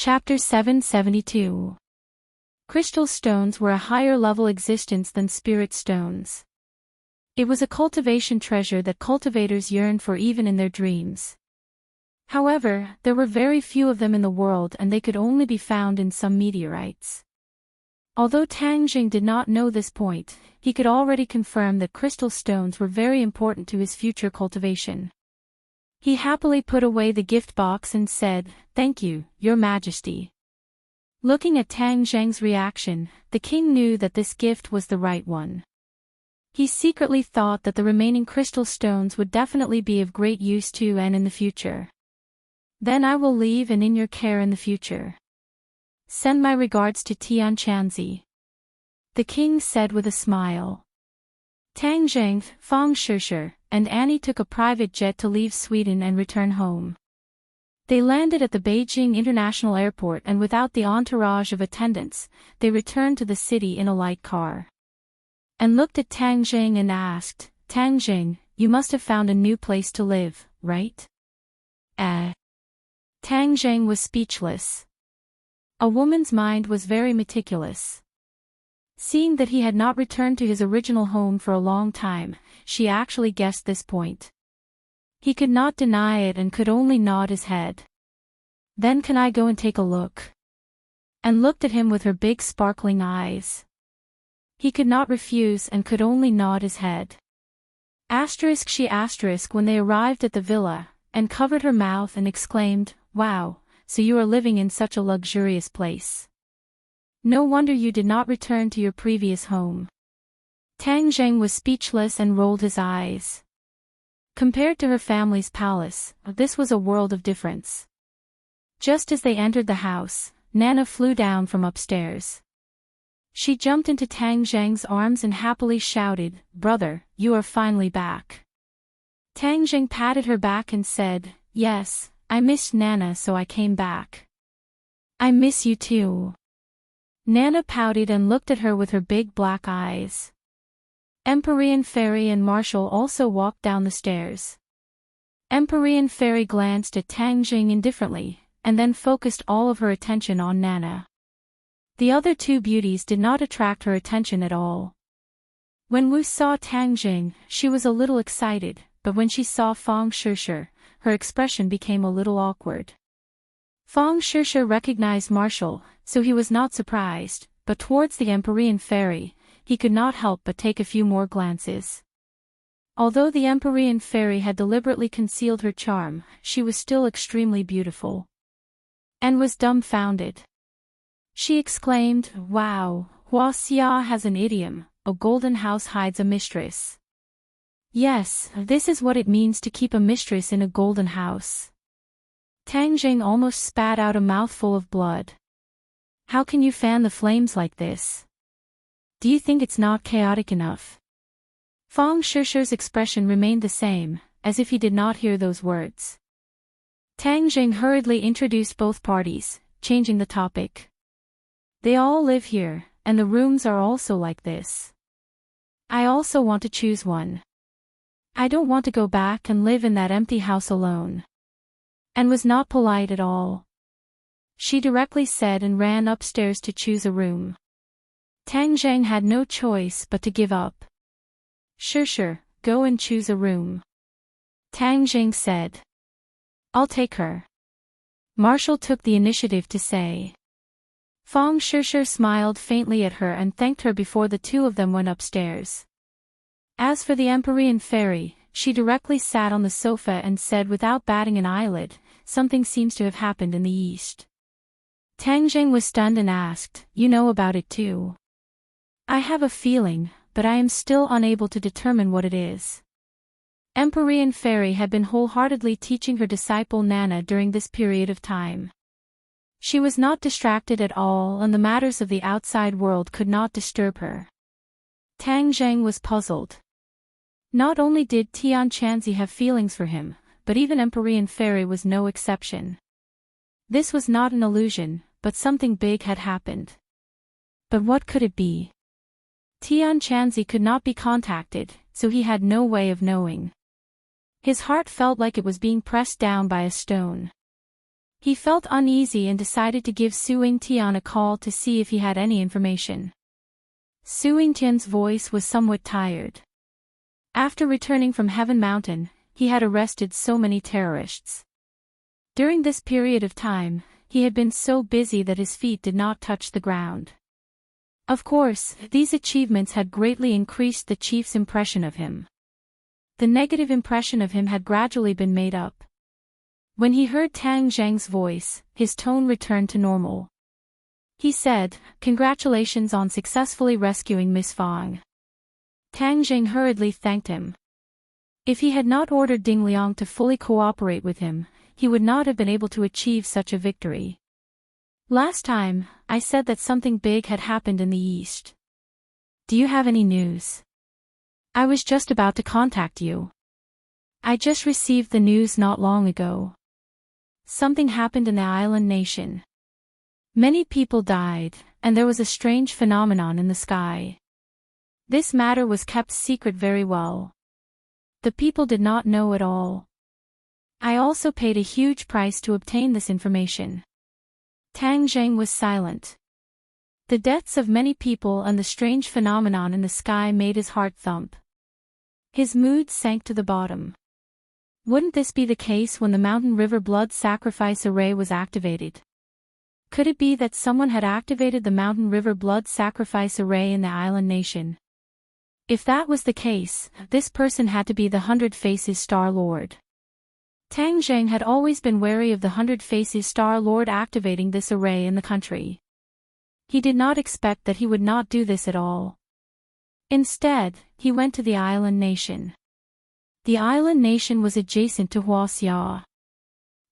Chapter 772. Crystal stones were a higher-level existence than spirit stones. It was a cultivation treasure that cultivators yearned for even in their dreams. However, there were very few of them in the world and they could only be found in some meteorites. Although Tang Jing did not know this point, he could already confirm that crystal stones were very important to his future cultivation. He happily put away the gift box and said, "Thank you, Your Majesty." Looking at Tang Zheng's reaction, the king knew that this gift was the right one. He secretly thought that the remaining crystal stones would definitely be of great use to and in the future. "Then I will leave and in your care in the future. Send my regards to Tian Chanzi," the king said with a smile. Tang Zheng, Fang Shishir, and Annie took a private jet to leave Sweden and return home. They landed at the Beijing International Airport and without the entourage of attendants, they returned to the city in a light car. And looked at Tang Zheng and asked, "Tang Zheng, you must have found a new place to live, right?" Tang Zheng was speechless. A woman's mind was very meticulous. Seeing that he had not returned to his original home for a long time, she actually guessed this point. He could not deny it and could only nod his head. "Then can I go and take a look?" And looked at him with her big sparkling eyes. He could not refuse and could only nod his head. She when they arrived at the villa, and covered her mouth and exclaimed, "Wow, so you are living in such a luxurious place. No wonder you did not return to your previous home." Tang Zheng was speechless and rolled his eyes. Compared to her family's palace, this was a world of difference. Just as they entered the house, Nana flew down from upstairs. She jumped into Tang Zheng's arms and happily shouted, "Brother, you are finally back." Tang Zheng patted her back and said, "Yes, I missed Nana so I came back." "I miss you too." Nana pouted and looked at her with her big black eyes. Empyrean Fairy and Marshall also walked down the stairs. Empyrean Fairy glanced at Tang Jing indifferently, and then focused all of her attention on Nana. The other two beauties did not attract her attention at all. When Wu saw Tang Jing, she was a little excited, but when she saw Fang Shishir, her expression became a little awkward. Fang Shishir recognized Marshall, so he was not surprised, but towards the Empyrean Fairy, he could not help but take a few more glances. Although the Empyrean Fairy had deliberately concealed her charm, she was still extremely beautiful. And was dumbfounded. She exclaimed, "Wow, Huaxia has an idiom, a golden house hides a mistress." Yes, this is what it means to keep a mistress in a golden house. Tang Jing almost spat out a mouthful of blood. "How can you fan the flames like this? Do you think it's not chaotic enough?" Fang Shishir's expression remained the same, as if he did not hear those words. Tang Jing hurriedly introduced both parties, changing the topic. "They all live here, and the rooms are also like this. I also want to choose one. I don't want to go back and live in that empty house alone." And was not polite at all. She directly said and ran upstairs to choose a room. Tang Zheng had no choice but to give up. Sure, go and choose a room." Tang Zheng said. "I'll take her." Marshall took the initiative to say. Fang Shishir smiled faintly at her and thanked her before the two of them went upstairs. As for the Empyrean Fairy, she directly sat on the sofa and said without batting an eyelid, "Something seems to have happened in the east." Tang Jing was stunned and asked, "You know about it too?" "I have a feeling, but I am still unable to determine what it is." Empyrean Fairy had been wholeheartedly teaching her disciple Nana during this period of time. She was not distracted at all and the matters of the outside world could not disturb her. Tang Zheng was puzzled. Not only did Tian Chanzi have feelings for him, but even Empyrean Fairy was no exception. This was not an illusion, but something big had happened. But what could it be? Tian Chanzi could not be contacted, so he had no way of knowing. His heart felt like it was being pressed down by a stone. He felt uneasy and decided to give Su Tian a call to see if he had any information. Su Tian's voice was somewhat tired. After returning from Heaven Mountain, he had arrested so many terrorists. During this period of time, he had been so busy that his feet did not touch the ground. Of course, these achievements had greatly increased the chief's impression of him. The negative impression of him had gradually been made up. When he heard Tang Zheng's voice, his tone returned to normal. He said, "Congratulations on successfully rescuing Miss Fang." Tang Zheng hurriedly thanked him. If he had not ordered Ding Liang to fully cooperate with him, he would not have been able to achieve such a victory. Last time, I said that something big had happened in the East. Do you have any news? I was just about to contact you. I just received the news not long ago. Something happened in the island nation. Many people died, and there was a strange phenomenon in the sky. This matter was kept secret very well. The people did not know at all. I also paid a huge price to obtain this information. Tang Zheng was silent. The deaths of many people and the strange phenomenon in the sky made his heart thump. His mood sank to the bottom. Wouldn't this be the case when the Mountain River Blood Sacrifice Array was activated? Could it be that someone had activated the Mountain River Blood Sacrifice Array in the island nation? If that was the case, this person had to be the Hundred Faces Star Lord. Tang Zheng had always been wary of the Hundred Faces Star Lord activating this array in the country. He did not expect that he would not do this at all. Instead, he went to the island nation. The island nation was adjacent to Huaxia.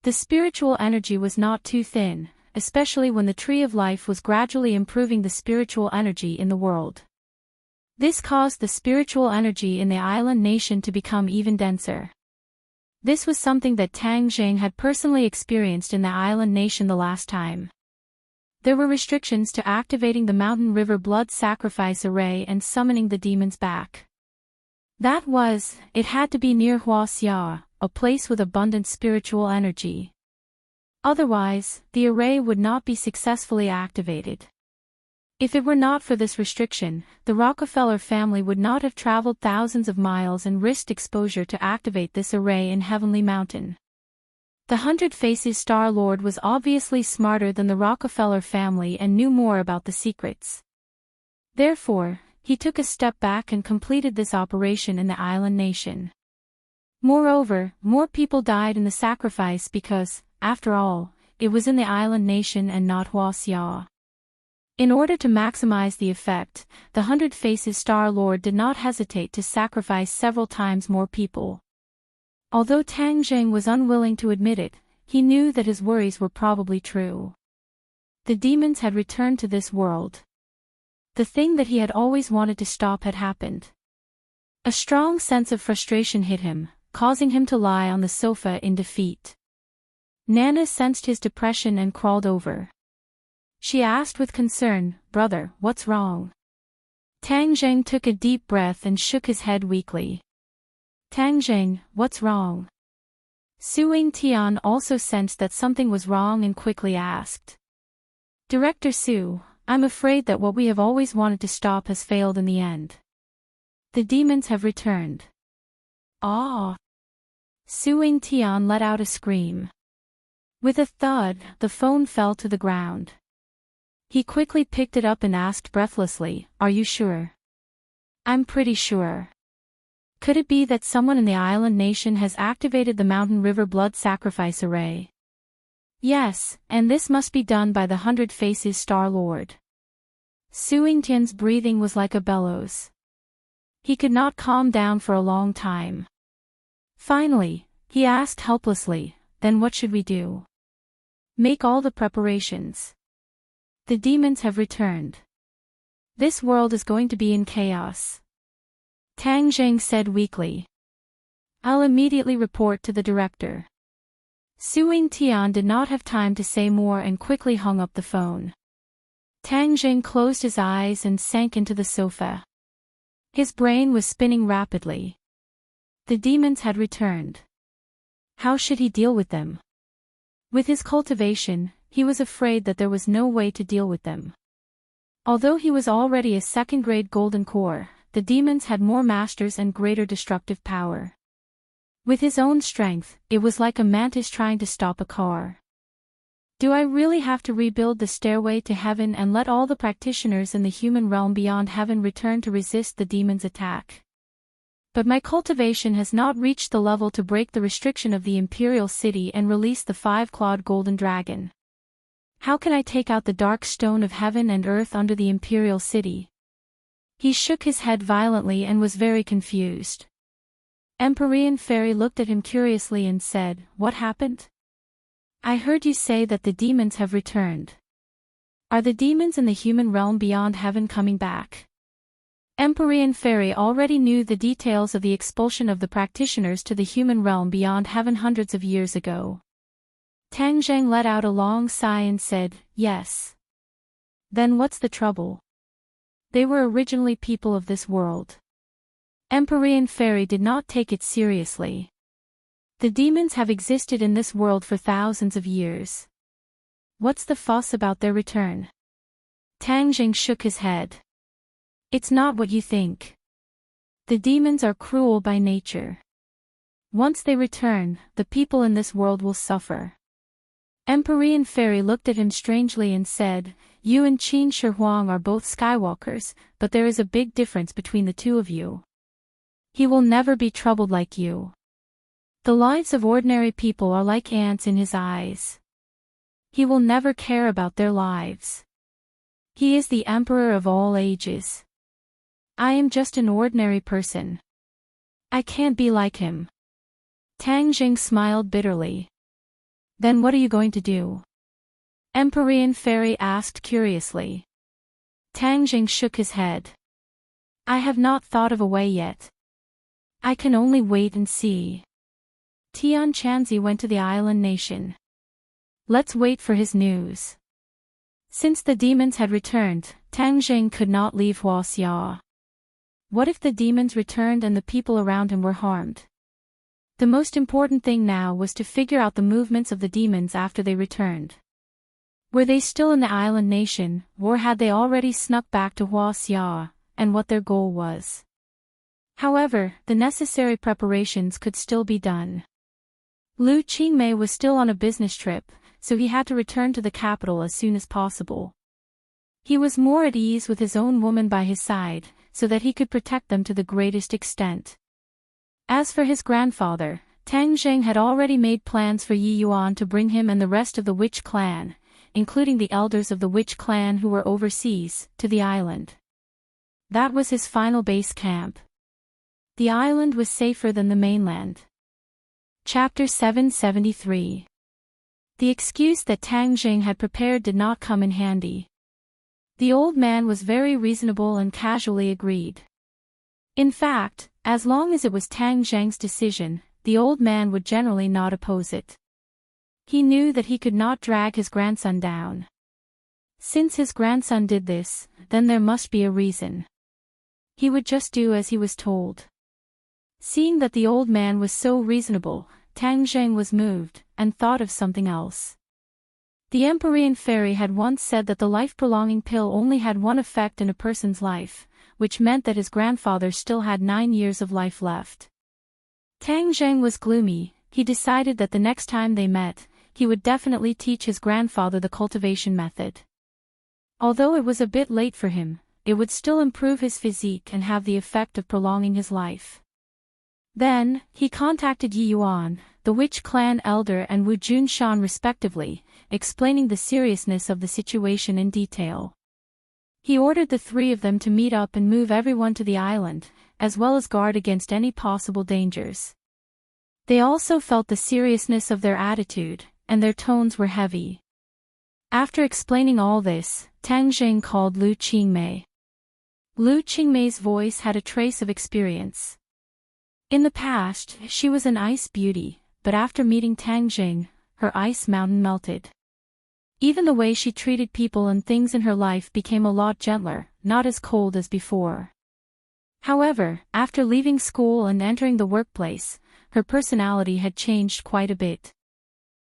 The spiritual energy was not too thin, especially when the Tree of Life was gradually improving the spiritual energy in the world. This caused the spiritual energy in the island nation to become even denser. This was something that Tang Zheng had personally experienced in the island nation the last time. There were restrictions to activating the Mountain River Blood Sacrifice Array and summoning the demons back. It had to be near Huaxia, a place with abundant spiritual energy. Otherwise, the array would not be successfully activated. If it were not for this restriction, the Rockefeller family would not have traveled thousands of miles and risked exposure to activate this array in Heavenly Mountain. The Hundred Faces Star Lord was obviously smarter than the Rockefeller family and knew more about the secrets. Therefore, he took a step back and completed this operation in the island nation. Moreover, more people died in the sacrifice because, after all, it was in the island nation and not Huaxia. In order to maximize the effect, the Hundred Faces Star Lord did not hesitate to sacrifice several times more people. Although Tang Zheng was unwilling to admit it, he knew that his worries were probably true. The demons had returned to this world. The thing that he had always wanted to stop had happened. A strong sense of frustration hit him, causing him to lie on the sofa in defeat. Nana sensed his depression and crawled over. She asked with concern, "Brother, what's wrong?" Tang Zheng took a deep breath and shook his head weakly. "Tang Zheng, what's wrong?" Su Tian also sensed that something was wrong and quickly asked. "Director Su, I'm afraid that what we have always wanted to stop has failed in the end. The demons have returned." "Ah!" Su Tian let out a scream. With a thud, the phone fell to the ground. He quickly picked it up and asked breathlessly, "Are you sure?" "I'm pretty sure." "Could it be that someone in the island nation has activated the Mountain River Blood Sacrifice Array?" "Yes, and this must be done by the Hundred Faces Star Lord." Su Tian's breathing was like a bellows. He could not calm down for a long time. Finally, he asked helplessly, "Then what should we do?" "Make all the preparations. The demons have returned. This world is going to be in chaos." Tang Zheng said weakly. "I'll immediately report to the director." Su Tian did not have time to say more and quickly hung up the phone. Tang Zheng closed his eyes and sank into the sofa. His brain was spinning rapidly. The demons had returned. How should he deal with them? With his cultivation, he was afraid that there was no way to deal with them. Although he was already a second-grade golden core, the demons had more masters and greater destructive power. With his own strength, it was like a mantis trying to stop a car. Do I really have to rebuild the stairway to heaven and let all the practitioners in the human realm beyond heaven return to resist the demon's attack? But my cultivation has not reached the level to break the restriction of the imperial city and release the five-clawed golden dragon. How can I take out the dark stone of heaven and earth under the imperial city? He shook his head violently and was very confused. Empyrean Fairy looked at him curiously and said, "What happened? I heard you say that the demons have returned. Are the demons in the human realm beyond heaven coming back?" Empyrean Fairy already knew the details of the expulsion of the practitioners to the human realm beyond heaven hundreds of years ago. Tang Zheng let out a long sigh and said, "Yes." "Then what's the trouble? They were originally people of this world." Empyrean Fairy did not take it seriously. The demons have existed in this world for thousands of years. What's the fuss about their return? Tang Zheng shook his head. It's not what you think. The demons are cruel by nature. Once they return, the people in this world will suffer. Empyrean Fairy looked at him strangely and said, "You and Qin Shi Huang are both Skywalkers, but there is a big difference between the two of you. He will never be troubled like you. The lives of ordinary people are like ants in his eyes. He will never care about their lives. He is the emperor of all ages. I am just an ordinary person. I can't be like him." Tang Jing smiled bitterly. "Then what are you going to do?" Empyrean Fairy asked curiously. Tang Jing shook his head. "I have not thought of a way yet. I can only wait and see." Tian Chanzi went to the island nation. Let's wait for his news. Since the demons had returned, Tang Jing could not leave Huaxia. What if the demons returned and the people around him were harmed? The most important thing now was to figure out the movements of the demons after they returned. Were they still in the island nation, or had they already snuck back to Huaxia, and what their goal was? However, the necessary preparations could still be done. Lu Qingmei was still on a business trip, so he had to return to the capital as soon as possible. He was more at ease with his own woman by his side, so that he could protect them to the greatest extent. As for his grandfather, Tang Zheng had already made plans for Yi Yuan to bring him and the rest of the witch clan, including the elders of the witch clan who were overseas, to the island. That was his final base camp. The island was safer than the mainland. Chapter 773. The excuse that Tang Jing had prepared did not come in handy. The old man was very reasonable and casually agreed. In fact, as long as it was Tang Zheng's decision, the old man would generally not oppose it. He knew that he could not drag his grandson down. Since his grandson did this, then there must be a reason. He would just do as he was told. Seeing that the old man was so reasonable, Tang Zheng was moved, and thought of something else. The Empyrean Fairy had once said that the life-prolonging pill only had one effect in a person's life, which meant that his grandfather still had 9 years of life left. Tang Zheng was gloomy. He decided that the next time they met, he would definitely teach his grandfather the cultivation method. Although it was a bit late for him, it would still improve his physique and have the effect of prolonging his life. Then, he contacted Yi Yuan, the witch clan elder, and Wu Junshan respectively, explaining the seriousness of the situation in detail. He ordered the three of them to meet up and move everyone to the island, as well as guard against any possible dangers. They also felt the seriousness of their attitude, and their tones were heavy. After explaining all this, Tang Jing called Lu Qingmei. Lu Qingmei's voice had a trace of experience. In the past, she was an ice beauty, but after meeting Tang Jing, her ice mountain melted. Even the way she treated people and things in her life became a lot gentler, not as cold as before. However, after leaving school and entering the workplace, her personality had changed quite a bit.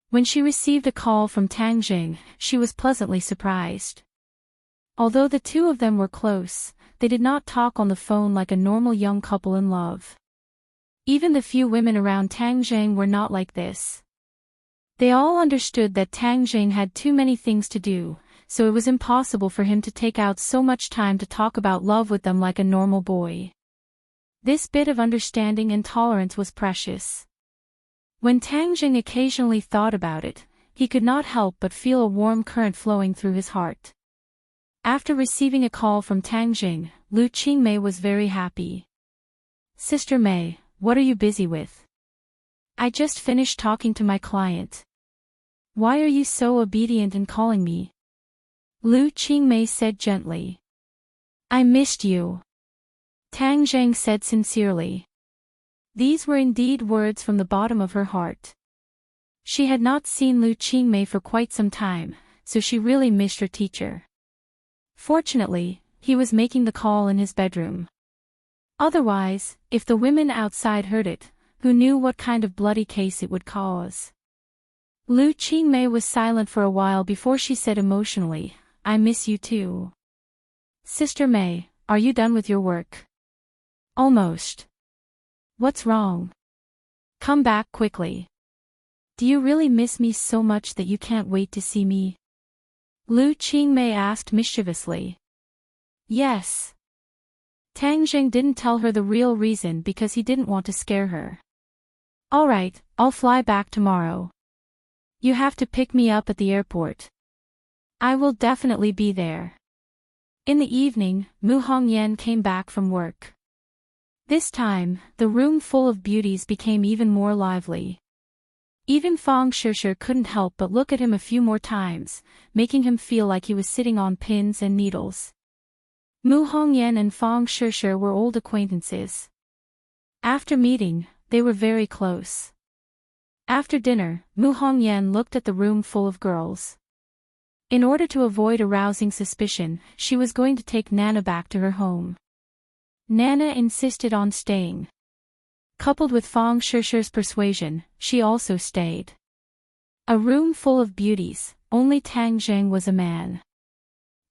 When she received a call from Tang Jing, she was pleasantly surprised. Although the two of them were close, they did not talk on the phone like a normal young couple in love. Even the few women around Tang Jing were not like this. They all understood that Tang Jing had too many things to do, so it was impossible for him to take out so much time to talk about love with them like a normal boy. This bit of understanding and tolerance was precious. When Tang Jing occasionally thought about it, he could not help but feel a warm current flowing through his heart. After receiving a call from Tang Jing, Lu Qingmei was very happy. "Sister Mei, what are you busy with?" "I just finished talking to my client." "Why are you so obedient in calling me?" Lu Qingmei said gently. "I missed you," Tang Jing said sincerely. These were indeed words from the bottom of her heart. She had not seen Lu Qingmei for quite some time, so she really missed her teacher. Fortunately, he was making the call in his bedroom. Otherwise, if the women outside heard it, who knew what kind of bloody case it would cause? Lu Qingmei was silent for a while before she said emotionally, "I miss you too." "Sister Mei, are you done with your work?" "Almost." "What's wrong? Come back quickly. Do you really miss me so much that you can't wait to see me?" Lu Qingmei asked mischievously. "Yes." Tang Jing didn't tell her the real reason because he didn't want to scare her. "All right, I'll fly back tomorrow. You have to pick me up at the airport." "I will definitely be there." In the evening, Mu Hongyan came back from work. This time, the room full of beauties became even more lively. Even Fang Shishir couldn't help but look at him a few more times, making him feel like he was sitting on pins and needles. Mu Hongyan and Fang Shishir were old acquaintances. After meeting, they were very close. After dinner, Mu Hongyan looked at the room full of girls. In order to avoid arousing suspicion, she was going to take Nana back to her home. Nana insisted on staying. Coupled with Fang Shishir's persuasion, she also stayed. A room full of beauties, only Tang Jing was a man.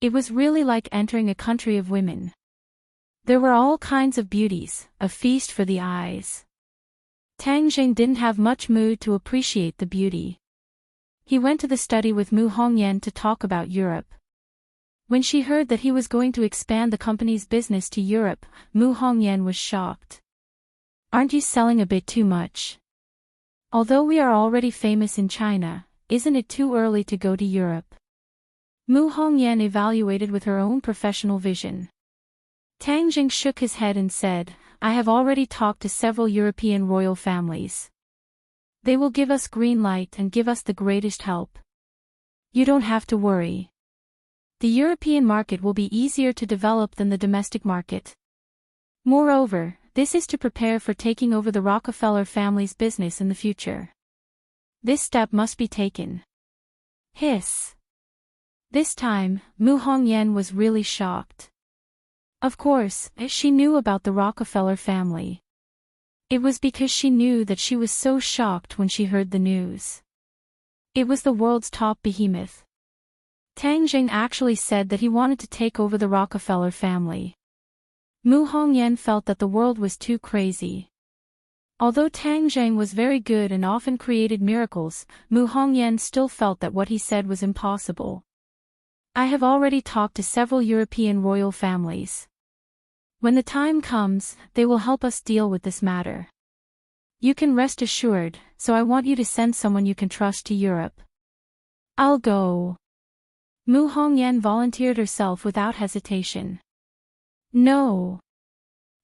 It was really like entering a country of women. There were all kinds of beauties, a feast for the eyes. Tang Jing didn't have much mood to appreciate the beauty. He went to the study with Mu Hongyan to talk about Europe. When she heard that he was going to expand the company's business to Europe, Mu Hongyan was shocked. "Aren't you selling a bit too much? Although we are already famous in China, isn't it too early to go to Europe?" Mu Hongyan evaluated with her own professional vision. Tang Jing shook his head and said, "I have already talked to several European royal families. They will give us green light and give us the greatest help. You don't have to worry. The European market will be easier to develop than the domestic market. Moreover, this is to prepare for taking over the Rockefeller family's business in the future. This step must be taken." Hiss. This time, Mu Hongyan was really shocked. Of course, she knew about the Rockefeller family. It was because she knew that she was so shocked when she heard the news. It was the world's top behemoth. Tang Jing actually said that he wanted to take over the Rockefeller family. Mu Hongyan felt that the world was too crazy. Although Tang Jing was very good and often created miracles, Mu Hongyan still felt that what he said was impossible. "I have already talked to several European royal families. When the time comes, they will help us deal with this matter. You can rest assured, so I want you to send someone you can trust to Europe." "I'll go." Mu Hongyan volunteered herself without hesitation. "No."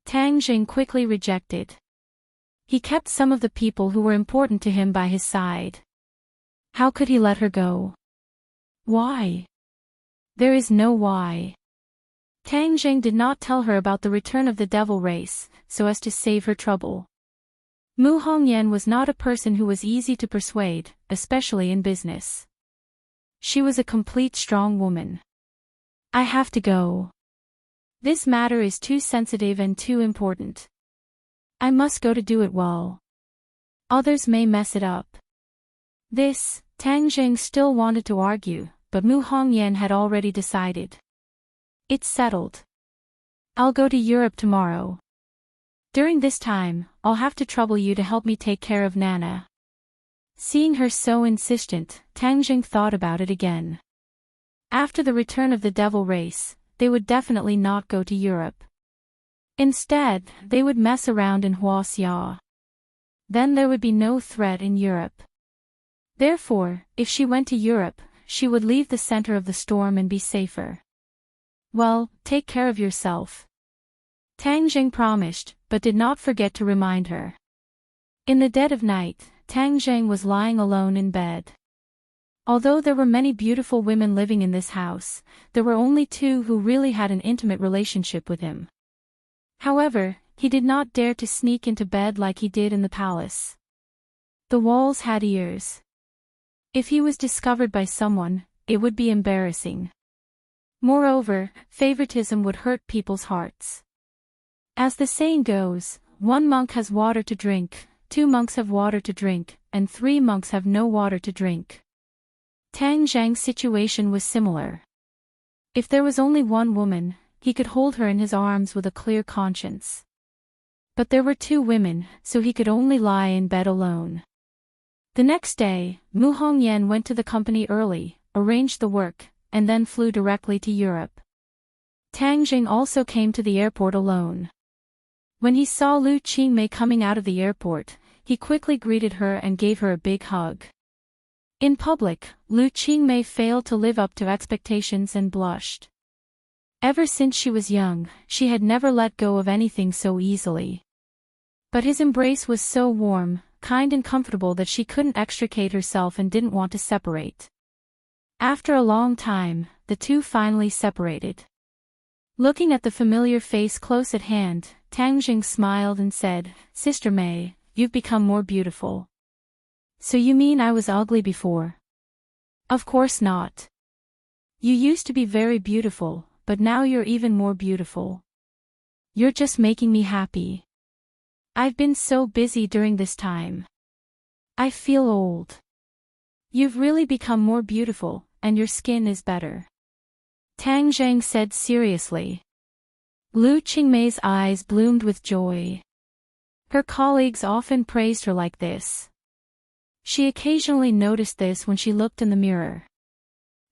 Tang Jing quickly rejected. He kept some of the people who were important to him by his side. How could he let her go? Why? There is no why. Tang Jing did not tell her about the return of the devil race, so as to save her trouble. Mu Hongyan was not a person who was easy to persuade, especially in business. She was a complete strong woman. "I have to go. This matter is too sensitive and too important. I must go to do it well. Others may mess it up." Tang Jing still wanted to argue, but Mu Hongyan had already decided. It's settled. I'll go to Europe tomorrow. During this time, I'll have to trouble you to help me take care of Nana. Seeing her so insistent, Tang Jing thought about it again. After the return of the devil race, they would definitely not go to Europe. Instead, they would mess around in Huaxia. Then there would be no threat in Europe. Therefore, if she went to Europe, she would leave the center of the storm and be safer. Well, take care of yourself. Tang Jing promised, but did not forget to remind her. In the dead of night, Tang Jing was lying alone in bed. Although there were many beautiful women living in this house, there were only two who really had an intimate relationship with him. However, he did not dare to sneak into bed like he did in the palace. The walls had ears. If he was discovered by someone, it would be embarrassing. Moreover, favoritism would hurt people's hearts. As the saying goes, one monk has water to drink, 2 monks have water to drink, and 3 monks have no water to drink. Tang Zhang's situation was similar. If there was only one woman, he could hold her in his arms with a clear conscience. But there were 2 women, so he could only lie in bed alone. The next day, Mu Hongyan went to the company early, arranged the work, and then flew directly to Europe. Tang Jing also came to the airport alone. When he saw Lu Qingmei coming out of the airport, he quickly greeted her and gave her a big hug. In public, Lu Qingmei failed to live up to expectations and blushed. Ever since she was young, she had never let go of anything so easily. But his embrace was so warm, kind and comfortable that she couldn't extricate herself and didn't want to separate. After a long time, the two finally separated. Looking at the familiar face close at hand, Tang Jing smiled and said, "Sister Mei, you've become more beautiful." "So you mean I was ugly before?" "Of course not. You used to be very beautiful, but now you're even more beautiful. You're just making me happy. I've been so busy during this time. I feel old. You've really become more beautiful, and your skin is better," Tang Zhang said seriously. Lu Qingmei's eyes bloomed with joy. Her colleagues often praised her like this. She occasionally noticed this when she looked in the mirror.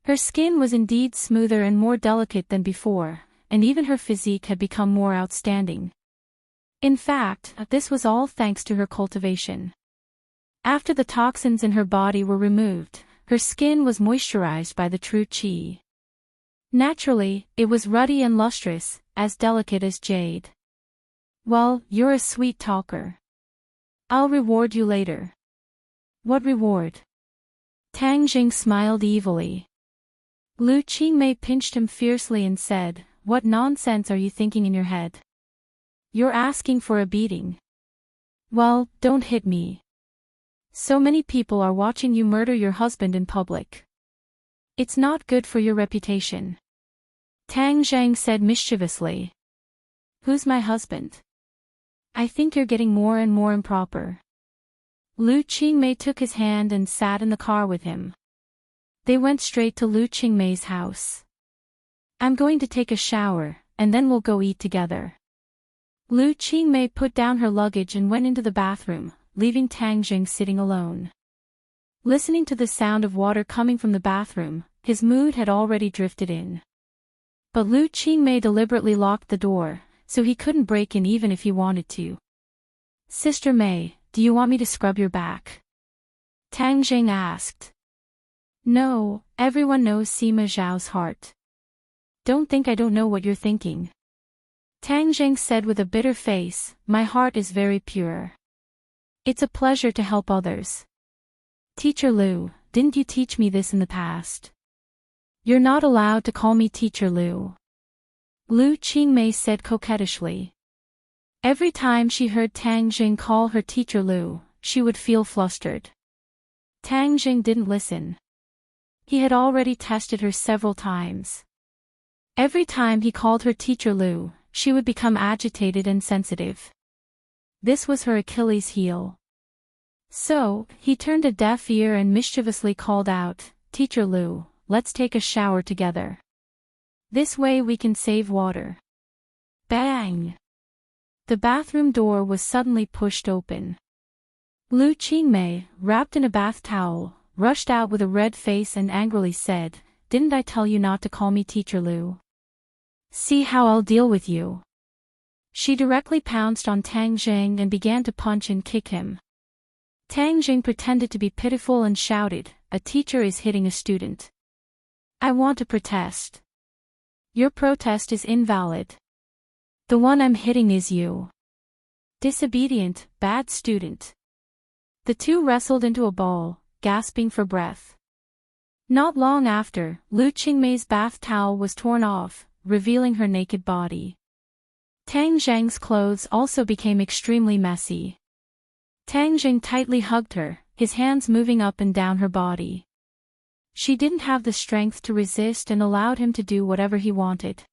Her skin was indeed smoother and more delicate than before, and even her physique had become more outstanding. In fact, this was all thanks to her cultivation. After the toxins in her body were removed, her skin was moisturized by the true qi. Naturally, it was ruddy and lustrous, as delicate as jade. "Well, you're a sweet talker. I'll reward you later." "What reward?" Tang Jing smiled evilly. Lu Qingmei pinched him fiercely and said, "What nonsense are you thinking in your head? You're asking for a beating. Well, don't hit me. So many people are watching you murder your husband in public. It's not good for your reputation," Tang Zhang said mischievously. "Who's my husband? I think you're getting more and more improper." Lu Qingmei took his hand and sat in the car with him. They went straight to Lu Qingmei's house. "I'm going to take a shower, and then we'll go eat together." Lu Qingmei put down her luggage and went into the bathroom, leaving Tang Jing sitting alone. Listening to the sound of water coming from the bathroom, his mood had already drifted in. But Lu Qingmei deliberately locked the door, so he couldn't break in even if he wanted to. "Sister Mei, do you want me to scrub your back?" Tang Jing asked. "No, everyone knows Sima Zhao's heart. Don't think I don't know what you're thinking," Tang Jing said with a bitter face. "My heart is very pure. It's a pleasure to help others. Teacher Lu, didn't you teach me this in the past?" "You're not allowed to call me Teacher Lu," Lu Qingmei said coquettishly. Every time she heard Tang Jing call her Teacher Lu, she would feel flustered. Tang Jing didn't listen. He had already tested her several times. Every time he called her Teacher Lu, she would become agitated and sensitive. This was her Achilles heel. So, he turned a deaf ear and mischievously called out, "Teacher Lu, let's take a shower together. This way we can save water." Bang! The bathroom door was suddenly pushed open. Lu Qingmei, wrapped in a bath towel, rushed out with a red face and angrily said, "Didn't I tell you not to call me Teacher Lu? See how I'll deal with you." She directly pounced on Tang Zheng and began to punch and kick him. Tang Zheng pretended to be pitiful and shouted, "A teacher is hitting a student. I want to protest." "Your protest is invalid. The one I'm hitting is you. Disobedient, bad student." The two wrestled into a ball, gasping for breath. Not long after, Lu Qingmei's bath towel was torn off, revealing her naked body. Tang Zheng's clothes also became extremely messy. Tang Zheng tightly hugged her, his hands moving up and down her body. She didn't have the strength to resist and allowed him to do whatever he wanted.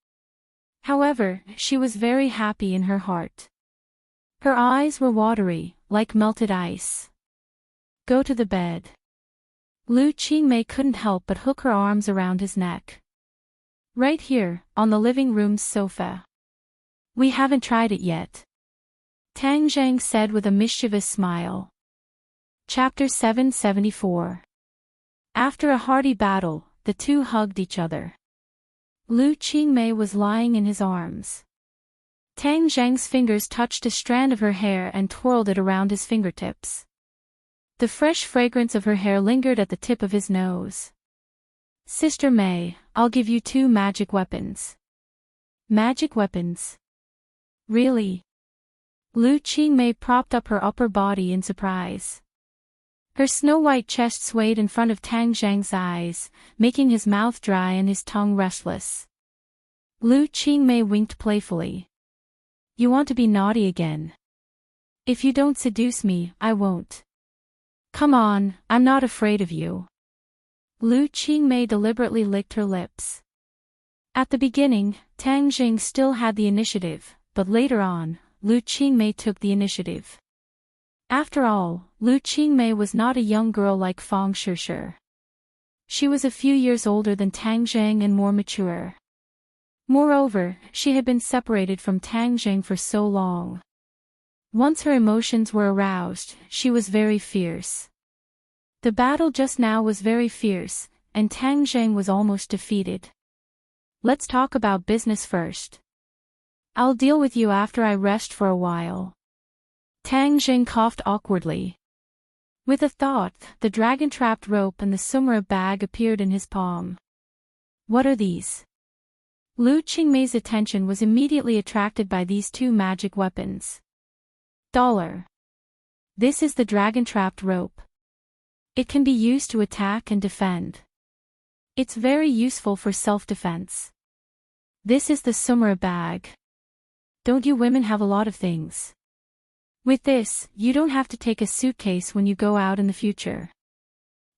However, she was very happy in her heart. Her eyes were watery, like melted ice. "Go to the bed." Lu Qingmei couldn't help but hook her arms around his neck. "Right here, on the living room's sofa." "We haven't tried it yet," Tang Zheng said with a mischievous smile. Chapter 774. After a hearty battle, the two hugged each other. Lu Qingmei was lying in his arms. Tang Zheng's fingers touched a strand of her hair and twirled it around his fingertips. The fresh fragrance of her hair lingered at the tip of his nose. "Sister Mei, I'll give you 2 magic weapons." "Magic weapons? Really?" Lu Qingmei propped up her upper body in surprise. Her snow-white chest swayed in front of Tang Zheng's eyes, making his mouth dry and his tongue restless. Lu Qingmei winked playfully. "You want to be naughty again? If you don't seduce me, I won't. Come on, I'm not afraid of you." Lu Qingmei deliberately licked her lips. At the beginning, Tang Zheng still had the initiative, but later on, Lu Qingmei took the initiative. After all, Lu Qingmei was not a young girl like Fang Shishir. She was a few years older than Tang Zheng and more mature. Moreover, she had been separated from Tang Zheng for so long. Once her emotions were aroused, she was very fierce. The battle just now was very fierce, and Tang Zheng was almost defeated. "Let's talk about business first. I'll deal with you after I rest for a while." Tang Zheng coughed awkwardly. With a thought, the dragon-trapped rope and the sumra bag appeared in his palm. "What are these?" Lu Qingmei's attention was immediately attracted by these 2 magic weapons. $. This is the dragon-trapped rope. It can be used to attack and defend. It's very useful for self-defense. This is the sumra bag. Don't you women have a lot of things? With this, you don't have to take a suitcase when you go out in the future.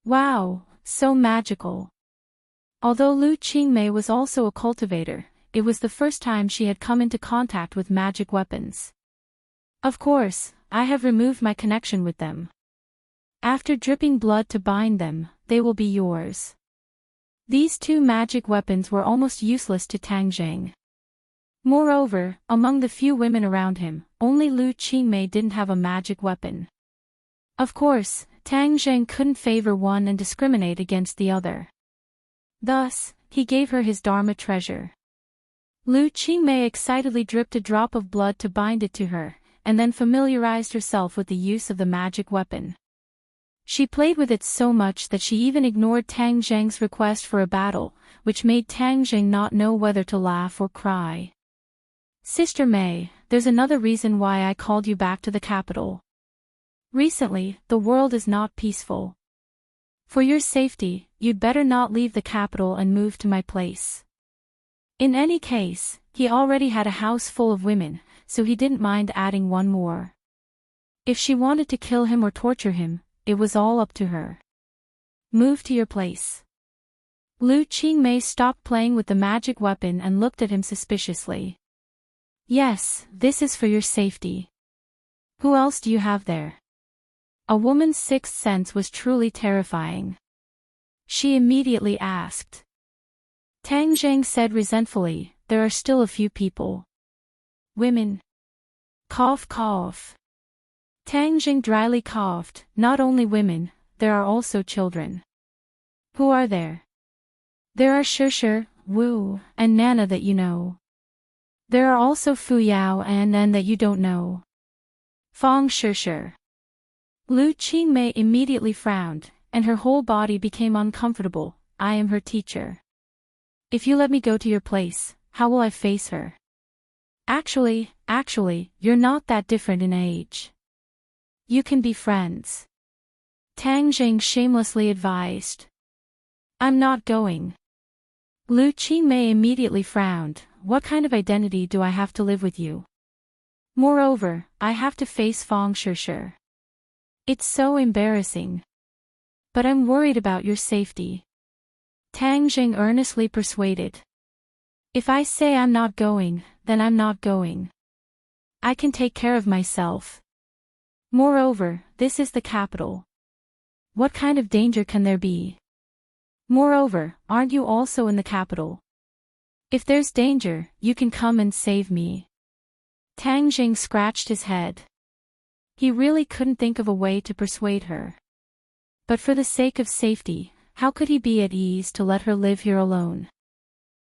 Wow, so magical. Although Lu Qingmei was also a cultivator, it was the first time she had come into contact with magic weapons. "Of course, I have removed my connection with them. After dripping blood to bind them, they will be yours." These 2 magic weapons were almost useless to Tang Zheng. Moreover, among the few women around him, only Lu Qingmei didn't have a magic weapon. Of course, Tang Zheng couldn't favor one and discriminate against the other. Thus, he gave her his Dharma treasure. Lu Qingmei excitedly dripped a drop of blood to bind it to her, and then familiarized herself with the use of the magic weapon. She played with it so much that she even ignored Tang Zheng's request for a battle, which made Tang Zheng not know whether to laugh or cry. "Sister Mei, there's another reason why I called you back to the capital. Recently, the world is not peaceful. For your safety, you'd better not leave the capital and move to my place." In any case, he already had a house full of women, so he didn't mind adding one more. If she wanted to kill him or torture him, it was all up to her. "Move to your place." Lu Qingmei stopped playing with the magic weapon and looked at him suspiciously. "Yes, this is for your safety. Who else do you have there?" A woman's sixth sense was truly terrifying. She immediately asked. Tang Zheng said resentfully, there are still a few people. Women. Cough cough. Tang Zheng dryly coughed, not only women, there are also children. Who are there? There are Shishir, Wu, and Nana that you know. There are also Fu Yao and Nan that you don't know. Fong Shishir. Lu Qingmei immediately frowned, and her whole body became uncomfortable. I am her teacher. If you let me go to your place, how will I face her? Actually, you're not that different in age. You can be friends. Tang Zheng shamelessly advised. I'm not going. Lu Qingmei immediately frowned. What kind of identity do I have to live with you? Moreover, I have to face Fong Shishir. It's so embarrassing. But I'm worried about your safety. Tang Zheng earnestly persuaded. If I say I'm not going, then I'm not going. I can take care of myself. Moreover, this is the capital. What kind of danger can there be? Moreover, aren't you also in the capital? If there's danger, you can come and save me. Tang Zheng scratched his head. He really couldn't think of a way to persuade her. But for the sake of safety, how could he be at ease to let her live here alone?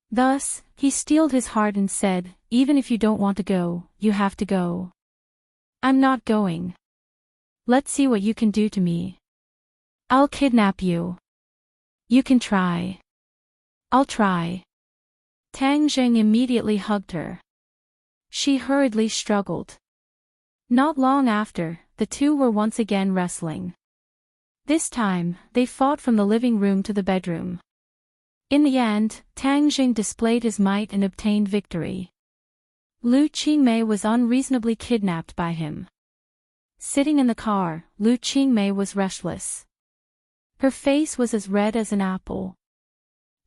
Thus, he steeled his heart and said, even if you don't want to go, you have to go. I'm not going. Let's see what you can do to me. I'll kidnap you. You can try. I'll try. Tang Zheng immediately hugged her. She hurriedly struggled. Not long after, the two were once again wrestling. This time, they fought from the living room to the bedroom. In the end, Tang Zheng displayed his might and obtained victory. Lu Qingmei was unreasonably kidnapped by him. Sitting in the car, Lu Qingmei was restless. Her face was as red as an apple.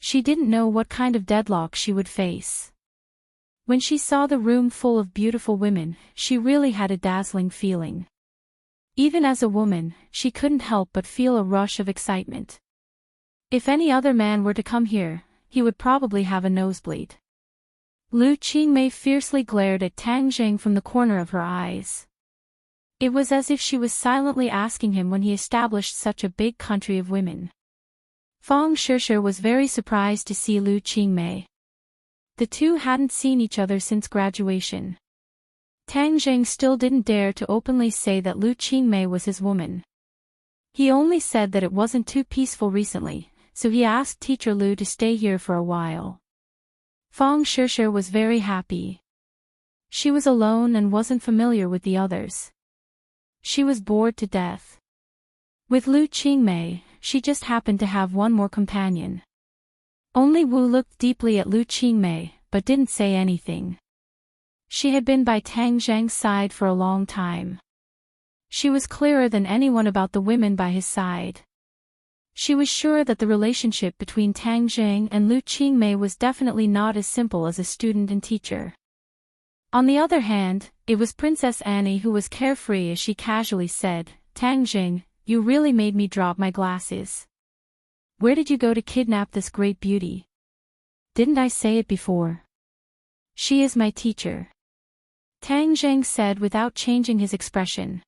She didn't know what kind of deadlock she would face. When she saw the room full of beautiful women, she really had a dazzling feeling. Even as a woman, she couldn't help but feel a rush of excitement. If any other man were to come here, he would probably have a nosebleed. Lu Qingmei fiercely glared at Tang Zheng from the corner of her eyes. It was as if she was silently asking him when he established such a big country of women. Fong Shishir was very surprised to see Lu Qingmei. The two hadn't seen each other since graduation. Tang Zheng still didn't dare to openly say that Lu Qingmei was his woman. He only said that it wasn't too peaceful recently, so he asked teacher Lu to stay here for a while. Fong Shishir was very happy. She was alone and wasn't familiar with the others. She was bored to death. With Lu Qingmei, she just happened to have one more companion. Only Wu looked deeply at Lu Qingmei, but didn't say anything. She had been by Tang Zheng's side for a long time. She was clearer than anyone about the women by his side. She was sure that the relationship between Tang Zheng and Lu Qingmei was definitely not as simple as a student and teacher. On the other hand, it was Princess Annie who was carefree as she casually said, Tang Zheng, you really made me drop my glasses. Where did you go to kidnap this great beauty? Didn't I say it before? She is my teacher. Tang Zheng said without changing his expression.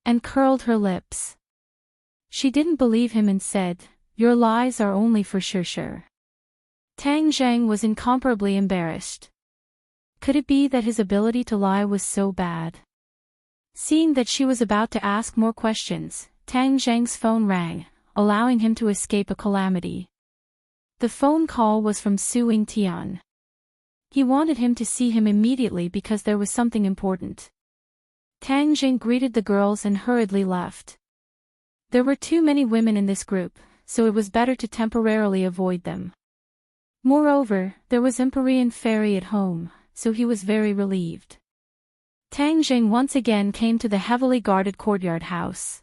And curled her lips. She didn't believe him and said, your lies are only for Shishir. Tang Zheng was incomparably embarrassed. Could it be that his ability to lie was so bad? Seeing that she was about to ask more questions, Tang Zheng's phone rang, allowing him to escape a calamity. The phone call was from Su Yingtian. He wanted him to see him immediately because there was something important. Tang Zheng greeted the girls and hurriedly left. There were too many women in this group, so it was better to temporarily avoid them. Moreover, there was Empyrean Fairy at home, so he was very relieved. Tang Zheng once again came to the heavily guarded courtyard house.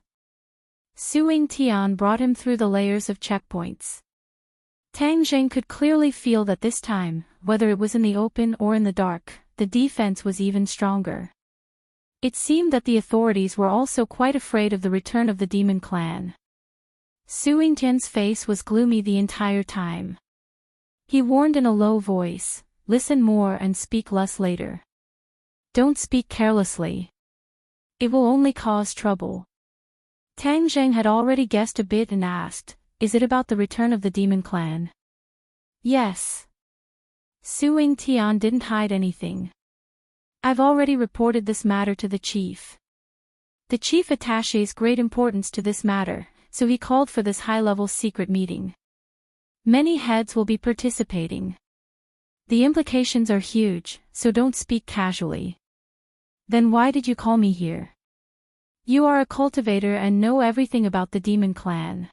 Su Yingtian brought him through the layers of checkpoints. Tang Zheng could clearly feel that this time, whether it was in the open or in the dark, the defense was even stronger. It seemed that the authorities were also quite afraid of the return of the demon clan. Su Yingtian's face was gloomy the entire time. He warned in a low voice, "Listen more and speak less later. Don't speak carelessly. It will only cause trouble." Tang Zheng had already guessed a bit and asked, "Is it about the return of the demon clan?" "Yes." Su Yingtian didn't hide anything. "I've already reported this matter to the chief. The chief attaches great importance to this matter, so he called for this high-level secret meeting. Many heads will be participating. The implications are huge, so don't speak casually." "Then why did you call me here? You are a cultivator and know everything about the demon clan.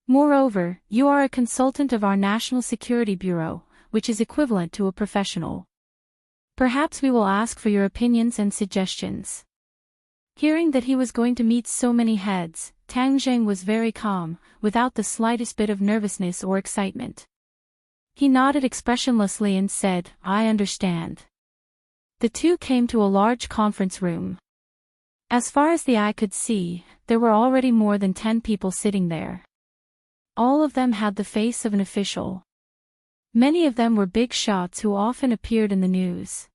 Moreover, you are a consultant of our National Security Bureau, which is equivalent to a professional. Perhaps we will ask for your opinions and suggestions." Hearing that he was going to meet so many heads, Tang Zheng was very calm, without the slightest bit of nervousness or excitement. He nodded expressionlessly and said, "I understand." The two came to a large conference room. As far as the eye could see, there were already more than 10 people sitting there. All of them had the face of an official. Many of them were big shots who often appeared in the news.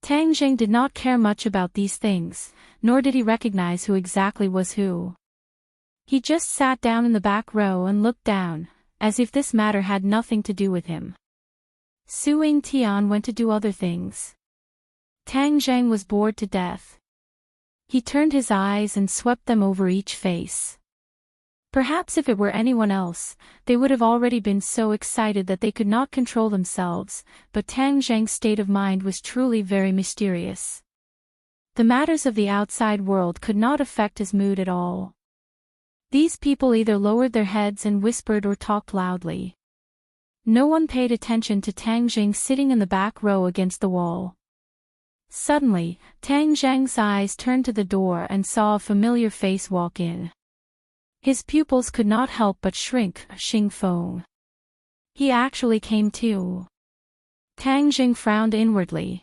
Tang Zheng did not care much about these things, nor did he recognize who exactly was who. He just sat down in the back row and looked down, as if this matter had nothing to do with him. Su Yingtian went to do other things. Tang Zheng was bored to death. He turned his eyes and swept them over each face. Perhaps if it were anyone else, they would have already been so excited that they could not control themselves, but Tang Zheng's state of mind was truly very mysterious. The matters of the outside world could not affect his mood at all. These people either lowered their heads and whispered or talked loudly. No one paid attention to Tang Zheng sitting in the back row against the wall. Suddenly, Tang Zheng's eyes turned to the door and saw a familiar face walk in. His pupils could not help but shrink. Xing Feng. He actually came too. Tang Zheng frowned inwardly.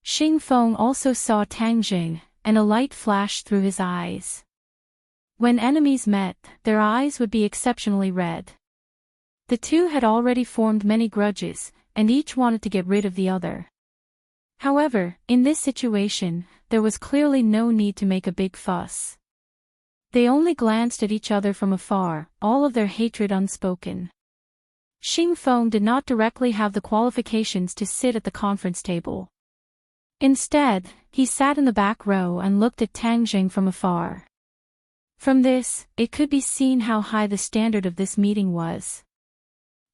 Xing Feng also saw Tang Zheng, and a light flashed through his eyes. When enemies met, their eyes would be exceptionally red. The two had already formed many grudges, and each wanted to get rid of the other. However, in this situation, there was clearly no need to make a big fuss. They only glanced at each other from afar, all of their hatred unspoken. Xing Feng did not directly have the qualifications to sit at the conference table. Instead, he sat in the back row and looked at Tang Zheng from afar. From this, it could be seen how high the standard of this meeting was.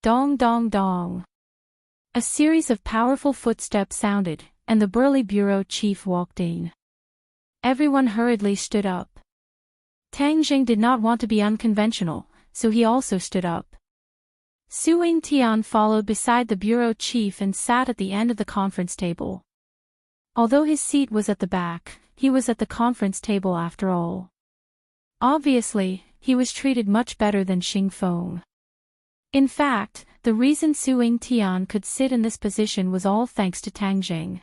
Dong dong dong. A series of powerful footsteps sounded, and the burly bureau chief walked in. Everyone hurriedly stood up. Tang Zheng did not want to be unconventional, so he also stood up. Su Yingtian followed beside the bureau chief and sat at the end of the conference table. Although his seat was at the back, he was at the conference table after all. Obviously, he was treated much better than Xing Feng. In fact, the reason Su Yingtian could sit in this position was all thanks to Tang Zheng.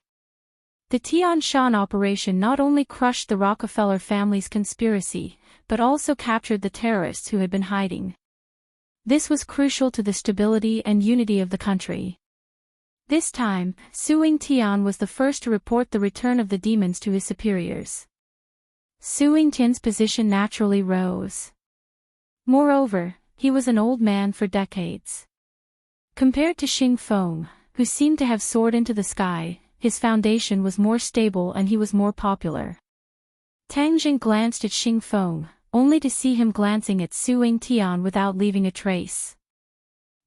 The Tian Shan operation not only crushed the Rockefeller family's conspiracy, but also captured the terrorists who had been hiding. This was crucial to the stability and unity of the country. This time, Su Yingtian was the first to report the return of the demons to his superiors. Su Yingtian's position naturally rose. Moreover, he was an old man for decades. Compared to Xing Feng, who seemed to have soared into the sky, his foundation was more stable and he was more popular. Tang Zheng glanced at Xing Feng, only to see him glancing at Su Yingtian without leaving a trace.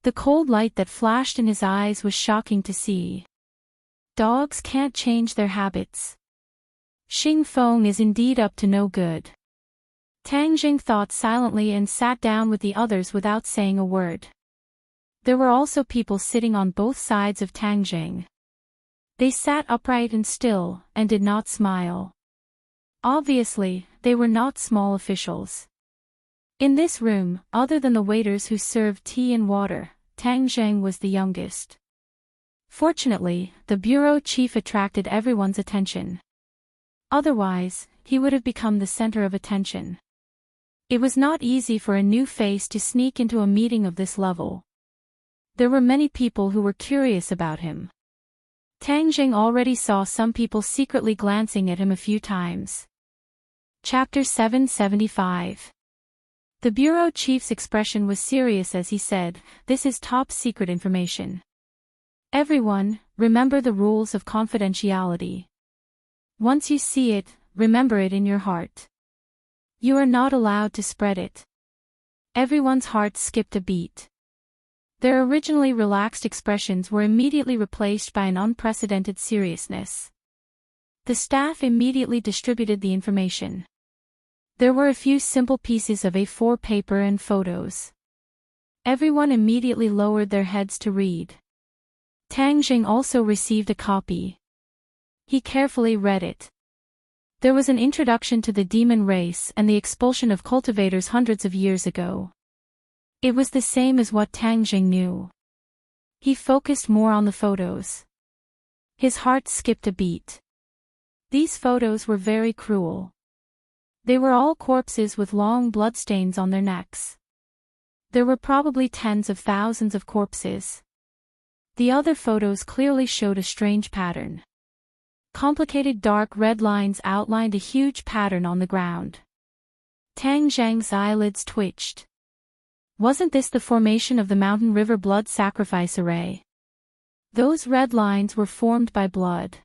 The cold light that flashed in his eyes was shocking to see. Dogs can't change their habits. Xing Feng is indeed up to no good. Tang Zheng thought silently and sat down with the others without saying a word. There were also people sitting on both sides of Tang Zheng. They sat upright and still, and did not smile. Obviously, they were not small officials. In this room, other than the waiters who served tea and water, Tang Zheng was the youngest. Fortunately, the bureau chief attracted everyone's attention. Otherwise, he would have become the center of attention. It was not easy for a new face to sneak into a meeting of this level. There were many people who were curious about him. Tang Jing already saw some people secretly glancing at him a few times. Chapter 775. The bureau chief's expression was serious as he said, "This is top secret information. Everyone, remember the rules of confidentiality. Once you see it, remember it in your heart. You are not allowed to spread it." Everyone's heart skipped a beat. Their originally relaxed expressions were immediately replaced by an unprecedented seriousness. The staff immediately distributed the information. There were a few simple pieces of A4 paper and photos. Everyone immediately lowered their heads to read. Tang Jing also received a copy. He carefully read it. There was an introduction to the demon race and the expulsion of cultivators hundreds of years ago. It was the same as what Tang Jing knew. He focused more on the photos. His heart skipped a beat. These photos were very cruel. They were all corpses with long bloodstains on their necks. There were probably tens of thousands of corpses. The other photos clearly showed a strange pattern. Complicated dark red lines outlined a huge pattern on the ground. Tang Zhang's eyelids twitched. Wasn't this the formation of the Mountain River blood sacrifice array? Those red lines were formed by blood.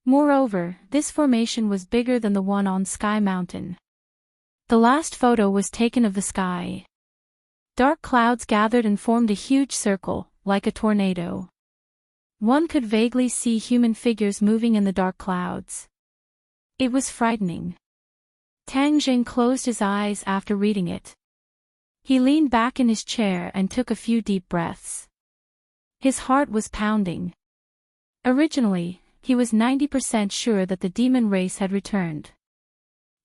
Moreover, this formation was bigger than the one on Sky Mountain. The last photo was taken of the sky. Dark clouds gathered and formed a huge circle, like a tornado. One could vaguely see human figures moving in the dark clouds. It was frightening. Tang Jing closed his eyes after reading it. He leaned back in his chair and took a few deep breaths. His heart was pounding. Originally, he was 90% sure that the demon race had returned.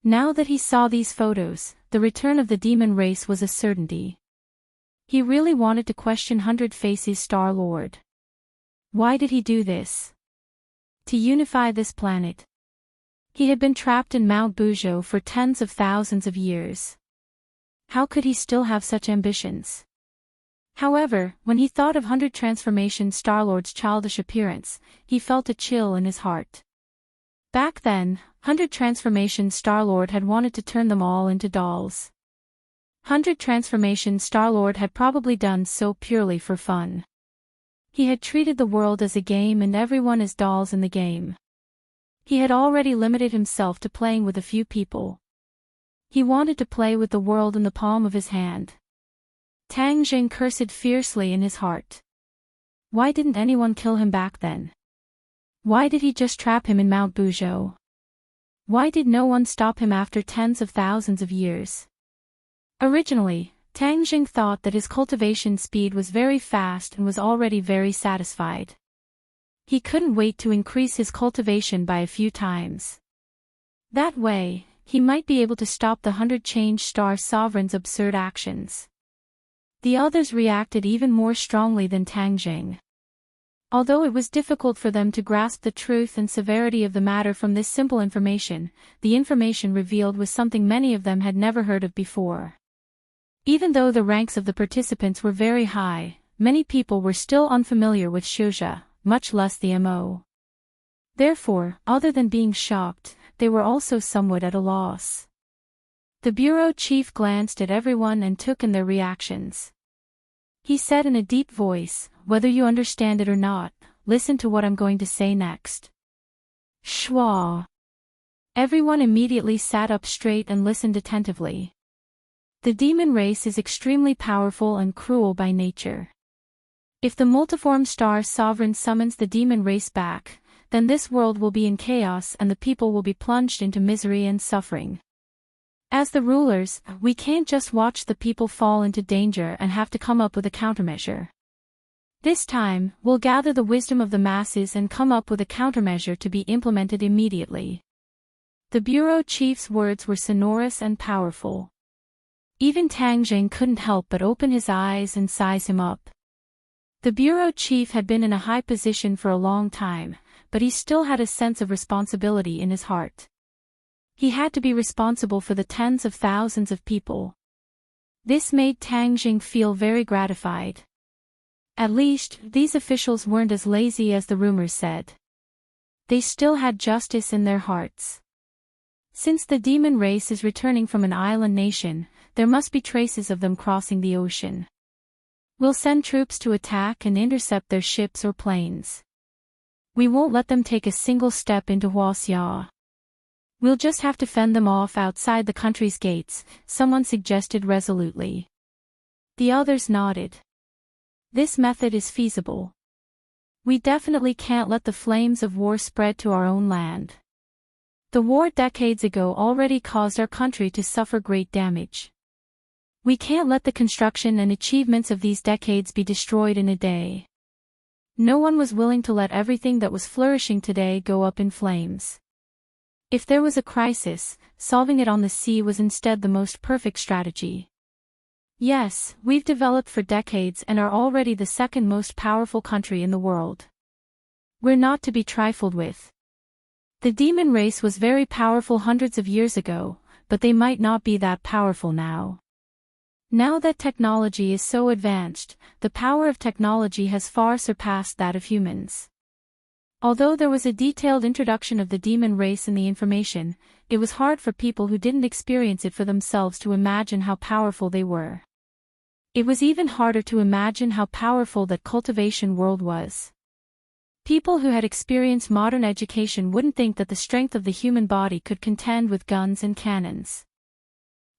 Now that he saw these photos, the return of the demon race was a certainty. He really wanted to question Hundred Faces Star-Lord. Why did he do this? To unify this planet. He had been trapped in Mount Buzhou for tens of thousands of years. How could he still have such ambitions? However, when he thought of 100 Transformation Star-Lord's childish appearance, he felt a chill in his heart. Back then, 100 Transformation Star-Lord had wanted to turn them all into dolls. 100 Transformation Star-Lord had probably done so purely for fun. He had treated the world as a game and everyone as dolls in the game. He had already limited himself to playing with a few people. He wanted to play with the world in the palm of his hand. Tang Jing cursed fiercely in his heart. Why didn't anyone kill him back then? Why did he just trap him in Mount Buzhou? Why did no one stop him after tens of thousands of years? Originally, Tang Jing thought that his cultivation speed was very fast and was already very satisfied. He couldn't wait to increase his cultivation by a few times. That way, he might be able to stop the 100 Change Star Sovereign's absurd actions. The others reacted even more strongly than Tang Jing. Although it was difficult for them to grasp the truth and severity of the matter from this simple information, the information revealed was something many of them had never heard of before. Even though the ranks of the participants were very high, many people were still unfamiliar with Shuzha, much less the MO. Therefore, other than being shocked, they were also somewhat at a loss. The bureau chief glanced at everyone and took in their reactions. He said in a deep voice, "Whether you understand it or not, listen to what I'm going to say next." Schwa. Everyone immediately sat up straight and listened attentively. The demon race is extremely powerful and cruel by nature. If the multiform star sovereign summons the demon race back, then this world will be in chaos and the people will be plunged into misery and suffering. As the rulers, we can't just watch the people fall into danger and have to come up with a countermeasure. This time, we'll gather the wisdom of the masses and come up with a countermeasure to be implemented immediately. The bureau chief's words were sonorous and powerful. Even Tang Jing couldn't help but open his eyes and size him up. The bureau chief had been in a high position for a long time, but he still had a sense of responsibility in his heart. He had to be responsible for the tens of thousands of people. This made Tang Jing feel very gratified. At least, these officials weren't as lazy as the rumors said. They still had justice in their hearts. Since the demon race is returning from an island nation, there must be traces of them crossing the ocean. We'll send troops to attack and intercept their ships or planes. We won't let them take a single step into Huaxia. We'll just have to fend them off outside the country's gates, someone suggested resolutely. The others nodded. This method is feasible. We definitely can't let the flames of war spread to our own land. The war decades ago already caused our country to suffer great damage. We can't let the construction and achievements of these decades be destroyed in a day. No one was willing to let everything that was flourishing today go up in flames. If there was a crisis, solving it on the sea was instead the most perfect strategy. Yes, we've developed for decades and are already the second most powerful country in the world. We're not to be trifled with. The demon race was very powerful hundreds of years ago, but they might not be that powerful now. Now that technology is so advanced, the power of technology has far surpassed that of humans. Although there was a detailed introduction of the demon race in the information, it was hard for people who didn't experience it for themselves to imagine how powerful they were. It was even harder to imagine how powerful that cultivation world was. People who had experienced modern education wouldn't think that the strength of the human body could contend with guns and cannons.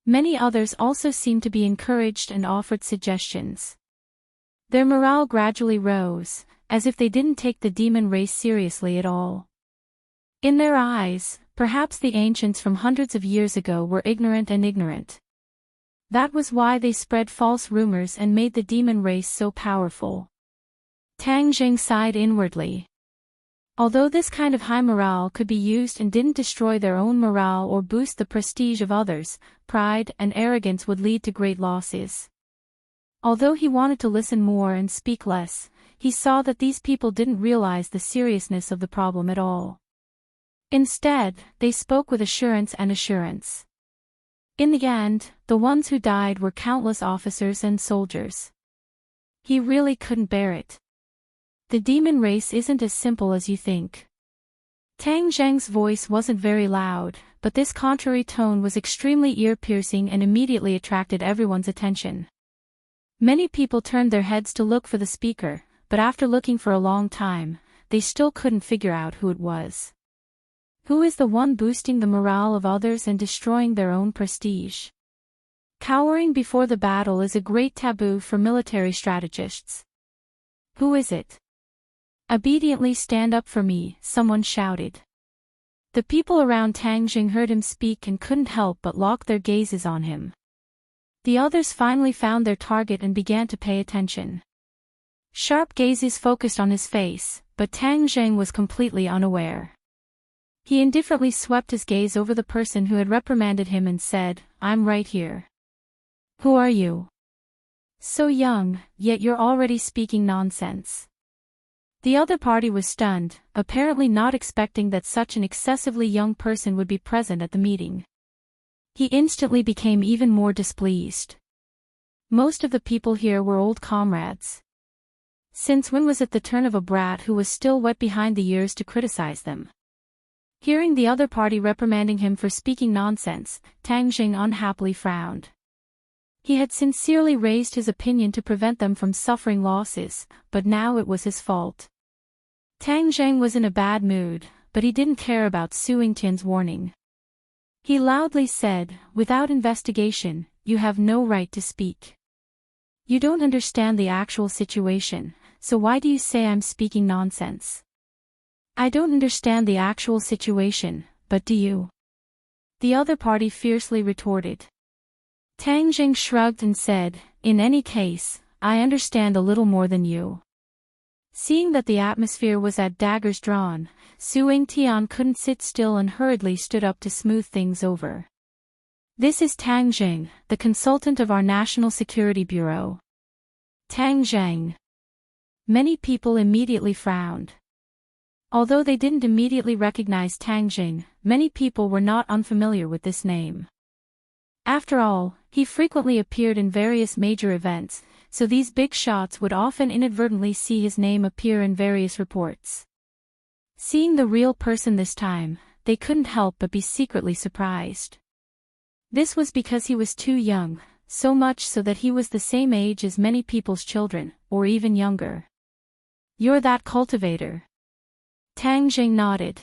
Many others also seemed to be encouraged and offered suggestions. Their morale gradually rose, as if they didn't take the demon race seriously at all. In their eyes, perhaps the ancients from hundreds of years ago were ignorant and ignorant. That was why they spread false rumors and made the demon race so powerful. Tang Jing sighed inwardly. Although this kind of high morale could be used and didn't destroy their own morale or boost the prestige of others, pride and arrogance would lead to great losses. Although he wanted to listen more and speak less, he saw that these people didn't realize the seriousness of the problem at all. Instead, they spoke with assurance and assurance. In the end, the ones who died were countless officers and soldiers. He really couldn't bear it. The demon race isn't as simple as you think. Tang Zheng's voice wasn't very loud, but this contrary tone was extremely ear-piercing and immediately attracted everyone's attention. Many people turned their heads to look for the speaker, but after looking for a long time, they still couldn't figure out who it was. Who is the one boosting the morale of others and destroying their own prestige? Cowering before the battle is a great taboo for military strategists. Who is it? Obediently stand up for me, someone shouted. The people around Tang Jing heard him speak and couldn't help but lock their gazes on him. The others finally found their target and began to pay attention. Sharp gazes focused on his face, but Tang Jing was completely unaware. He indifferently swept his gaze over the person who had reprimanded him and said, "I'm right here." "Who are you? So young, yet you're already speaking nonsense." The other party was stunned, apparently not expecting that such an excessively young person would be present at the meeting. He instantly became even more displeased. Most of the people here were old comrades. Since when was it the turn of a brat who was still wet behind the ears to criticize them? Hearing the other party reprimanding him for speaking nonsense, Tang Jing unhappily frowned. He had sincerely raised his opinion to prevent them from suffering losses, but now it was his fault. Tang Jing was in a bad mood, but he didn't care about Su Yingtian's warning. He loudly said, "Without investigation, you have no right to speak. You don't understand the actual situation, so why do you say I'm speaking nonsense?" "I don't understand the actual situation, but do you?" the other party fiercely retorted. Tang Jing shrugged and said, "In any case, I understand a little more than you." Seeing that the atmosphere was at daggers drawn, Su Yingtian couldn't sit still and hurriedly stood up to smooth things over. "This is Tang Jing, the consultant of our National Security Bureau." "Tang Jing." Many people immediately frowned. Although they didn't immediately recognize Tang Jing, many people were not unfamiliar with this name. After all, he frequently appeared in various major events, so these big shots would often inadvertently see his name appear in various reports. Seeing the real person this time, they couldn't help but be secretly surprised. This was because he was too young, so much so that he was the same age as many people's children, or even younger. "You're that cultivator." Tang Jing nodded.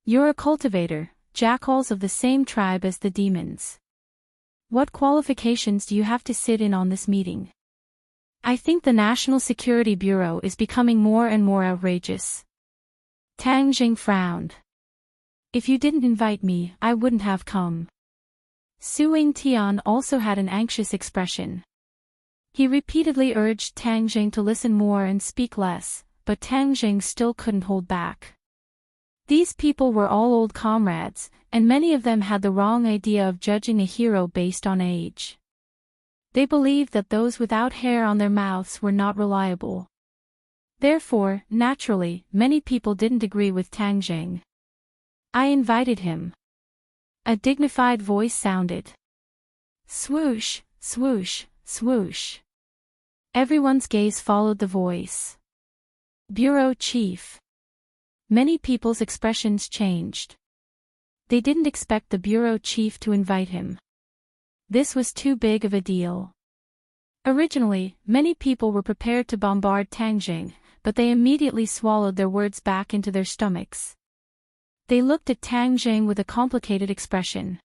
"You're a cultivator, jackals of the same tribe as the demons. What qualifications do you have to sit in on this meeting? I think the National Security Bureau is becoming more and more outrageous." Tang Jing frowned. "If you didn't invite me, I wouldn't have come." Suing Tian also had an anxious expression. He repeatedly urged Tang Jing to listen more and speak less, but Tang Jing still couldn't hold back. These people were all old comrades, and many of them had the wrong idea of judging a hero based on age. They believed that those without hair on their mouths were not reliable. Therefore, naturally, many people didn't agree with Tang Jing. "I invited him." A dignified voice sounded. Swoosh, swoosh, swoosh. Everyone's gaze followed the voice. Bureau Chief. Many people's expressions changed. They didn't expect the bureau chief to invite him. This was too big of a deal. Originally, many people were prepared to bombard Tang Jing, but they immediately swallowed their words back into their stomachs. They looked at Tang Jing with a complicated expression.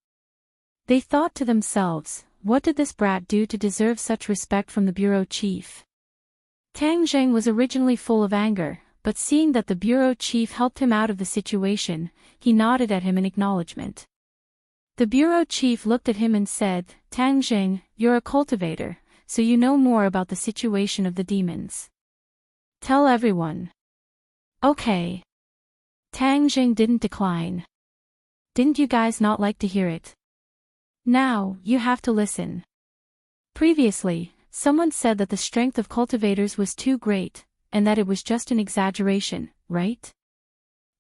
They thought to themselves, what did this brat do to deserve such respect from the bureau chief? Tang Jing was originally full of anger, but seeing that the bureau chief helped him out of the situation, he nodded at him in acknowledgement. The bureau chief looked at him and said, "Tang Jing, you're a cultivator, so you know more about the situation of the demons. Tell everyone." "Okay." Tang Jing didn't decline. "Didn't you guys not like to hear it? Now, you have to listen. Previously, someone said that the strength of cultivators was too great, and that it was just an exaggeration, right?"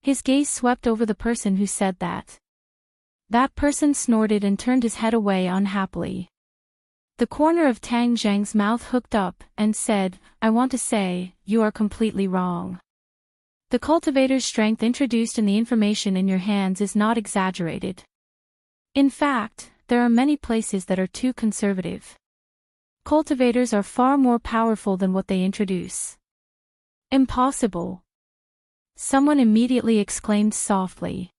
His gaze swept over the person who said that. That person snorted and turned his head away unhappily. The corner of Tang Jing's mouth hooked up and said, "I want to say, you are completely wrong. The cultivator's strength introduced in the information in your hands is not exaggerated. In fact, there are many places that are too conservative. Cultivators are far more powerful than what they introduce." "Impossible!" Someone immediately exclaimed softly.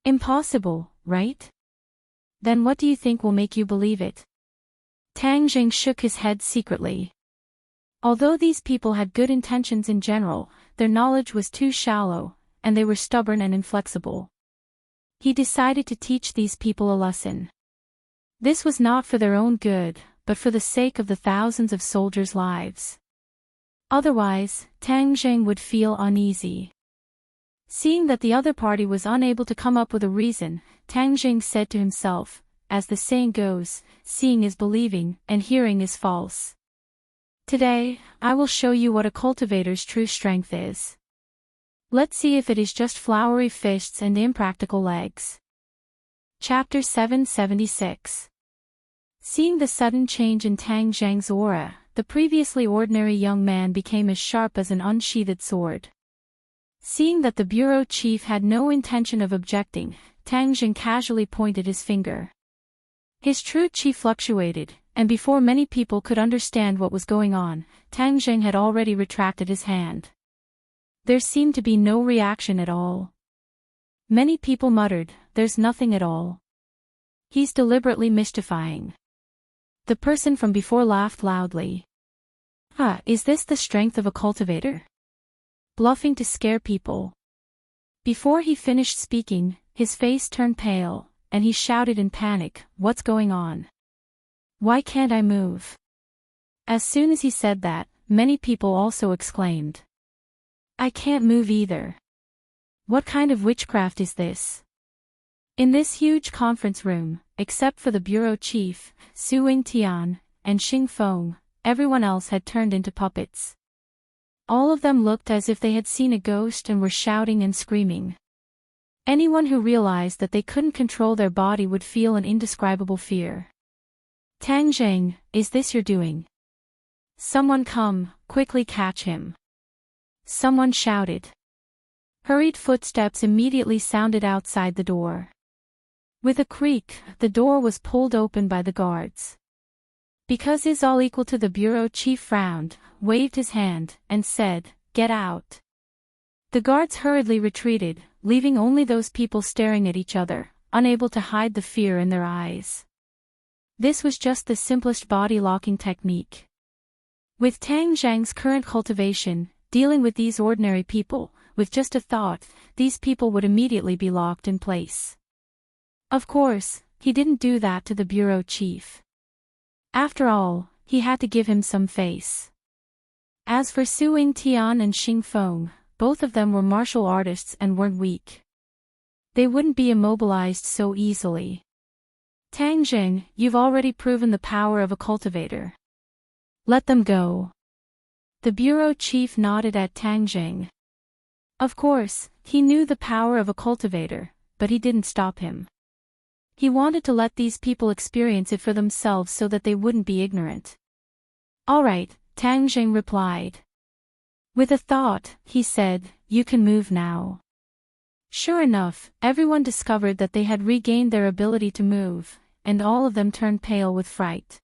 "Impossible, right? Then what do you think will make you believe it?" Tang Jing shook his head secretly. Although these people had good intentions in general, their knowledge was too shallow, and they were stubborn and inflexible. He decided to teach these people a lesson. This was not for their own good, but for the sake of the thousands of soldiers' lives. Otherwise, Tang Jing would feel uneasy. Seeing that the other party was unable to come up with a reason, Tang Jing said to himself, as the saying goes, seeing is believing, and hearing is false. Today, I will show you what a cultivator's true strength is. Let's see if it is just flowery fists and impractical legs. Chapter 776. Seeing the sudden change in Tang Jing's aura, the previously ordinary young man became as sharp as an unsheathed sword. Seeing that the bureau chief had no intention of objecting, Tang Jing casually pointed his finger. His true chi fluctuated, and before many people could understand what was going on, Tang Jing had already retracted his hand. There seemed to be no reaction at all. Many people muttered, "There's nothing at all. He's deliberately mystifying." The person from before laughed loudly. Is this the strength of a cultivator? Bluffing to scare people." Before he finished speaking, his face turned pale, and he shouted in panic, "What's going on? Why can't I move?" As soon as he said that, many people also exclaimed, "I can't move either. What kind of witchcraft is this?" In this huge conference room, except for the bureau chief, Su Tian, and Xing Feng, everyone else had turned into puppets. All of them looked as if they had seen a ghost and were shouting and screaming. Anyone who realized that they couldn't control their body would feel an indescribable fear. Tang Zheng, is this your doing? Someone come, quickly catch him. Someone shouted. Hurried footsteps immediately sounded outside the door. With a creak, the door was pulled open by the guards. Because is all equal to the bureau chief frowned, waved his hand, and said, "Get out." The guards hurriedly retreated, leaving only those people staring at each other, unable to hide the fear in their eyes. This was just the simplest body-locking technique. With Tang Zheng's current cultivation, dealing with these ordinary people, with just a thought, these people would immediately be locked in place. Of course, he didn't do that to the bureau chief. After all, he had to give him some face. As for Su Yingtian and Xing Feng, both of them were martial artists and weren't weak. They wouldn't be immobilized so easily. Tang Zheng, you've already proven the power of a cultivator. Let them go. The bureau chief nodded at Tang Zheng. Of course, he knew the power of a cultivator, but he didn't stop him. He wanted to let these people experience it for themselves so that they wouldn't be ignorant. All right, Tang Zheng replied. With a thought, he said, "You can move now." Sure enough, everyone discovered that they had regained their ability to move, and all of them turned pale with fright.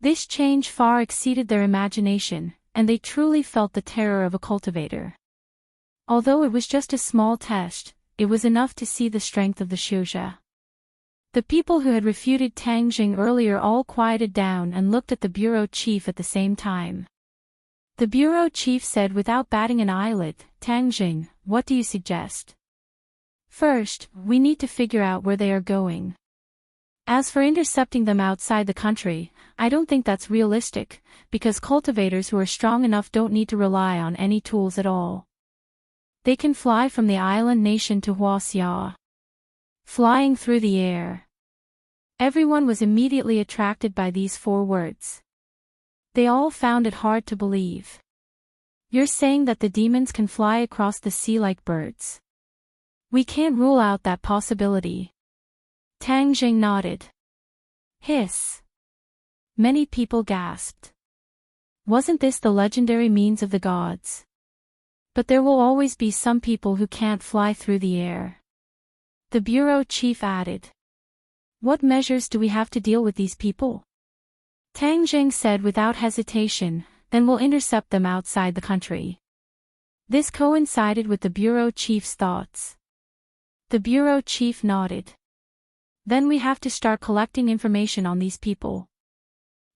This change far exceeded their imagination, and they truly felt the terror of a cultivator. Although it was just a small test, it was enough to see the strength of the Shuzhe. The people who had refuted Tang Zheng earlier all quieted down and looked at the bureau chief at the same time. The bureau chief said without batting an eyelid, "Tang Zheng, what do you suggest?" "First, we need to figure out where they are going. As for intercepting them outside the country, I don't think that's realistic, because cultivators who are strong enough don't need to rely on any tools at all. They can fly from the island nation to Huaxia. Flying through the air." Everyone was immediately attracted by these 4 words. They all found it hard to believe. "You're saying that the demons can fly across the sea like birds?" "We can't rule out that possibility." Tang Zheng nodded. Hiss. Many people gasped. Wasn't this the legendary means of the gods? But there will always be some people who can't fly through the air. The bureau chief added. What measures do we have to deal with these people? Tang Zheng said without hesitation, then we'll intercept them outside the country. This coincided with the bureau chief's thoughts. The bureau chief nodded. Then we have to start collecting information on these people.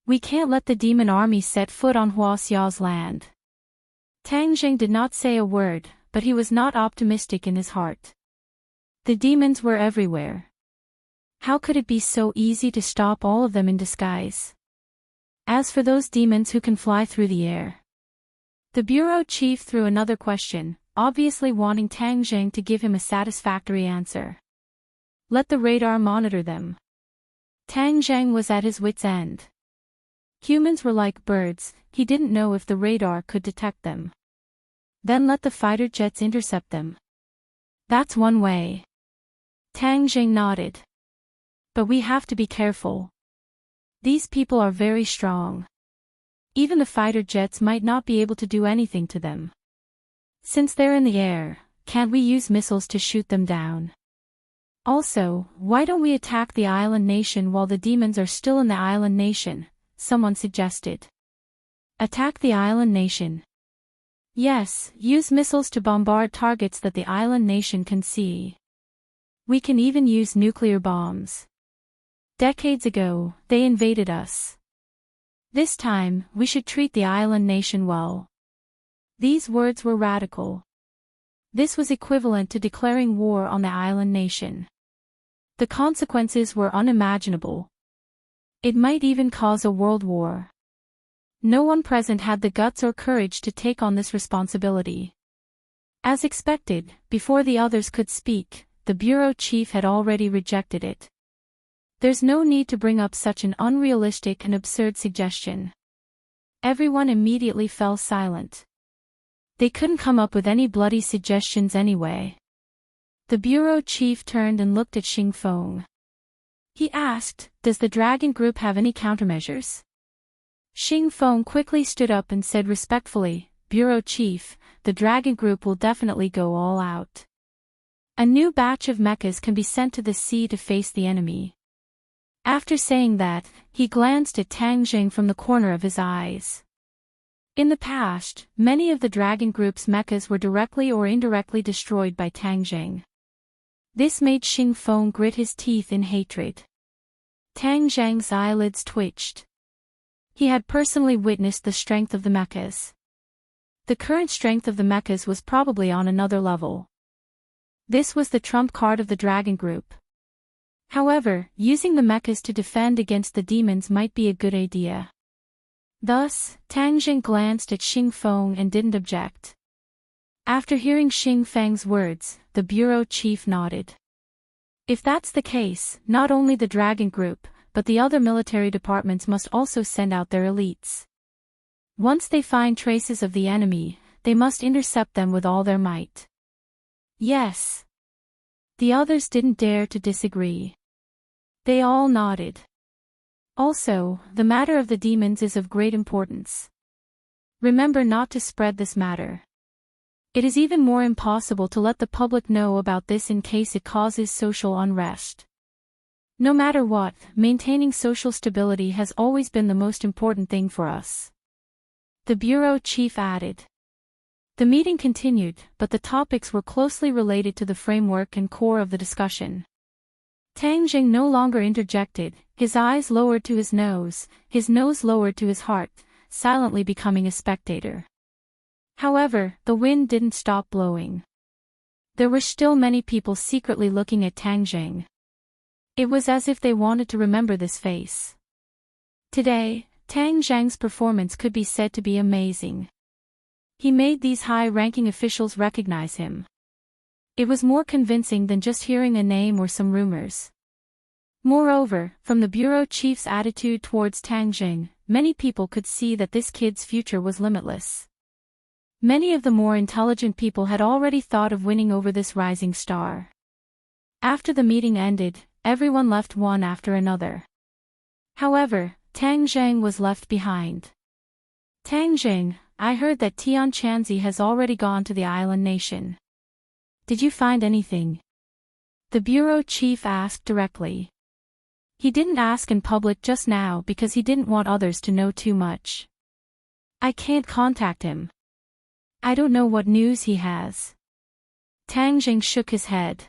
We can't let the demon army set foot on Huaxia's land. Tang Zheng did not say a word, but he was not optimistic in his heart. The demons were everywhere. How could it be so easy to stop all of them in disguise? As for those demons who can fly through the air. The bureau chief threw another question, obviously wanting Tang Zheng to give him a satisfactory answer. Let the radar monitor them. Tang Zheng was at his wit's end. Humans were like birds, he didn't know if the radar could detect them. Then let the fighter jets intercept them. That's one way. Tang Zheng nodded. But we have to be careful. These people are very strong. Even the fighter jets might not be able to do anything to them. Since they're in the air, can't we use missiles to shoot them down? Also, why don't we attack the island nation while the demons are still in the island nation? Someone suggested. Attack the island nation. Yes, use missiles to bombard targets that the island nation can see. We can even use nuclear bombs. Decades ago, they invaded us. This time, we should treat the island nation well. These words were radical. This was equivalent to declaring war on the island nation. The consequences were unimaginable. It might even cause a world war. No one present had the guts or courage to take on this responsibility. As expected, before the others could speak, the bureau chief had already rejected it. There's no need to bring up such an unrealistic and absurd suggestion. Everyone immediately fell silent. They couldn't come up with any bloody suggestions anyway. The bureau chief turned and looked at Xing Feng. He asked, "Does the dragon group have any countermeasures?" Xing Feng quickly stood up and said respectfully, "Bureau chief, the dragon group will definitely go all out. A new batch of mechas can be sent to the sea to face the enemy." After saying that, he glanced at Tang Jing from the corner of his eyes. In the past, many of the dragon group's mechas were directly or indirectly destroyed by Tang Jing. This made Xing Feng grit his teeth in hatred. Tang Jing's eyelids twitched. He had personally witnessed the strength of the mechas. The current strength of the mechas was probably on another level. This was the trump card of the dragon group. However, using the mechas to defend against the demons might be a good idea. Thus, Tang Jing glanced at Xing Feng and didn't object. After hearing Xing Feng's words, the bureau chief nodded. If that's the case, not only the dragon group, but the other military departments must also send out their elites. Once they find traces of the enemy, they must intercept them with all their might. Yes. The others didn't dare to disagree. They all nodded. Also, the matter of the demons is of great importance. Remember not to spread this matter. It is even more impossible to let the public know about this in case it causes social unrest. No matter what, maintaining social stability has always been the most important thing for us. The bureau chief added. The meeting continued, but the topics were closely related to the framework and core of the discussion. Tang Jing no longer interjected, his eyes lowered to his nose lowered to his heart, silently becoming a spectator. However, the wind didn't stop blowing. There were still many people secretly looking at Tang Jing. It was as if they wanted to remember this face. Today, Tang Jing's performance could be said to be amazing. He made these high-ranking officials recognize him. It was more convincing than just hearing a name or some rumors. Moreover, from the bureau chief's attitude towards Tang Jing, many people could see that this kid's future was limitless. Many of the more intelligent people had already thought of winning over this rising star. After the meeting ended, everyone left one after another. However, Tang Jing was left behind. Tang Jing, I heard that Tian Chanzi has already gone to the island nation. Did you find anything? The bureau chief asked directly. He didn't ask in public just now because he didn't want others to know too much. I can't contact him. I don't know what news he has. Tang Jing shook his head.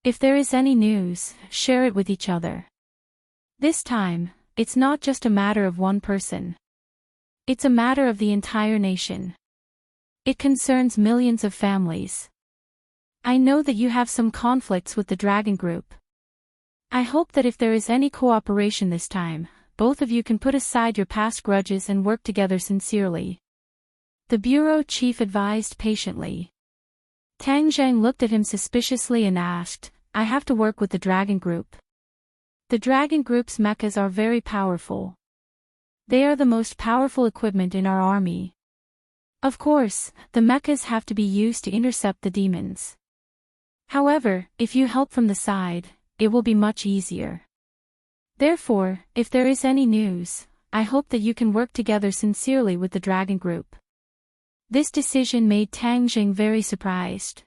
If there is any news, share it with each other. This time, it's not just a matter of one person. It's a matter of the entire nation. It concerns millions of families. I know that you have some conflicts with the Dragon Group. I hope that if there is any cooperation this time, both of you can put aside your past grudges and work together sincerely. The bureau chief advised patiently. Tang Jing looked at him suspiciously and asked, I have to work with the Dragon Group. The Dragon Group's mechas are very powerful. They are the most powerful equipment in our army. Of course, the mechas have to be used to intercept the demons. However, if you help from the side, it will be much easier. Therefore, if there is any news, I hope that you can work together sincerely with the Dragon Group. This decision made Tang Jing very surprised.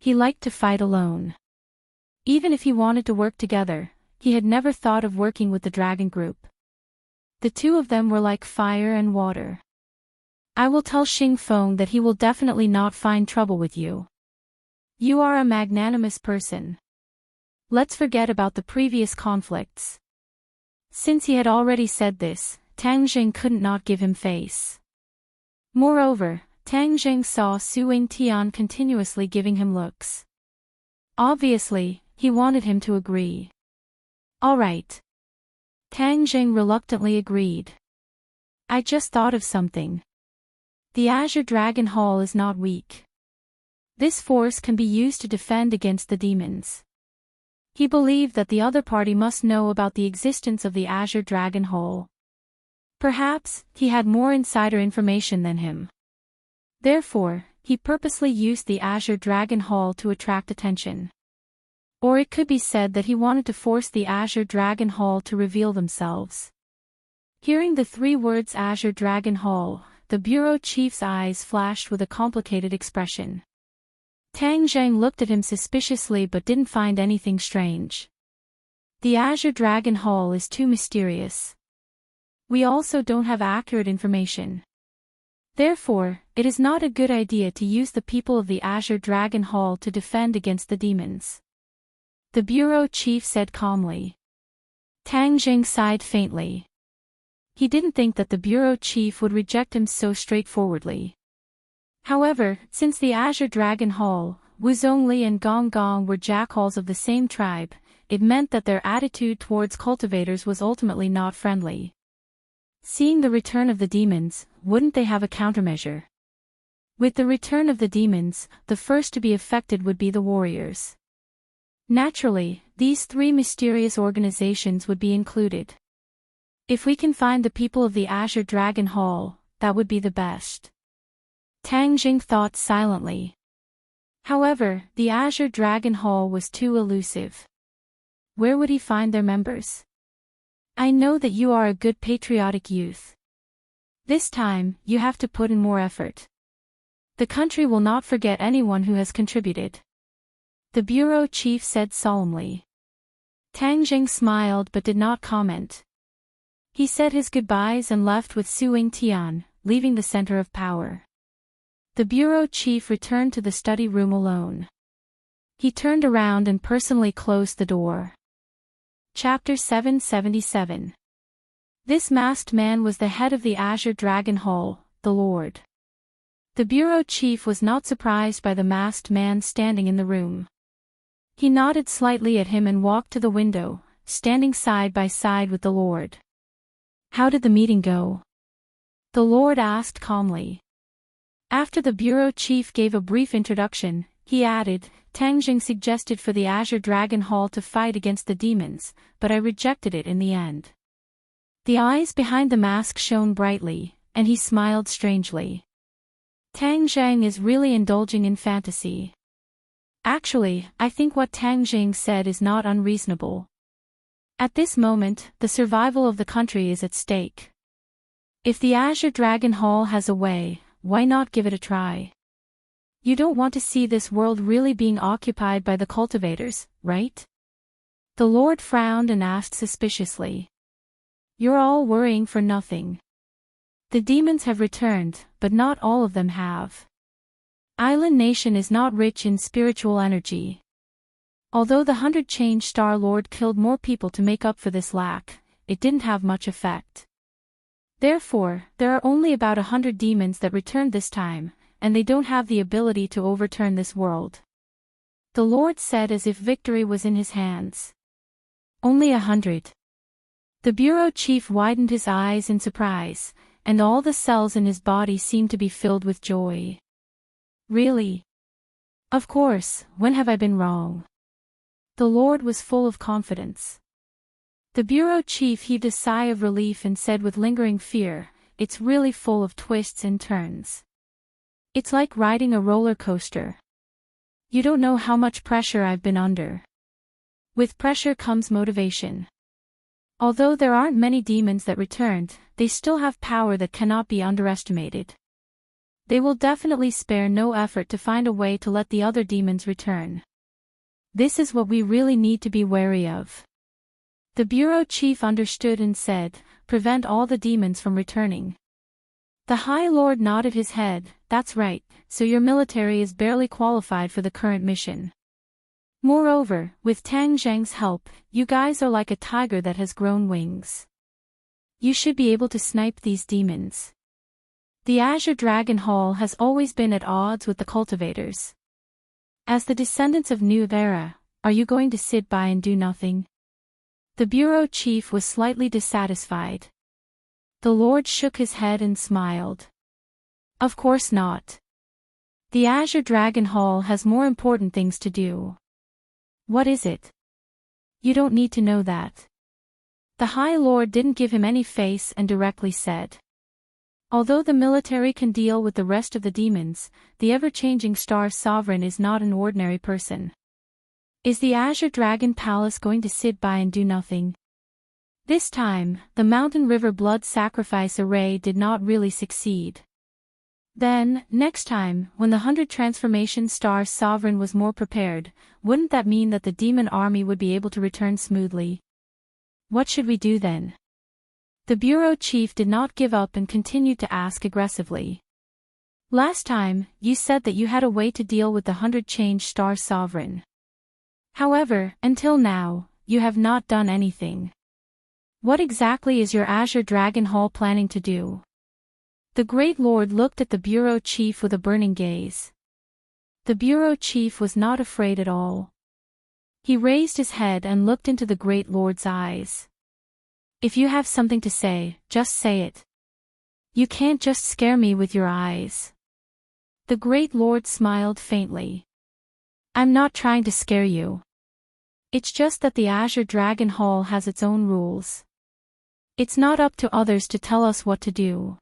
He liked to fight alone. Even if he wanted to work together, he had never thought of working with the Dragon Group. The two of them were like fire and water. I will tell Xing Feng that he will definitely not find trouble with you. You are a magnanimous person. Let's forget about the previous conflicts. Since he had already said this, Tang Jing couldn't not give him face. Moreover, Tang Jing saw Su Wing Tian continuously giving him looks. Obviously, he wanted him to agree. All right. Tang Jing reluctantly agreed. I just thought of something. The Azure Dragon Hall is not weak. This force can be used to defend against the demons. He believed that the other party must know about the existence of the Azure Dragon Hall. Perhaps, he had more insider information than him. Therefore, he purposely used the Azure Dragon Hall to attract attention. Or it could be said that he wanted to force the Azure Dragon Hall to reveal themselves. Hearing the three words Azure Dragon Hall, the bureau chief's eyes flashed with a complicated expression. Tang Zheng looked at him suspiciously but didn't find anything strange. The Azure Dragon Hall is too mysterious. We also don't have accurate information. Therefore, it is not a good idea to use the people of the Azure Dragon Hall to defend against the demons. The bureau chief said calmly. Tang Jing sighed faintly. He didn't think that the bureau chief would reject him so straightforwardly. However, since the Azure Dragon Hall, Wu Zhongli and Gong Gong were jackals of the same tribe, it meant that their attitude towards cultivators was ultimately not friendly. Seeing the return of the demons, wouldn't they have a countermeasure? With the return of the demons, the first to be affected would be the warriors. Naturally, these three mysterious organizations would be included. If we can find the people of the Azure Dragon Hall, that would be the best. Tang Jing thought silently. However, the Azure Dragon Hall was too elusive. Where would he find their members? I know that you are a good patriotic youth. This time, you have to put in more effort. The country will not forget anyone who has contributed. The bureau chief said solemnly. Tang Jing smiled but did not comment. He said his goodbyes and left with Su Yingtian, leaving the center of power. The bureau chief returned to the study room alone. He turned around and personally closed the door. Chapter 777. This masked man was the head of the Azure Dragon Hall, the Lord. The bureau chief was not surprised by the masked man standing in the room. He nodded slightly at him and walked to the window, standing side by side with the Lord. How did the meeting go? The Lord asked calmly. After the bureau chief gave a brief introduction, he added, Tang Jing suggested for the Azure Dragon Hall to fight against the demons, but I rejected it in the end. The eyes behind the mask shone brightly, and he smiled strangely. Tang Zhang is really indulging in fantasy. Actually, I think what Tang Jing said is not unreasonable. At this moment, the survival of the country is at stake. If the Azure Dragon Hall has a way, why not give it a try? You don't want to see this world really being occupied by the cultivators, right? The Lord frowned and asked suspiciously. You're all worrying for nothing. The demons have returned, but not all of them have. Island Nation is not rich in spiritual energy. Although the 100 Change Star Lord killed more people to make up for this lack, it didn't have much effect. Therefore, there are only about 100 demons that returned this time, and they don't have the ability to overturn this world. The Lord said as if victory was in his hands. Only 100. The bureau chief widened his eyes in surprise, and all the cells in his body seemed to be filled with joy. Really? Of course, when have I been wrong? The Lord was full of confidence. The bureau chief heaved a sigh of relief and said with lingering fear, it's really full of twists and turns. It's like riding a roller coaster. You don't know how much pressure I've been under. With pressure comes motivation. Although there aren't many demons that returned, they still have power that cannot be underestimated. They will definitely spare no effort to find a way to let the other demons return. This is what we really need to be wary of. The bureau chief understood and said, prevent all the demons from returning. The High Lord nodded his head, that's right, so your military is barely qualified for the current mission. Moreover, with Tang Zhang's help, you guys are like a tiger that has grown wings. You should be able to snipe these demons. The Azure Dragon Hall has always been at odds with the cultivators. As the descendants of New Era, are you going to sit by and do nothing? The bureau chief was slightly dissatisfied. The Lord shook his head and smiled. Of course not. The Azure Dragon Hall has more important things to do. What is it? You don't need to know that. The High Lord didn't give him any face and directly said. Although the military can deal with the rest of the demons, the ever-changing star sovereign is not an ordinary person. Is the Azure Dragon Palace going to sit by and do nothing? This time, the Mountain River blood sacrifice array did not really succeed. Then, next time, when the 100 Transformation Star Sovereign was more prepared, wouldn't that mean that the demon army would be able to return smoothly? What should we do then? The bureau chief did not give up and continued to ask aggressively. Last time, you said that you had a way to deal with the 100 Change Star Sovereign. However, until now, you have not done anything. What exactly is your Azure Dragon Hall planning to do? The Great Lord looked at the bureau chief with a burning gaze. The bureau chief was not afraid at all. He raised his head and looked into the Great Lord's eyes. If you have something to say, just say it. You can't just scare me with your eyes. The Great Lord smiled faintly. I'm not trying to scare you. It's just that the Azure Dragon Hall has its own rules. It's not up to others to tell us what to do.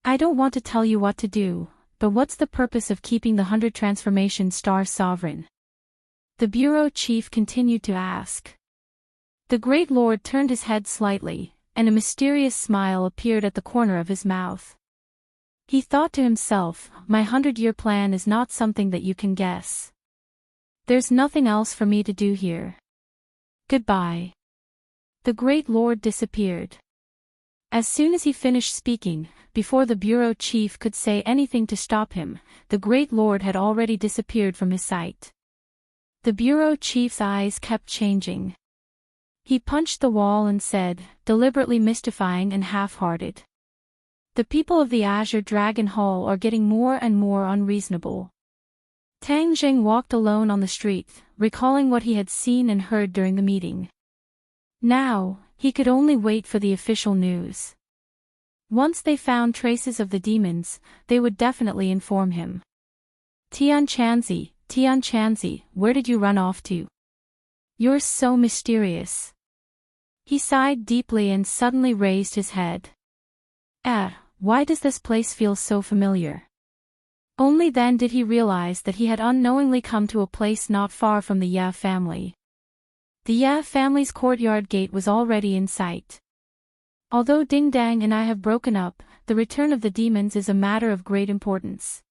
I don't want to tell you what to do, but what's the purpose of keeping the 100 Transformation Star Sovereign? The bureau chief continued to ask. The Great Lord turned his head slightly, and a mysterious smile appeared at the corner of his mouth. He thought to himself, my 100-year plan is not something that you can guess. There's nothing else for me to do here. Goodbye. The Great Lord disappeared. As soon as he finished speaking, before the bureau chief could say anything to stop him, the Great Lord had already disappeared from his sight. The bureau chief's eyes kept changing. He punched the wall and said, deliberately mystifying and half-hearted. The people of the Azure Dragon Hall are getting more and more unreasonable. Tang Jing walked alone on the street, recalling what he had seen and heard during the meeting. Now, he could only wait for the official news. Once they found traces of the demons, they would definitely inform him. Tian Chanzi, where did you run off to? You're so mysterious. He sighed deeply and suddenly raised his head. Why does this place feel so familiar? Only then did he realize that he had unknowingly come to a place not far from the Ye family. The Ye family's courtyard gate was already in sight. Although Ding Dang and I have broken up, the return of the demons is a matter of great importance.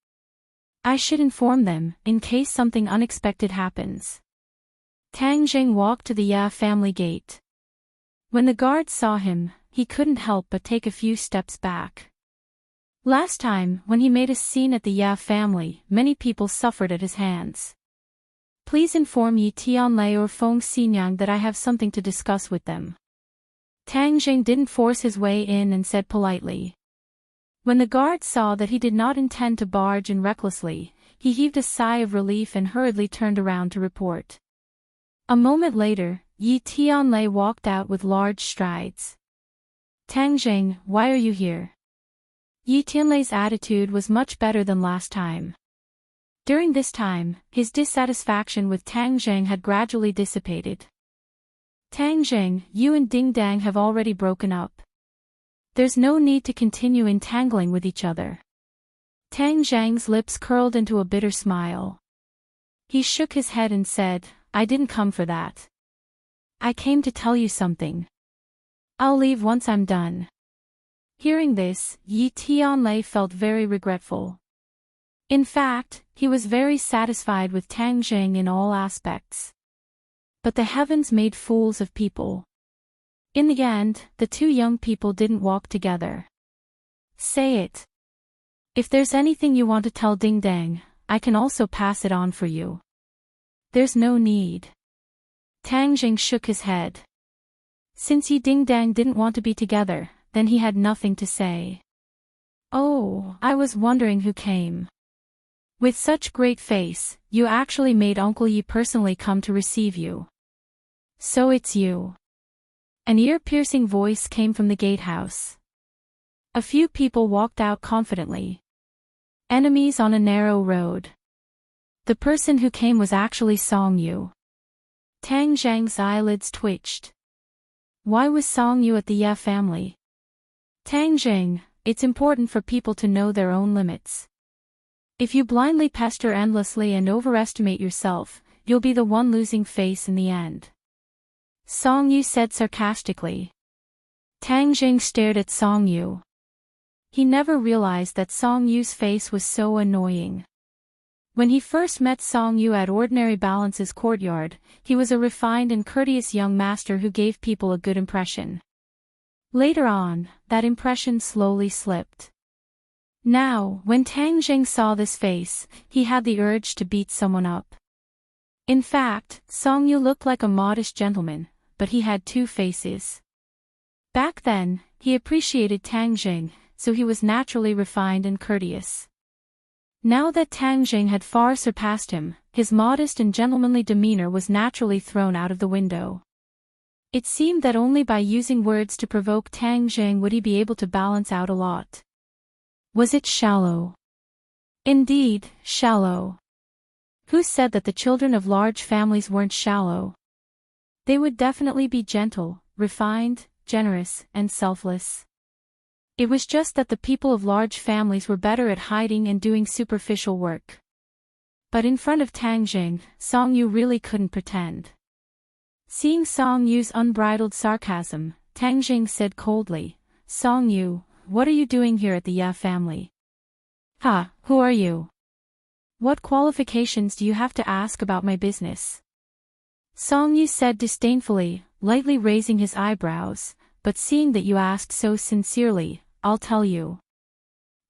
I should inform them, in case something unexpected happens. Tang Jing walked to the Ye family gate. When the guard saw him, he couldn't help but take a few steps back. Last time, when he made a scene at the Ye family, many people suffered at his hands. Please inform Yi Tianlei or Feng Xinyang that I have something to discuss with them. Tang Jing didn't force his way in and said politely. When the guard saw that he did not intend to barge in recklessly, he heaved a sigh of relief and hurriedly turned around to report. A moment later, Yi Tianlei walked out with large strides. Tang Jing, why are you here? Yi Tianlei's attitude was much better than last time. During this time, his dissatisfaction with Tang Jing had gradually dissipated. Tang Jing, you and Ding Dang have already broken up. There's no need to continue entangling with each other. Tang Jing's lips curled into a bitter smile. He shook his head and said, I didn't come for that. I came to tell you something. I'll leave once I'm done. Hearing this, Yi Tianlei felt very regretful. In fact, he was very satisfied with Tang Jing in all aspects. But the heavens made fools of people. In the end, the two young people didn't walk together. Say it. If there's anything you want to tell Ding Dang, I can also pass it on for you. There's no need. Tang Jing shook his head. Since Yi Ding Dang didn't want to be together, then he had nothing to say. Oh, I was wondering who came. With such great face, you actually made Uncle Yi personally come to receive you. So it's you. An ear-piercing voice came from the gatehouse. A few people walked out confidently. Enemies on a narrow road. The person who came was actually Song Yu. Tang Zhang's eyelids twitched. Why was Song Yu at the Ye family? Tang Jing, it's important for people to know their own limits. If you blindly pester endlessly and overestimate yourself, you'll be the one losing face in the end. Song Yu said sarcastically. Tang Jing stared at Song Yu. He never realized that Song Yu's face was so annoying. When he first met Song Yu at Ordinary Balance's courtyard, he was a refined and courteous young master who gave people a good impression. Later on, that impression slowly slipped. Now, when Tang Jing saw this face, he had the urge to beat someone up. In fact, Song Yu looked like a modest gentleman, but he had two faces. Back then, he appreciated Tang Jing, so he was naturally refined and courteous. Now that Tang Jing had far surpassed him, his modest and gentlemanly demeanor was naturally thrown out of the window. It seemed that only by using words to provoke Tang Jing would he be able to balance out a lot. Was it shallow? Indeed, shallow. Who said that the children of large families weren't shallow? They would definitely be gentle, refined, generous, and selfless. It was just that the people of large families were better at hiding and doing superficial work. But in front of Tang Jing, Song Yu really couldn't pretend. Seeing Song Yu's unbridled sarcasm, Tang Jing said coldly, Song Yu, what are you doing here at the Ya family? Ha, who are you? What qualifications do you have to ask about my business? Song Yu said disdainfully, lightly raising his eyebrows, but seeing that you asked so sincerely, I'll tell you.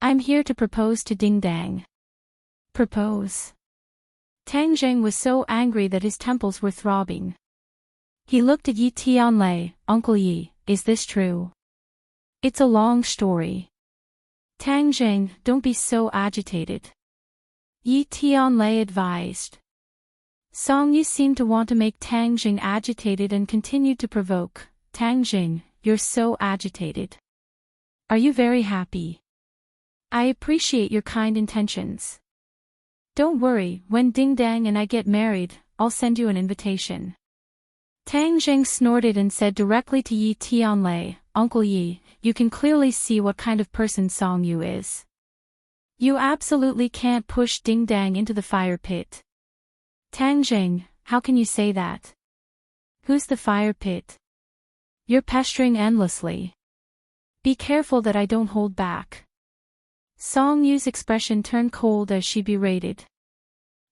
I'm here to propose to Ding Dang. Propose? Tang Jing was so angry that his temples were throbbing. He looked at Yi Tianlei, Uncle Yi, is this true? It's a long story. Tang Jing, don't be so agitated. Yi Tianlei advised. Song Yu seemed to want to make Tang Jing agitated and continued to provoke, Tang Jing, you're so agitated. Are you very happy? I appreciate your kind intentions. Don't worry, when Ding Dang and I get married, I'll send you an invitation. Tang Jing snorted and said directly to Yi Tianlei, Uncle Yi, you can clearly see what kind of person Song Yu is. You absolutely can't push Ding Dang into the fire pit. Tang Jing, how can you say that? Who's the fire pit? You're pestering endlessly. Be careful that I don't hold back. Song Yu's expression turned cold as she berated.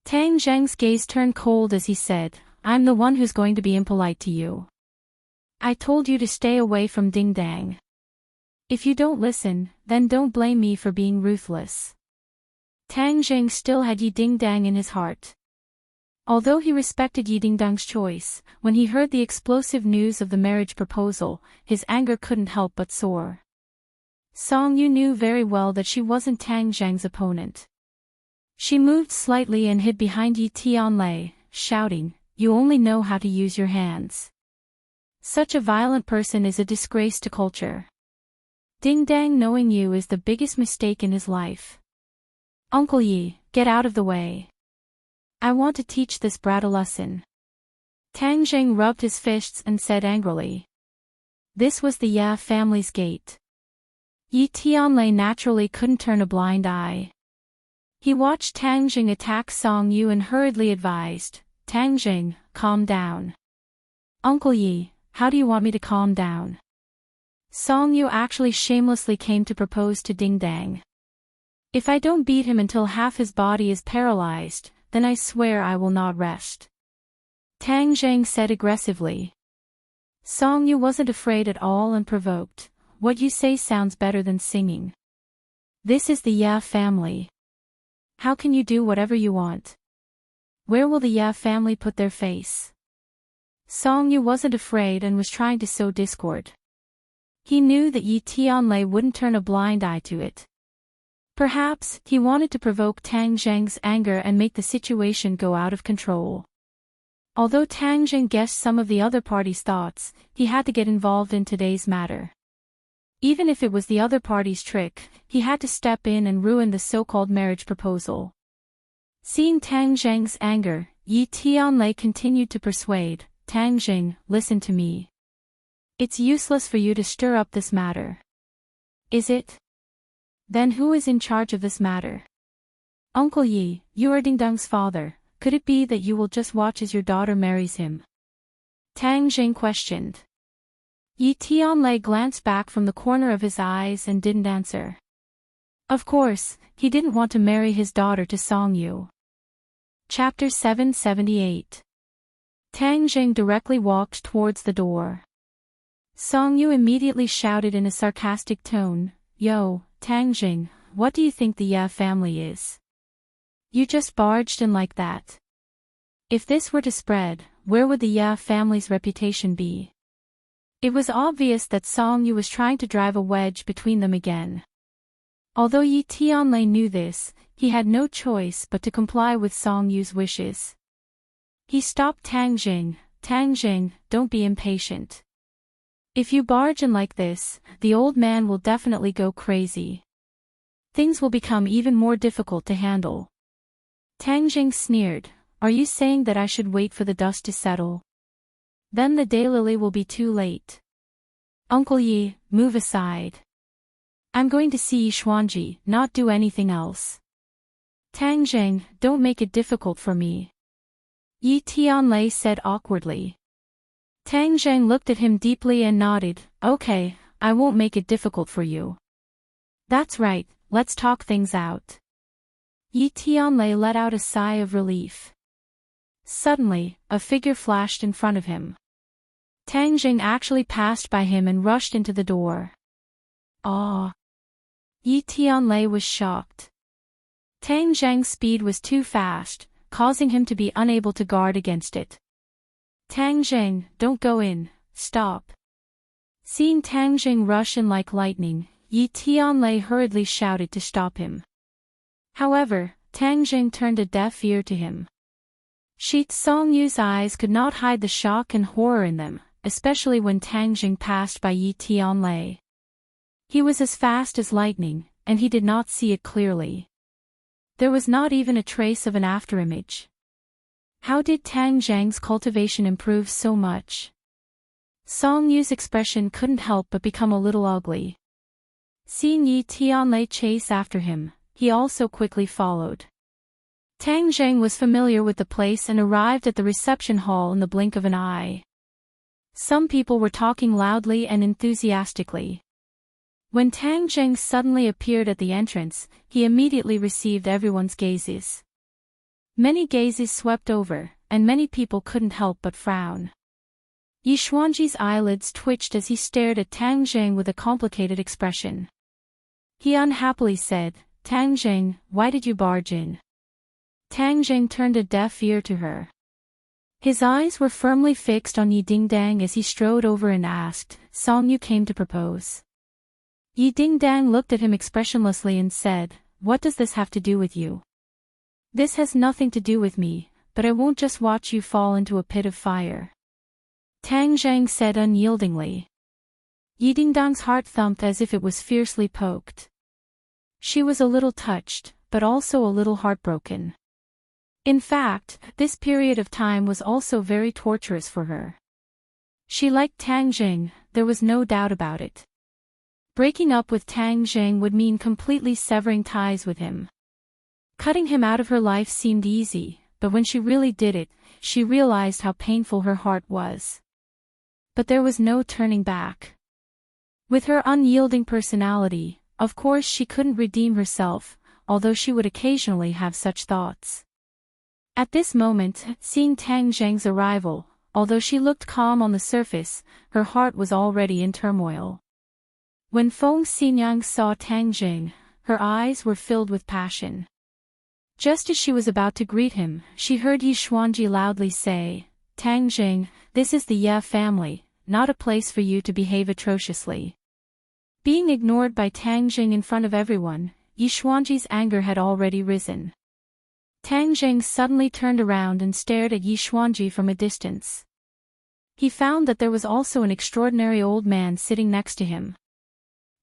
Tang Jing's gaze turned cold as he said, I'm the one who's going to be impolite to you. I told you to stay away from Ding Dang. If you don't listen, then don't blame me for being ruthless. Tang Jing still had Yi Ding Dang in his heart. Although he respected Yi Ding Dang's choice, when he heard the explosive news of the marriage proposal, his anger couldn't help but soar. Song Yu knew very well that she wasn't Tang Jing's opponent. She moved slightly and hid behind Yi Tianlei, shouting, You only know how to use your hands. Such a violent person is a disgrace to culture. Ding Dang knowing you is the biggest mistake in his life. Uncle Yi, get out of the way. I want to teach this brat a lesson. Tang Jing rubbed his fists and said angrily. This was the Ya family's gate. Yi Tianlei naturally couldn't turn a blind eye. He watched Tang Jing attack Song Yu and hurriedly advised, Tang Jing, calm down. Uncle Yi, how do you want me to calm down? Song Yu actually shamelessly came to propose to Ding Dang. If I don't beat him until half his body is paralyzed, then I swear I will not rest. Tang Jing said aggressively. Song Yu wasn't afraid at all and provoked, what you say sounds better than singing. This is the Ya family. How can you do whatever you want? Where will the Ya family put their face? Song Yu wasn't afraid and was trying to sow discord. He knew that Yi Tianlei wouldn't turn a blind eye to it. Perhaps he wanted to provoke Tang Jing's anger and make the situation go out of control. Although Tang Jing guessed some of the other party's thoughts, he had to get involved in today's matter. Even if it was the other party's trick, he had to step in and ruin the so-called marriage proposal. Seeing Tang Jing's anger, Yi Tianlei continued to persuade, Tang Jing, listen to me. It's useless for you to stir up this matter. Is it? Then who is in charge of this matter? Uncle Yi, you are Dingdang's father. Could it be that you will just watch as your daughter marries him? Tang Jing questioned. Yi Tianlei glanced back from the corner of his eyes and didn't answer. Of course, he didn't want to marry his daughter to Song Yu. Chapter 778. Tang Jing directly walked towards the door. Song Yu immediately shouted in a sarcastic tone, Yo, Tang Jing, what do you think the Ya family is? You just barged in like that. If this were to spread, where would the Ya family's reputation be? It was obvious that Song Yu was trying to drive a wedge between them again. Although Yi Tianlei knew this, he had no choice but to comply with Song Yu's wishes. He stopped Tang Jing. Tang Jing, don't be impatient. If you barge in like this, the old man will definitely go crazy. Things will become even more difficult to handle. Tang Jing sneered, are you saying that I should wait for the dust to settle? Then the daylily will be too late. Uncle Yi, move aside. I'm going to see Yi Xuanji, not do anything else. Tang Jing, don't make it difficult for me. Yi Tianlei said awkwardly. Tang Jing looked at him deeply and nodded, okay, I won't make it difficult for you. That's right, let's talk things out. Yi Tianlei let out a sigh of relief. Suddenly, a figure flashed in front of him. Tang Jing actually passed by him and rushed into the door. Ah! Yi Tianlei was shocked. Tang Jing's speed was too fast, causing him to be unable to guard against it. Tang Jing, don't go in, stop. Seeing Tang Jing rush in like lightning, Yi Tianlei hurriedly shouted to stop him. However, Tang Jing turned a deaf ear to him. Shi Song Yu's eyes could not hide the shock and horror in them, especially when Tang Jing passed by Yi Tianlei. He was as fast as lightning, and he did not see it clearly. There was not even a trace of an afterimage. How did Tang Jing's cultivation improve so much? Song Yu's expression couldn't help but become a little ugly. Seeing Yi Tianlei chase after him, he also quickly followed. Tang Jing was familiar with the place and arrived at the reception hall in the blink of an eye. Some people were talking loudly and enthusiastically. When Tang Jing suddenly appeared at the entrance, he immediately received everyone's gazes. Many gazes swept over, and many people couldn't help but frown. Yi Xuanji's eyelids twitched as he stared at Tang Jing with a complicated expression. He unhappily said, Tang Jing, why did you barge in? Tang Jing turned a deaf ear to her. His eyes were firmly fixed on Yi Dingdang as he strode over and asked, Song Yu came to propose. Yi Dingdang looked at him expressionlessly and said, what does this have to do with you? This has nothing to do with me, but I won't just watch you fall into a pit of fire. Tang Jing said unyieldingly. Yi Dingdang's heart thumped as if it was fiercely poked. She was a little touched, but also a little heartbroken. In fact, this period of time was also very torturous for her. She liked Tang Jing, there was no doubt about it. Breaking up with Tang Jing would mean completely severing ties with him. Cutting him out of her life seemed easy, but when she really did it, she realized how painful her heart was. But there was no turning back. With her unyielding personality, of course she couldn't redeem herself, although she would occasionally have such thoughts. At this moment, seeing Tang Jing's arrival, although she looked calm on the surface, her heart was already in turmoil. When Feng Xinyang saw Tang Jing, her eyes were filled with passion. Just as she was about to greet him, she heard Yi Xuanji loudly say, Tang Jing, this is the Ye family, not a place for you to behave atrociously. Being ignored by Tang Jing in front of everyone, Yi Xuanji's anger had already risen. Tang Jing suddenly turned around and stared at Yi Xuanji from a distance. He found that there was also an extraordinary old man sitting next to him.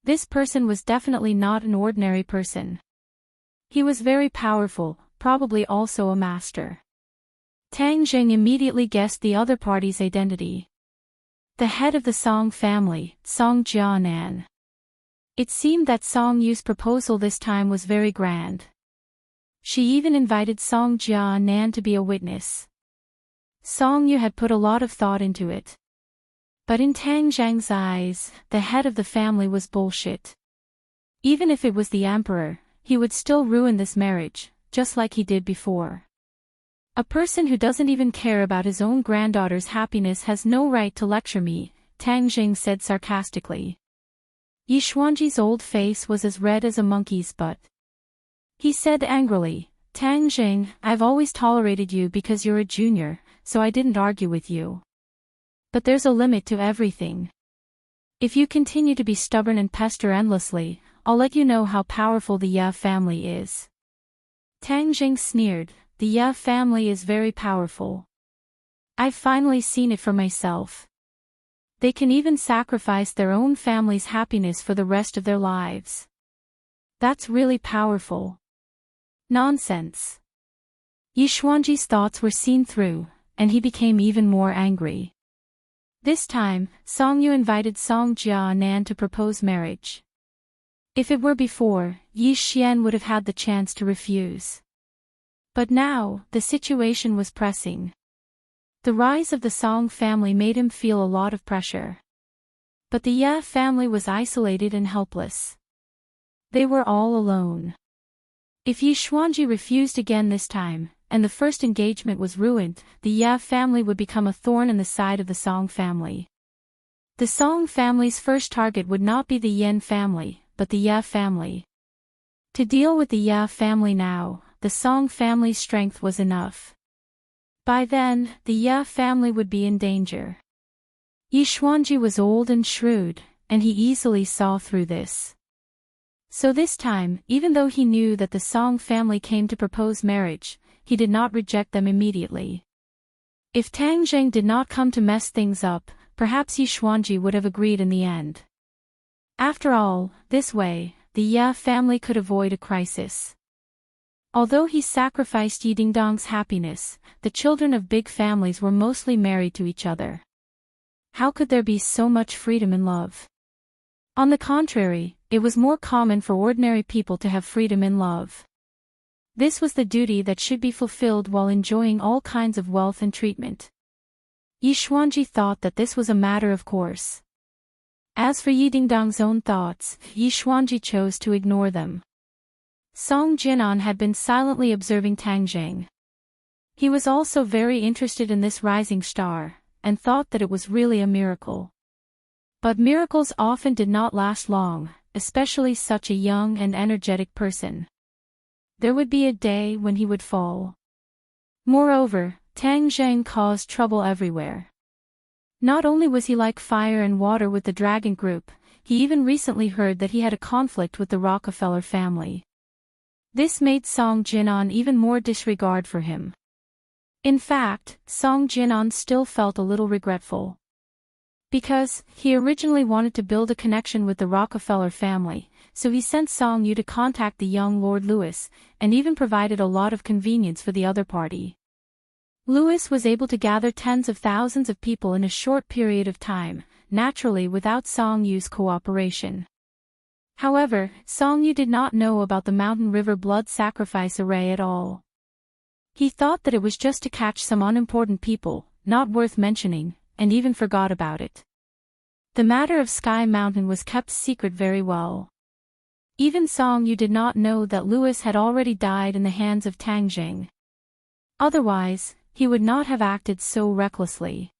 This person was definitely not an ordinary person. He was very powerful, probably also a master. Tang Jing immediately guessed the other party's identity. The head of the Song family, Song Jianan. It seemed that Song Yu's proposal this time was very grand. She even invited Song Jianan to be a witness. Song Yu had put a lot of thought into it. But in Tang Zhang's eyes, the head of the family was bullshit. Even if it was the emperor, he would still ruin this marriage, just like he did before. A person who doesn't even care about his own granddaughter's happiness has no right to lecture me, Tang Zhang said sarcastically. Yi Xuanji's old face was as red as a monkey's butt. He said angrily, Tang Zhang, I've always tolerated you because you're a junior, so I didn't argue with you. But there's a limit to everything. If you continue to be stubborn and pester endlessly, I'll let you know how powerful the Ye family is. Tang Zhang sneered, the Ye family is very powerful. I've finally seen it for myself. They can even sacrifice their own family's happiness for the rest of their lives. That's really powerful. Nonsense. Yi Xuanji's thoughts were seen through, and he became even more angry. This time, Song Yu invited Song Jianan to propose marriage. If it were before, Yi Xian would have had the chance to refuse. But now, the situation was pressing. The rise of the Song family made him feel a lot of pressure. But the Ye family was isolated and helpless. They were all alone. If Yi Xuanji refused again this time, and the first engagement was ruined, the Ye family would become a thorn in the side of the Song family. The Song family's first target would not be the Yin family, but the Ye family. To deal with the Ye family now, the Song family's strength was enough. By then, the Ye family would be in danger. Yi Xuanji was old and shrewd, and he easily saw through this. So this time, even though he knew that the Song family came to propose marriage, he did not reject them immediately. If Tang Zhang did not come to mess things up, perhaps Yi Xuanji would have agreed in the end. After all, this way, the Ye family could avoid a crisis. Although he sacrificed Yi Dingdong's happiness, the children of big families were mostly married to each other. How could there be so much freedom in love? On the contrary, it was more common for ordinary people to have freedom in love. This was the duty that should be fulfilled while enjoying all kinds of wealth and treatment. Yi Xuanji thought that this was a matter of course. As for Yi Dingdong's own thoughts, Yi Xuanji chose to ignore them. Song Jinan had been silently observing Tang Zhang. He was also very interested in this rising star, and thought that it was really a miracle. But miracles often did not last long, especially such a young and energetic person. There would be a day when he would fall. Moreover, Tang Zhang caused trouble everywhere. Not only was he like fire and water with the dragon group, he even recently heard that he had a conflict with the Rockefeller family. This made Song Jinan even more disregard for him. In fact, Song Jinan still felt a little regretful. Because, he originally wanted to build a connection with the Rockefeller family, so he sent Song Yu to contact the young Lord Louis, and even provided a lot of convenience for the other party. Louis was able to gather tens of thousands of people in a short period of time, naturally without Song Yu's cooperation. However, Song Yu did not know about the Mountain River blood sacrifice array at all. He thought that it was just to catch some unimportant people, not worth mentioning, and even forgot about it. The matter of Sky Mountain was kept secret very well. Even Song Yu did not know that Louis had already died in the hands of Tang Zhang. Otherwise, he would not have acted so recklessly.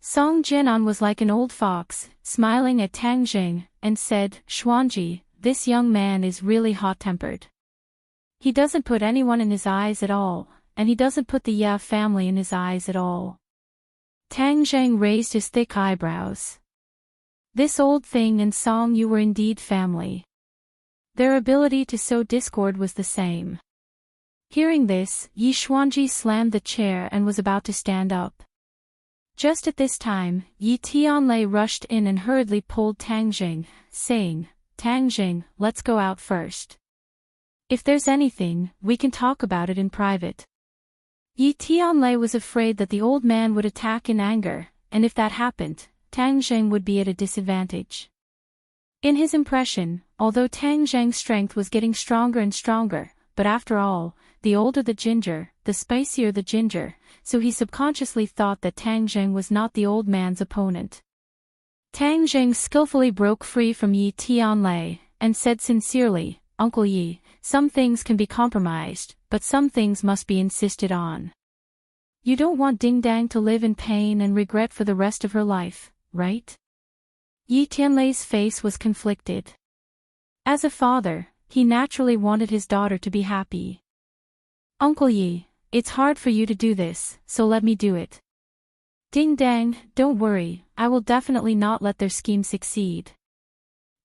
Song Jinan was like an old fox, smiling at Tang Zhang, and said, Xuanji, this young man is really hot-tempered. He doesn't put anyone in his eyes at all, and he doesn't put the Ye family in his eyes at all. Tang Zhang raised his thick eyebrows. This old thing and Song Yu were indeed family. Their ability to sow discord was the same. Hearing this, Yi Xuanji slammed the chair and was about to stand up. Just at this time, Yi Tianlei rushed in and hurriedly pulled Tang Zhang, saying, Tang Zhang, let's go out first. If there's anything, we can talk about it in private. Yi Tianlei was afraid that the old man would attack in anger, and if that happened, Tang Zhang would be at a disadvantage. In his impression, although Tang Zheng's strength was getting stronger and stronger, but after all, the older the ginger, the spicier the ginger, so he subconsciously thought that Tang Zheng was not the old man's opponent. Tang Zheng skillfully broke free from Yi Tianlei, and said sincerely, "Uncle Yi, some things can be compromised, but some things must be insisted on. You don't want Ding Dang to live in pain and regret for the rest of her life, right?" Yi Tianlei's face was conflicted. As a father, he naturally wanted his daughter to be happy. "Uncle Yi, it's hard for you to do this, so let me do it. Ding Dang, don't worry, I will definitely not let their scheme succeed."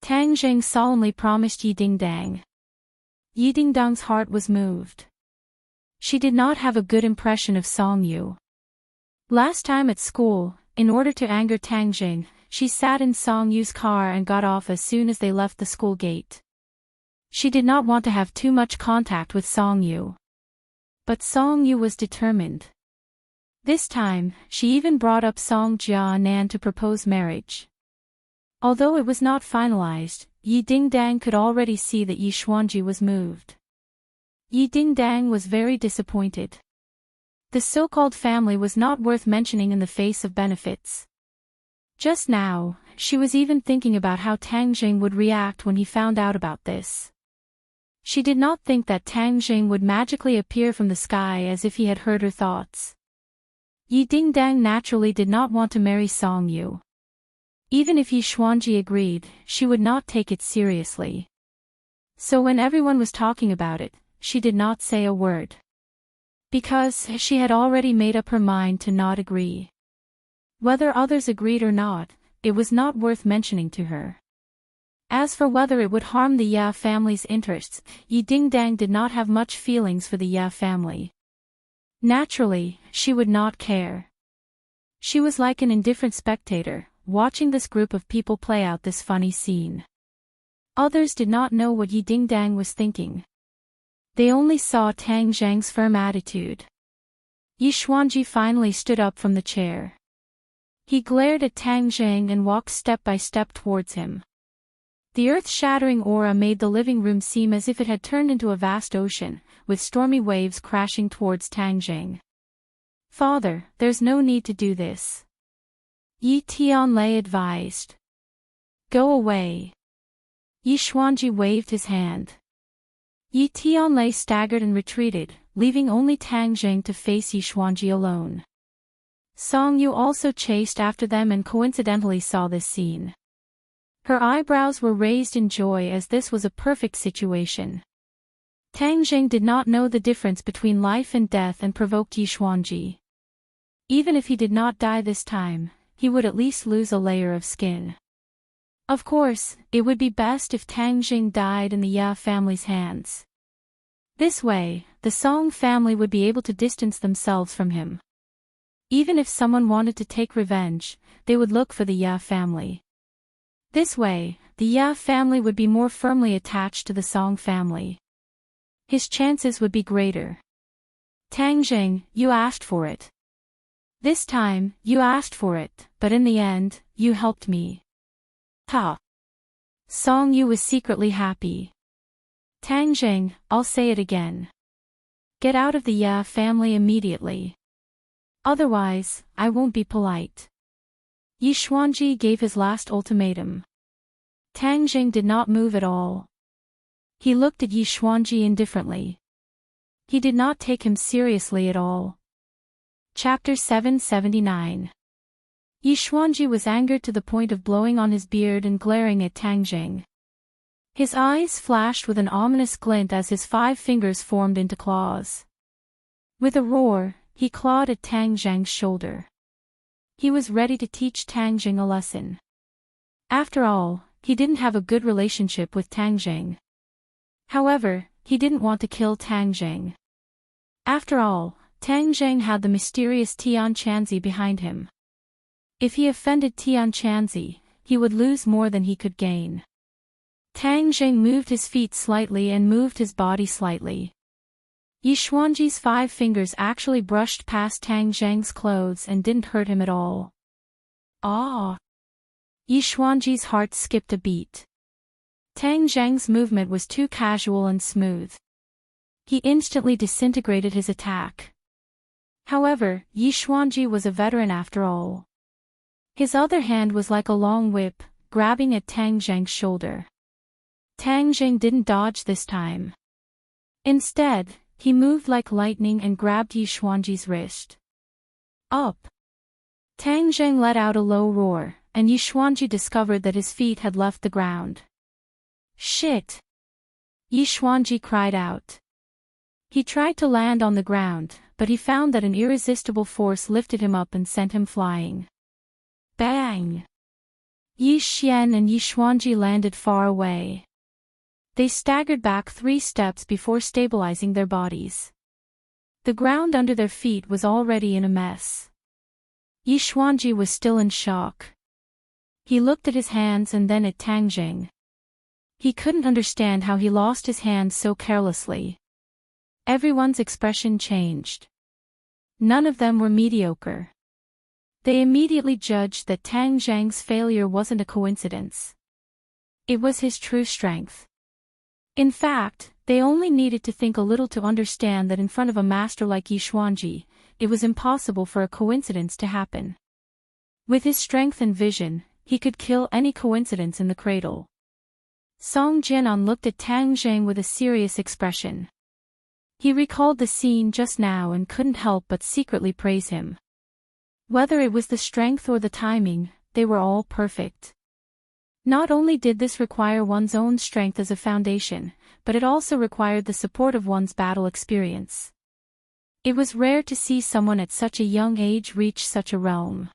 Tang Zheng solemnly promised Yi Ding Dang. Yi Ding Dang's heart was moved. She did not have a good impression of Song Yu. Last time at school, in order to anger Tang Zheng, she sat in Song Yu's car and got off as soon as they left the school gate. She did not want to have too much contact with Song Yu. But Song Yu was determined. This time, she even brought up Song Jianan to propose marriage. Although it was not finalized, Yi Ding Dang could already see that Yi Xuanji was moved. Yi Ding Dang was very disappointed. The so-called family was not worth mentioning in the face of benefits. Just now, she was even thinking about how Tang Zheng would react when he found out about this. She did not think that Tang Zheng would magically appear from the sky as if he had heard her thoughts. Yi Ding Dang naturally did not want to marry Song Yu. Even if Yi Xuanji agreed, she would not take it seriously. So when everyone was talking about it, she did not say a word. Because she had already made up her mind to not agree. Whether others agreed or not, it was not worth mentioning to her. As for whether it would harm the Ya family's interests, Yi Ding Dang did not have much feelings for the Ya family. Naturally, she would not care. She was like an indifferent spectator, watching this group of people play out this funny scene. Others did not know what Yi Ding Dang was thinking. They only saw Tang Zheng's firm attitude. Yi Xuanji finally stood up from the chair. He glared at Tang Zheng and walked step by step towards him. The earth-shattering aura made the living room seem as if it had turned into a vast ocean, with stormy waves crashing towards Tang Zheng. "Father, there's no need to do this," Yi Tianlei advised. "Go away." Yi Xuanji waved his hand. Yi Tianlei staggered and retreated, leaving only Tang Zheng to face Yi Xuanji alone. Song Yu also chased after them and coincidentally saw this scene. Her eyebrows were raised in joy as this was a perfect situation. Tang Zheng did not know the difference between life and death and provoked Yi Xuanji. Even if he did not die this time, he would at least lose a layer of skin. Of course, it would be best if Tang Zheng died in the Ya family's hands. This way, the Song family would be able to distance themselves from him. Even if someone wanted to take revenge, they would look for the Ya family. This way, the Ya family would be more firmly attached to the Song family. His chances would be greater. "Tang Zheng, you asked for it. This time, you asked for it, but in the end, you helped me." Ha! Song Yu was secretly happy. "Tang Zheng, I'll say it again. Get out of the Ya family immediately. Otherwise, I won't be polite." Yi Xuanji gave his last ultimatum. Tang Zheng did not move at all. He looked at Yi Xuanji indifferently. He did not take him seriously at all. Chapter 779. Yi Xuanji was angered to the point of blowing on his beard and glaring at Tang Zheng. His eyes flashed with an ominous glint as his 5 fingers formed into claws. With a roar, he clawed at Tang Zheng's shoulder. He was ready to teach Tang Zheng a lesson. After all, he didn't have a good relationship with Tang Zheng. However, he didn't want to kill Tang Zheng. After all, Tang Zheng had the mysterious Tian Chanzi behind him. If he offended Tian Chanzi, he would lose more than he could gain. Tang Zheng moved his feet slightly and moved his body slightly. Yi Xuanji's 5 fingers actually brushed past Tang Zheng's clothes and didn't hurt him at all. Ah! Yi Xuanji's heart skipped a beat. Tang Zheng's movement was too casual and smooth. He instantly disintegrated his attack. However, Yi Xuanji was a veteran after all. His other hand was like a long whip, grabbing at Tang Zheng's shoulder. Tang Zheng didn't dodge this time. Instead, he moved like lightning and grabbed Yi Xuanji's wrist. Up! Tang Zheng let out a low roar, and Yi Xuanji discovered that his feet had left the ground. Shit! Yi Xuanji cried out. He tried to land on the ground, but he found that an irresistible force lifted him up and sent him flying. Bang! Yi Xian and Yi Xuanji landed far away. They staggered back 3 steps before stabilizing their bodies. The ground under their feet was already in a mess. Yi Xuanji was still in shock. He looked at his hands and then at Tang Zheng. He couldn't understand how he lost his hands so carelessly. Everyone's expression changed. None of them were mediocre. They immediately judged that Tang Zheng's failure wasn't a coincidence. It was his true strength. In fact, they only needed to think a little to understand that in front of a master like Yi Xuanji, it was impossible for a coincidence to happen. With his strength and vision, he could kill any coincidence in the cradle. Song Jianan looked at Tang Zheng with a serious expression. He recalled the scene just now and couldn't help but secretly praise him. Whether it was the strength or the timing, they were all perfect. Not only did this require one's own strength as a foundation, but it also required the support of one's battle experience. It was rare to see someone at such a young age reach such a realm.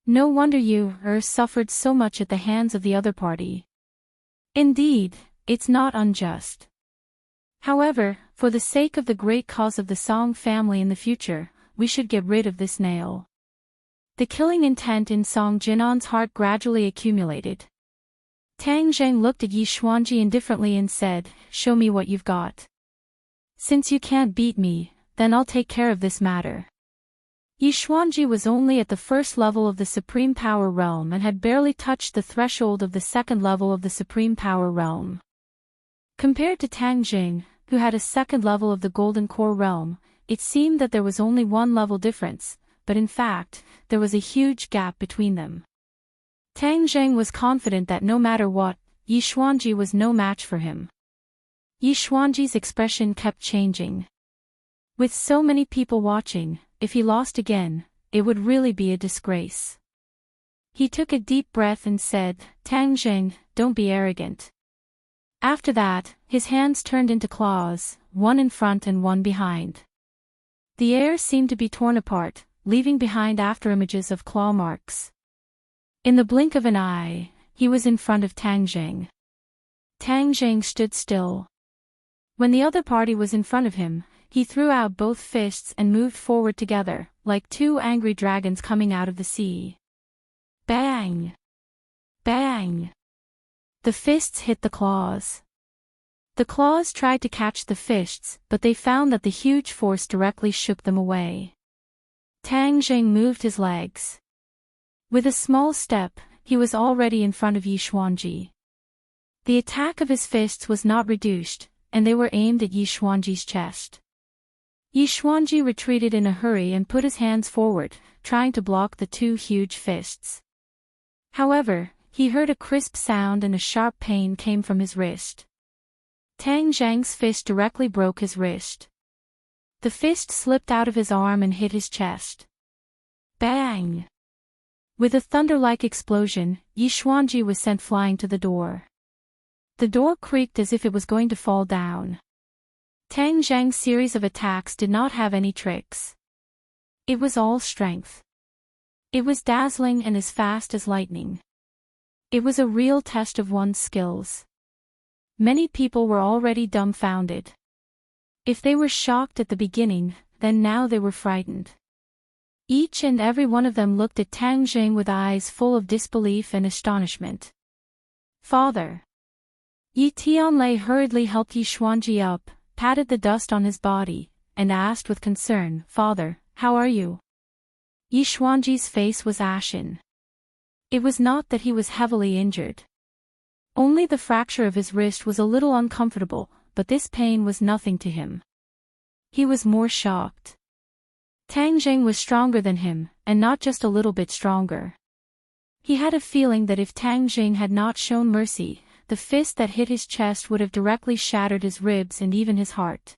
No wonder you suffered so much at the hands of the other party. Indeed, it's not unjust. However, for the sake of the great cause of the Song family in the future, we should get rid of this nail. The killing intent in Song Jinan's heart gradually accumulated. Tang Zheng looked at Yi Xuanji indifferently and said, "Show me what you've got. Since you can't beat me, then I'll take care of this matter." Yi Xuanji was only at the first level of the Supreme Power Realm and had barely touched the threshold of the second level of the Supreme Power Realm. Compared to Tang Zheng, who had a second level of the Golden Core Realm, it seemed that there was only 1 level difference, but in fact, there was a huge gap between them. Tang Zheng was confident that no matter what, Yi Xuanji was no match for him. Yi Xuanji's expression kept changing. With so many people watching, if he lost again, it would really be a disgrace. He took a deep breath and said, "Tang Zheng, don't be arrogant." After that, his hands turned into claws, one in front and one behind. The air seemed to be torn apart, leaving behind afterimages of claw marks. In the blink of an eye, he was in front of Tang Zheng. Tang Zheng stood still. When the other party was in front of him, he threw out both fists and moved forward together, like 2 angry dragons coming out of the sea. Bang! Bang! The fists hit the claws. The claws tried to catch the fists, but they found that the huge force directly shook them away. Tang Zheng moved his legs. With a small step, he was already in front of Yi Xuanji. The attack of his fists was not reduced, and they were aimed at Yi Xuanji's chest. Yi Xuanji retreated in a hurry and put his hands forward, trying to block the 2 huge fists. However, he heard a crisp sound and a sharp pain came from his wrist. Tang Zheng's fist directly broke his wrist. The fist slipped out of his arm and hit his chest. Bang! With a thunder-like explosion, Yi Xuanji was sent flying to the door. The door creaked as if it was going to fall down. Tang Zheng's series of attacks did not have any tricks. It was all strength. It was dazzling and as fast as lightning. It was a real test of one's skills. Many people were already dumbfounded. If they were shocked at the beginning, then now they were frightened. Each and every one of them looked at Tang Zheng with eyes full of disbelief and astonishment. "Father!" Yi Tianlei hurriedly helped Yi Xuanji up, patted the dust on his body, and asked with concern, "Father, how are you?" Yi Xuanji's face was ashen. It was not that he was heavily injured. Only the fracture of his wrist was a little uncomfortable, but this pain was nothing to him. He was more shocked. Tang Jing was stronger than him, and not just a little bit stronger. He had a feeling that if Tang Jing had not shown mercy, the fist that hit his chest would have directly shattered his ribs and even his heart.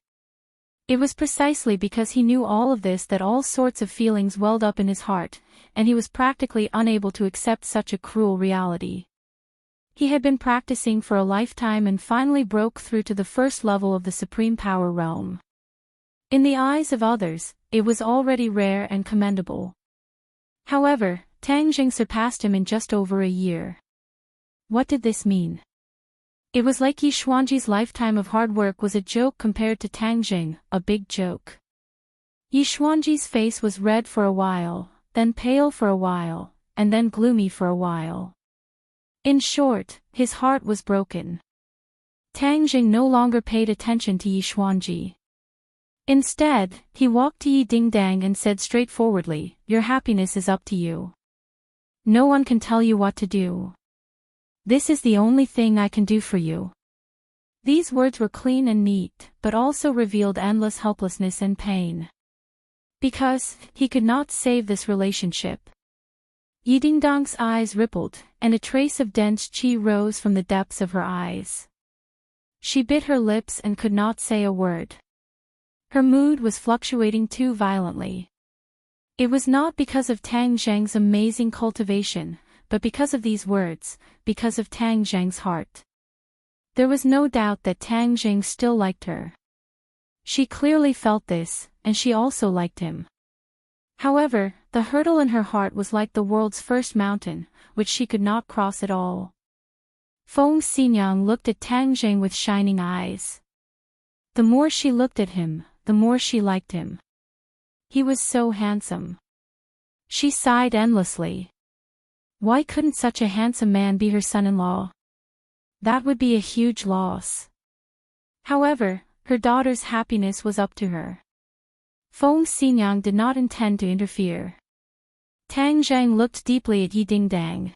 It was precisely because he knew all of this that all sorts of feelings welled up in his heart, and he was practically unable to accept such a cruel reality. He had been practicing for a lifetime and finally broke through to the first level of the supreme power realm. In the eyes of others, it was already rare and commendable. However, Tang Jing surpassed him in just over a year. What did this mean? It was like Yi Xuanji's lifetime of hard work was a joke compared to Tang Jing, a big joke. Yi Xuanji's face was red for a while, then pale for a while, and then gloomy for a while. In short, his heart was broken. Tang Jing no longer paid attention to Yi Xuanji. Instead, he walked to Yi Dingdang and said straightforwardly, "Your happiness is up to you. No one can tell you what to do. This is the only thing I can do for you." These words were clean and neat, but also revealed endless helplessness and pain. Because he could not save this relationship. Yi Dingdang's eyes rippled, and a trace of dense qi rose from the depths of her eyes. She bit her lips and could not say a word. Her mood was fluctuating too violently. It was not because of Tang Zheng's amazing cultivation, but because of these words, because of Tang Zheng's heart. There was no doubt that Tang Zheng still liked her. She clearly felt this, and she also liked him. However, the hurdle in her heart was like the world's first mountain, which she could not cross at all. Feng Xinyang looked at Tang Zheng with shining eyes. The more she looked at him, the more she liked him. He was so handsome. She sighed endlessly. Why couldn't such a handsome man be her son-in-law? That would be a huge loss. However, her daughter's happiness was up to her. Feng Xinyang did not intend to interfere. Tang Zheng looked deeply at Yi Dingdang.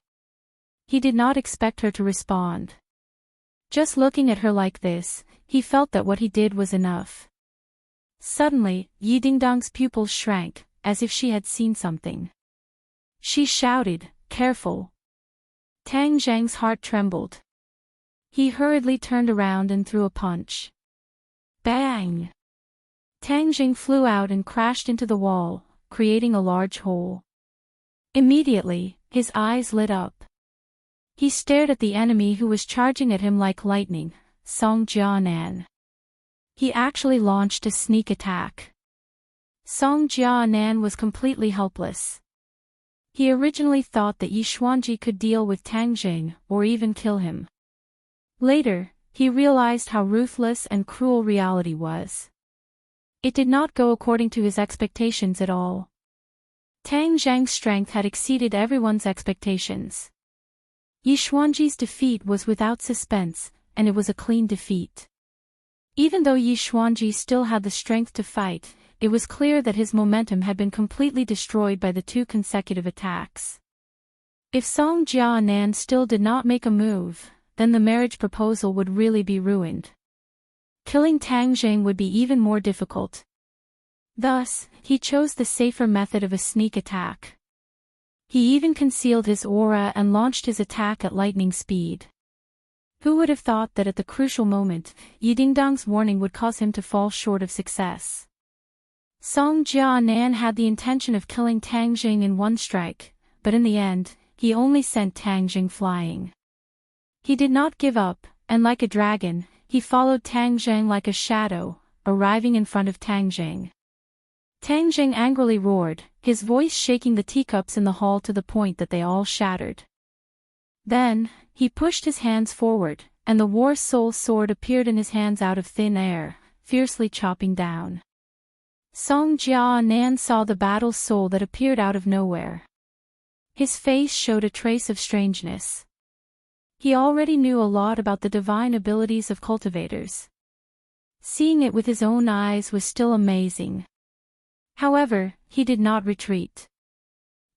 He did not expect her to respond. Just looking at her like this, he felt that what he did was enough. Suddenly, Yi Dingdang's pupils shrank, as if she had seen something. She shouted, "Careful!" Tang Zheng's heart trembled. He hurriedly turned around and threw a punch. Bang! Tang Jing flew out and crashed into the wall, creating a large hole. Immediately, his eyes lit up. He stared at the enemy who was charging at him like lightning, Song Jianan. He actually launched a sneak attack. Song Jianan was completely helpless. He originally thought that Yi Xuanji could deal with Tang Jing, or even kill him. Later, he realized how ruthless and cruel reality was. It did not go according to his expectations at all. Tang Zheng's strength had exceeded everyone's expectations. Yi Xuanji's defeat was without suspense, and it was a clean defeat. Even though Yi Xuanji still had the strength to fight, it was clear that his momentum had been completely destroyed by the two consecutive attacks. If Song Jianan still did not make a move, then the marriage proposal would really be ruined. Killing Tang Jing would be even more difficult. Thus, he chose the safer method of a sneak attack. He even concealed his aura and launched his attack at lightning speed. Who would have thought that at the crucial moment, Yi Dingdang's warning would cause him to fall short of success? Song Jianan had the intention of killing Tang Jing in one strike, but in the end, he only sent Tang Jing flying. He did not give up, and like a dragon, he followed Tang Jing like a shadow, arriving in front of Tang Jing. Tang Jing angrily roared, his voice shaking the teacups in the hall to the point that they all shattered. Then, he pushed his hands forward, and the war soul sword appeared in his hands out of thin air, fiercely chopping down. Song Jianan saw the battle soul that appeared out of nowhere. His face showed a trace of strangeness. He already knew a lot about the divine abilities of cultivators. Seeing it with his own eyes was still amazing. However, he did not retreat.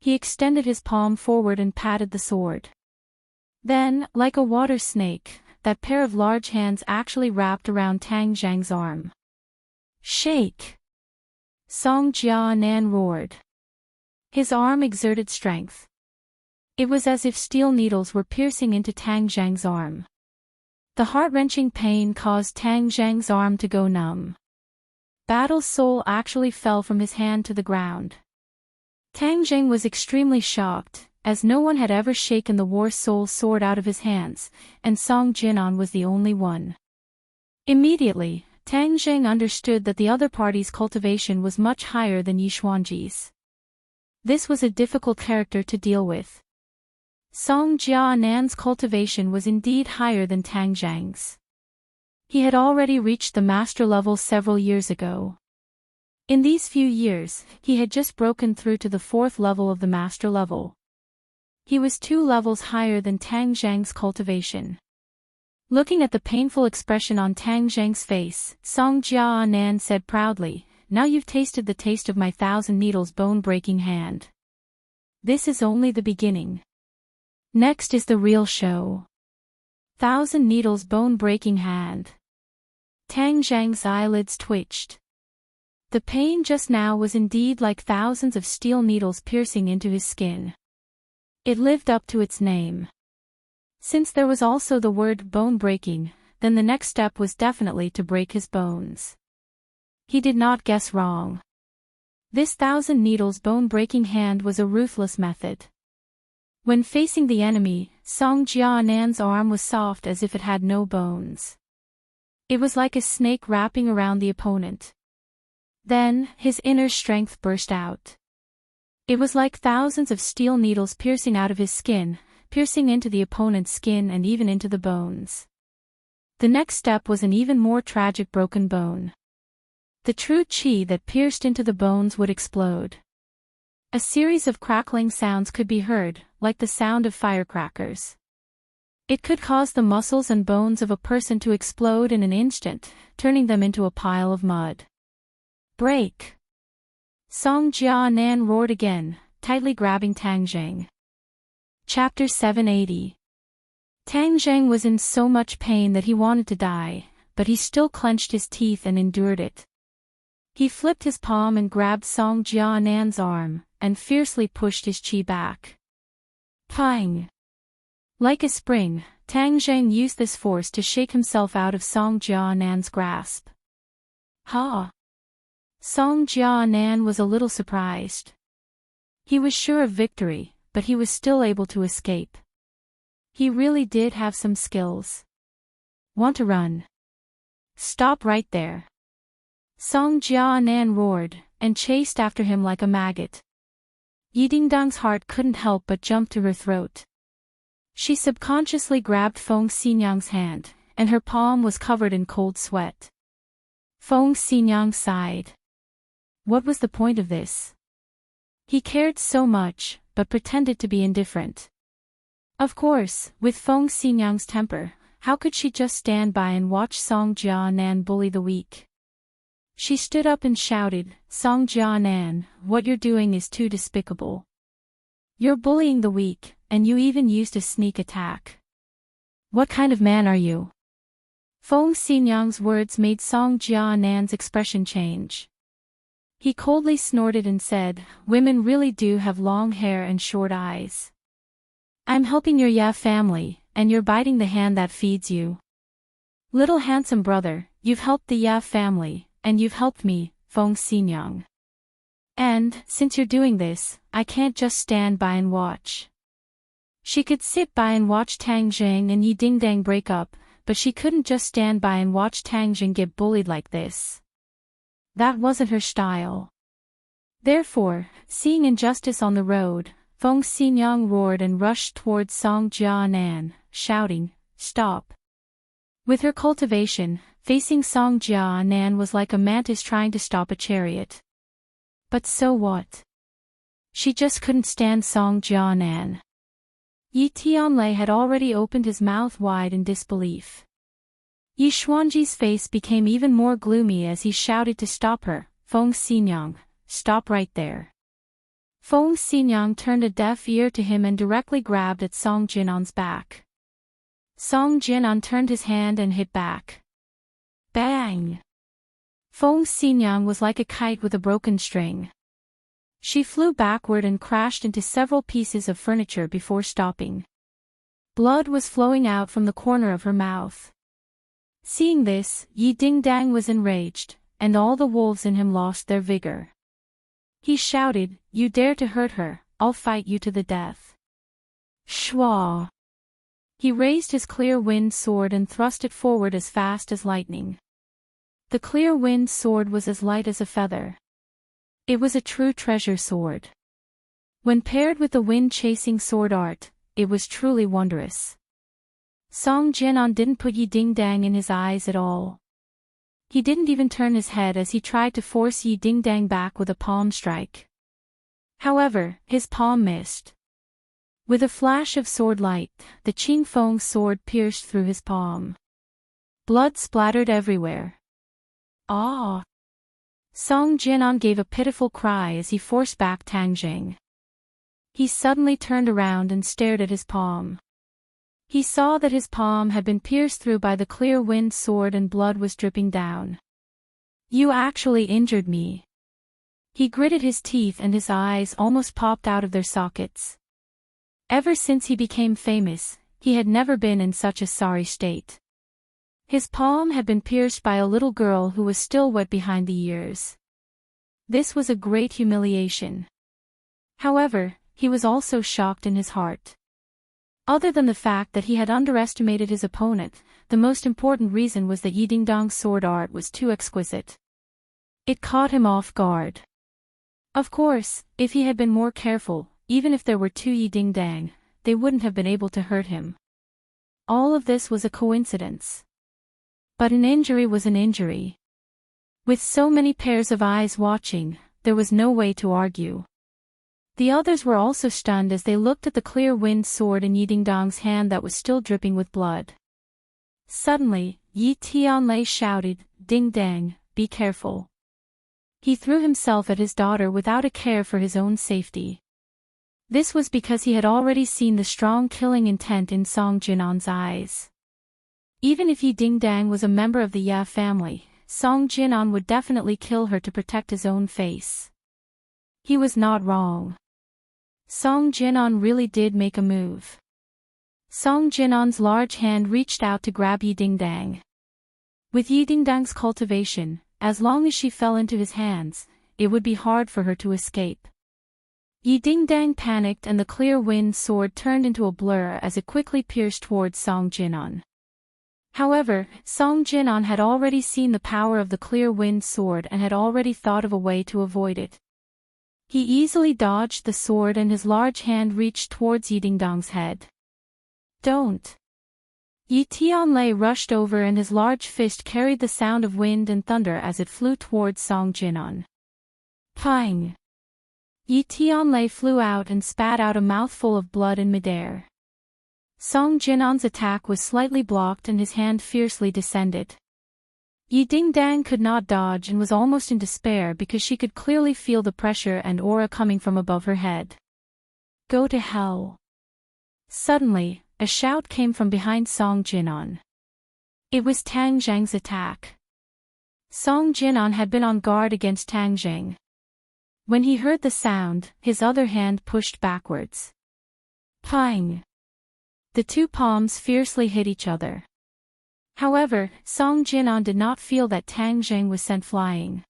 He extended his palm forward and patted the sword. Then, like a water snake, that pair of large hands actually wrapped around Tang Zhang's arm. "Shake!" Song Jianan roared. His arm exerted strength. It was as if steel needles were piercing into Tang Zhang's arm. The heart-wrenching pain caused Tang Zhang's arm to go numb. Battle's soul actually fell from his hand to the ground. Tang Zhang was extremely shocked, as no one had ever shaken the war soul sword out of his hands, and Song Jinan was the only one. Immediately, Tang Zhang understood that the other party's cultivation was much higher than Yishuanji's. This was a difficult character to deal with. Song Jianan's cultivation was indeed higher than Tang Zhang's. He had already reached the master level several years ago. In these few years, he had just broken through to the 4th level of the master level. He was 2 levels higher than Tang Zhang's cultivation. Looking at the painful expression on Tang Zhang's face, Song Jianan said proudly, "Now you've tasted the taste of my 1,000 needles bone-breaking hand. This is only the beginning. Next is the real show." 1,000 needles bone-breaking hand. Tang Zhang's eyelids twitched. The pain just now was indeed like thousands of steel needles piercing into his skin. It lived up to its name. Since there was also the word bone-breaking, then the next step was definitely to break his bones. He did not guess wrong. This 1,000 needles bone-breaking hand was a ruthless method. When facing the enemy, Song Jianan's arm was soft as if it had no bones. It was like a snake wrapping around the opponent. Then, his inner strength burst out. It was like thousands of steel needles piercing out of his skin, piercing into the opponent's skin and even into the bones. The next step was an even more tragic broken bone. The true qi that pierced into the bones would explode. A series of crackling sounds could be heard, like the sound of firecrackers. It could cause the muscles and bones of a person to explode in an instant, turning them into a pile of mud. "Break!" Song Jianan roared again, tightly grabbing Tang Zhang. Chapter 780. Tang Zhang was in so much pain that he wanted to die, but he still clenched his teeth and endured it. He flipped his palm and grabbed Song Jianan's arm, and fiercely pushed his qi back. Pang! Like a spring, Tang Zhang used this force to shake himself out of Song Jianan's grasp. Ha! Song Jianan was a little surprised. He was sure of victory, but he was still able to escape. He really did have some skills. "Want to run? Stop right there!" Song Jianan roared, and chased after him like a maggot. Yidingdang's heart couldn't help but jump to her throat. She subconsciously grabbed Feng Xinyang's hand, and her palm was covered in cold sweat. Feng Xinyang sighed. What was the point of this? He cared so much, but pretended to be indifferent. Of course, with Feng Xinyang's temper, how could she just stand by and watch Song Jianan bully the weak? She stood up and shouted, "Song Jianan, what you're doing is too despicable. You're bullying the weak, and you even used a sneak attack. What kind of man are you?" Feng Xinyang's words made Song Jianan's expression change. He coldly snorted and said, "Women really do have long hair and short eyes. I'm helping your Ya family, and you're biting the hand that feeds you. Little handsome brother, you've helped the Ya family, and you've helped me, Feng Xinyang. And, since you're doing this, I can't just stand by and watch." She could sit by and watch Tang Zhang and Yi Dingdang break up, but she couldn't just stand by and watch Tang Zhang get bullied like this. That wasn't her style. Therefore, seeing injustice on the road, Feng Xinyang roared and rushed towards Song Jianan, shouting, "Stop!" With her cultivation, facing Song Jianan was like a mantis trying to stop a chariot. But so what? She just couldn't stand Song Jianan. Yi Tianlei had already opened his mouth wide in disbelief. Yi Xuanji's face became even more gloomy as he shouted to stop her, "Feng Xinyang, stop right there." Feng Xinyang turned a deaf ear to him and directly grabbed at Song Jinan's back. Song Jinan turned his hand and hit back. Bang! Feng Xinyang was like a kite with a broken string. She flew backward and crashed into several pieces of furniture before stopping. Blood was flowing out from the corner of her mouth. Seeing this, Yi Dingdang was enraged, and all the wolves in him lost their vigor. He shouted, "You dare to hurt her, I'll fight you to the death." Shwa! He raised his clear wind sword and thrust it forward as fast as lightning. The clear wind sword was as light as a feather. It was a true treasure sword. When paired with the wind-chasing sword art, it was truly wondrous. Song Jinan didn't put Yi Dingdang in his eyes at all. He didn't even turn his head as he tried to force Yi Dingdang back with a palm strike. However, his palm missed. With a flash of sword light, the Qing Feng's sword pierced through his palm. Blood splattered everywhere. Ah! Song Jinan gave a pitiful cry as he forced back Tang Zheng. He suddenly turned around and stared at his palm. He saw that his palm had been pierced through by the clear wind sword and blood was dripping down. "You actually injured me." He gritted his teeth and his eyes almost popped out of their sockets. Ever since he became famous, he had never been in such a sorry state. His palm had been pierced by a little girl who was still wet behind the ears. This was a great humiliation. However, he was also shocked in his heart. Other than the fact that he had underestimated his opponent, the most important reason was that Yi Dingdang's sword art was too exquisite. It caught him off guard. Of course, if he had been more careful, even if there were two Yi Dingdang, they wouldn't have been able to hurt him. All of this was a coincidence. But an injury was an injury. With so many pairs of eyes watching, there was no way to argue. The others were also stunned as they looked at the clear wind sword in Yi Dingdang's hand that was still dripping with blood. Suddenly, Yi Tianlei shouted, "Dingdang, be careful." He threw himself at his daughter without a care for his own safety. This was because he had already seen the strong killing intent in Song Jinan's eyes. Even if Yi Dingdang was a member of the Ya family, Song Jinan would definitely kill her to protect his own face. He was not wrong. Song Jinan really did make a move. Song Jinan's large hand reached out to grab Yi Dingdang. With Yi Dingdang's cultivation, as long as she fell into his hands, it would be hard for her to escape. Yi Dingdang panicked and the clear wind sword turned into a blur as it quickly pierced towards Song Jinan. However, Song Jinan had already seen the power of the clear wind sword and had already thought of a way to avoid it. He easily dodged the sword and his large hand reached towards Yi Dingdang's head. "Don't!" Yi Tianlei rushed over and his large fist carried the sound of wind and thunder as it flew towards Song Jinan. Pang! Yi Tianlei flew out and spat out a mouthful of blood in midair. Song Jinan's attack was slightly blocked and his hand fiercely descended. Yi Dingdang could not dodge and was almost in despair because she could clearly feel the pressure and aura coming from above her head. "Go to hell!" Suddenly, a shout came from behind Song Jinan. It was Tang Zheng's attack. Song Jinan had been on guard against Tang Zheng. When he heard the sound, his other hand pushed backwards. Pang! The two palms fiercely hit each other. However, Song Jinan did not feel that Tang Zheng was sent flying.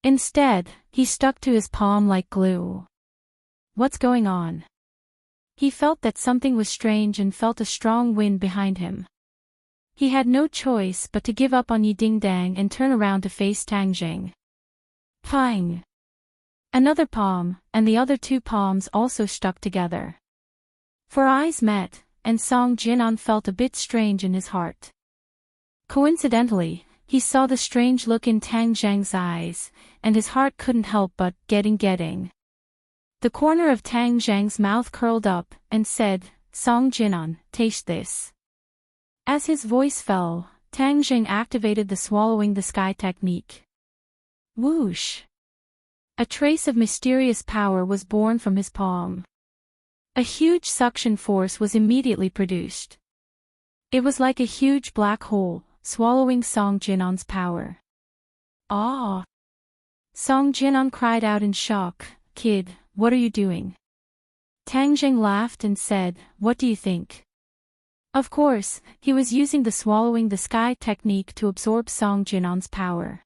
Instead, he stuck to his palm like glue. What's going on? He felt that something was strange and felt a strong wind behind him. He had no choice but to give up on Yi Dingdang and turn around to face Tang Zheng. Pang! Another palm, and the other two palms also stuck together. Four eyes met, and Song Jinan felt a bit strange in his heart. Coincidentally, he saw the strange look in Tang Zheng's eyes, and his heart couldn't help but getting. The corner of Tang Zheng's mouth curled up, and said, "Song Jinan, taste this." As his voice fell, Tang Zheng activated the swallowing the sky technique. Whoosh! A trace of mysterious power was born from his palm. A huge suction force was immediately produced. It was like a huge black hole, swallowing Song Jinon's power. Ah! Song Jinon cried out in shock, "Kid, what are you doing?" Tang Zheng laughed and said, "What do you think?" Of course, he was using the swallowing the sky technique to absorb Song Jinon's power.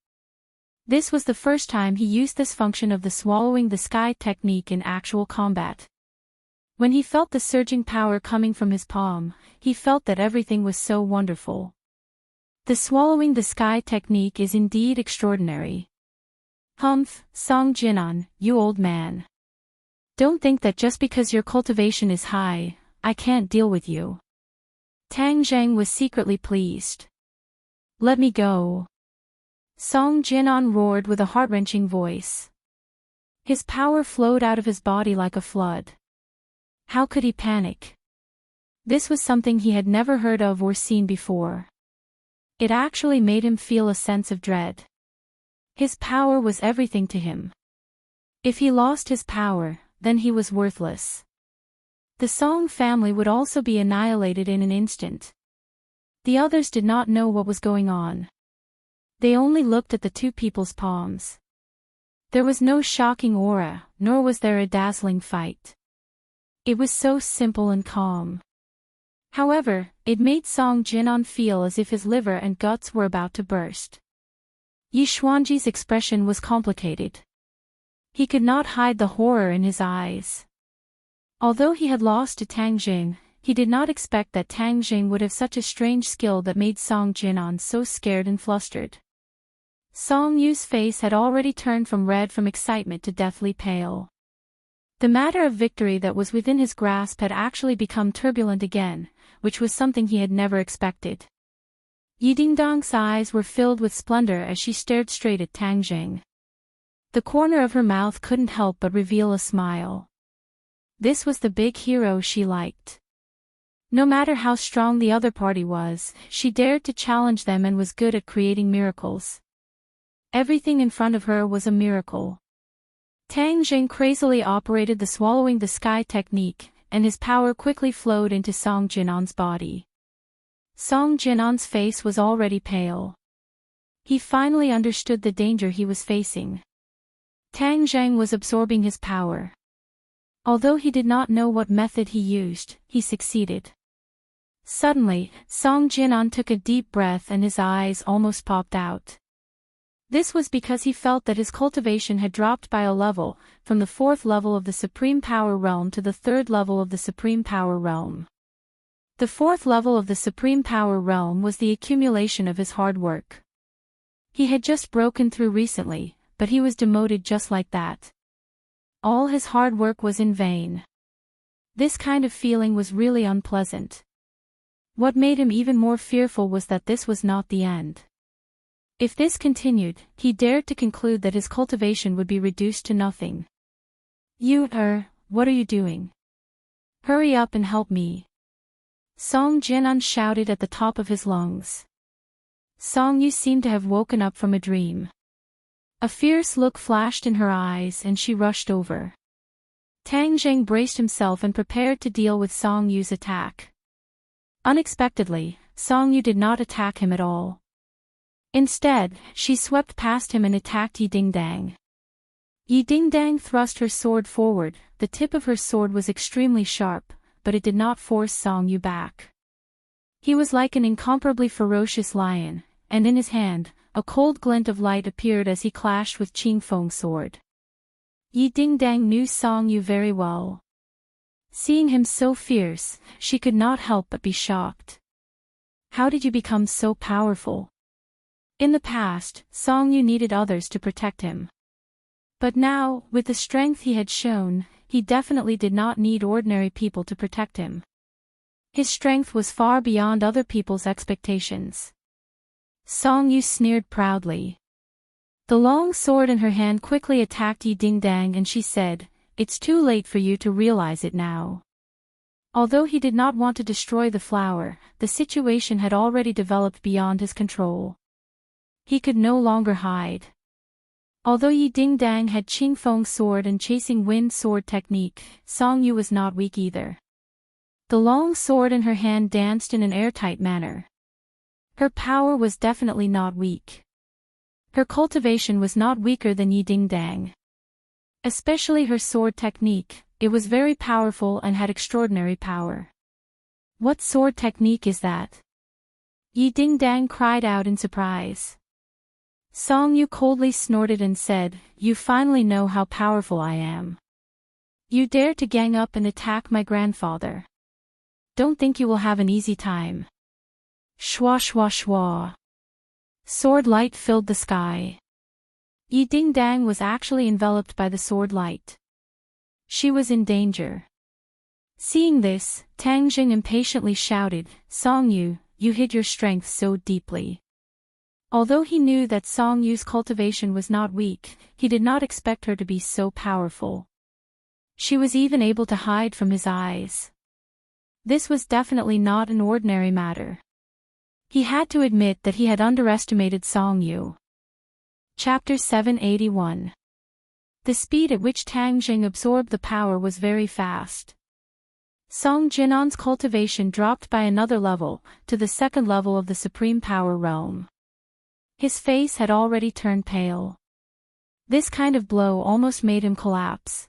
This was the first time he used this function of the swallowing the sky technique in actual combat. When he felt the surging power coming from his palm, he felt that everything was so wonderful. The swallowing the sky technique is indeed extraordinary. Humph, Song Jinon, you old man. Don't think that just because your cultivation is high, I can't deal with you. Tang Zheng was secretly pleased. Let me go. Song Jinon roared with a heart-wrenching voice. His power flowed out of his body like a flood. How could he panic? This was something he had never heard of or seen before. It actually made him feel a sense of dread. His power was everything to him. If he lost his power, then he was worthless. The Song family would also be annihilated in an instant. The others did not know what was going on. They only looked at the two people's palms. There was no shocking aura, nor was there a dazzling fight. It was so simple and calm. However, it made Song Jinon feel as if his liver and guts were about to burst. Yi Xuanji's expression was complicated. He could not hide the horror in his eyes. Although he had lost to Tang Zheng, he did not expect that Tang Zheng would have such a strange skill that made Song Jinon so scared and flustered. Song Yu's face had already turned from red from excitement to deathly pale. The matter of victory that was within his grasp had actually become turbulent again, which was something he had never expected. Yi Dingdong's eyes were filled with splendor as she stared straight at Tang Zheng. The corner of her mouth couldn't help but reveal a smile. This was the big hero she liked. No matter how strong the other party was, she dared to challenge them and was good at creating miracles. Everything in front of her was a miracle. Tang Zheng crazily operated the swallowing the sky technique, and his power quickly flowed into Song Jinon's body. Song Jinon's face was already pale. He finally understood the danger he was facing. Tang Zheng was absorbing his power. Although he did not know what method he used, he succeeded. Suddenly, Song Jinon took a deep breath and his eyes almost popped out. This was because he felt that his cultivation had dropped by a level, from the 4th level of the Supreme Power Realm to the 3rd level of the Supreme Power Realm. The 4th level of the Supreme Power Realm was the accumulation of his hard work. He had just broken through recently, but he was demoted just like that. All his hard work was in vain. This kind of feeling was really unpleasant. What made him even more fearful was that this was not the end. If this continued, he dared to conclude that his cultivation would be reduced to nothing. What are you doing? Hurry up and help me. Song Jinon shouted at the top of his lungs. Song Yu seemed to have woken up from a dream. A fierce look flashed in her eyes and she rushed over. Tang Zheng braced himself and prepared to deal with Song Yu's attack. Unexpectedly, Song Yu did not attack him at all. Instead, she swept past him and attacked Yi Dingdang. Yi Dingdang thrust her sword forward. The tip of her sword was extremely sharp, but it did not force Song Yu back. He was like an incomparably ferocious lion, and in his hand, a cold glint of light appeared as he clashed with Qing Feng's sword. Yi Dingdang knew Song Yu very well. Seeing him so fierce, she could not help but be shocked. How did you become so powerful? In the past, Song Yu needed others to protect him. But now, with the strength he had shown, he definitely did not need ordinary people to protect him. His strength was far beyond other people's expectations. Song Yu sneered proudly. The long sword in her hand quickly attacked Yi Dingdang and she said, "It's too late for you to realize it now." Although he did not want to destroy the flower, the situation had already developed beyond his control. He could no longer hide. Although Yi Dingdang had Qing Feng's sword and chasing wind sword technique, Song Yu was not weak either. The long sword in her hand danced in an airtight manner. Her power was definitely not weak. Her cultivation was not weaker than Yi Ding-dang. Especially her sword technique, it was very powerful and had extraordinary power. What sword technique is that? Yi Ding-dang cried out in surprise. Song Yu coldly snorted and said, "You finally know how powerful I am. You dare to gang up and attack my grandfather. Don't think you will have an easy time." Shwa shwa shwa. Sword light filled the sky. Yi Ding-dang was actually enveloped by the sword light. She was in danger. Seeing this, Tang Jing impatiently shouted, "Song Yu, you hid your strength so deeply." Although he knew that Song Yu's cultivation was not weak, he did not expect her to be so powerful. She was even able to hide from his eyes. This was definitely not an ordinary matter. He had to admit that he had underestimated Song Yu. Chapter 781. The speed at which Tang Jing absorbed the power was very fast. Song Jinan's cultivation dropped by another level, to the second level of the supreme power realm. His face had already turned pale. This kind of blow almost made him collapse.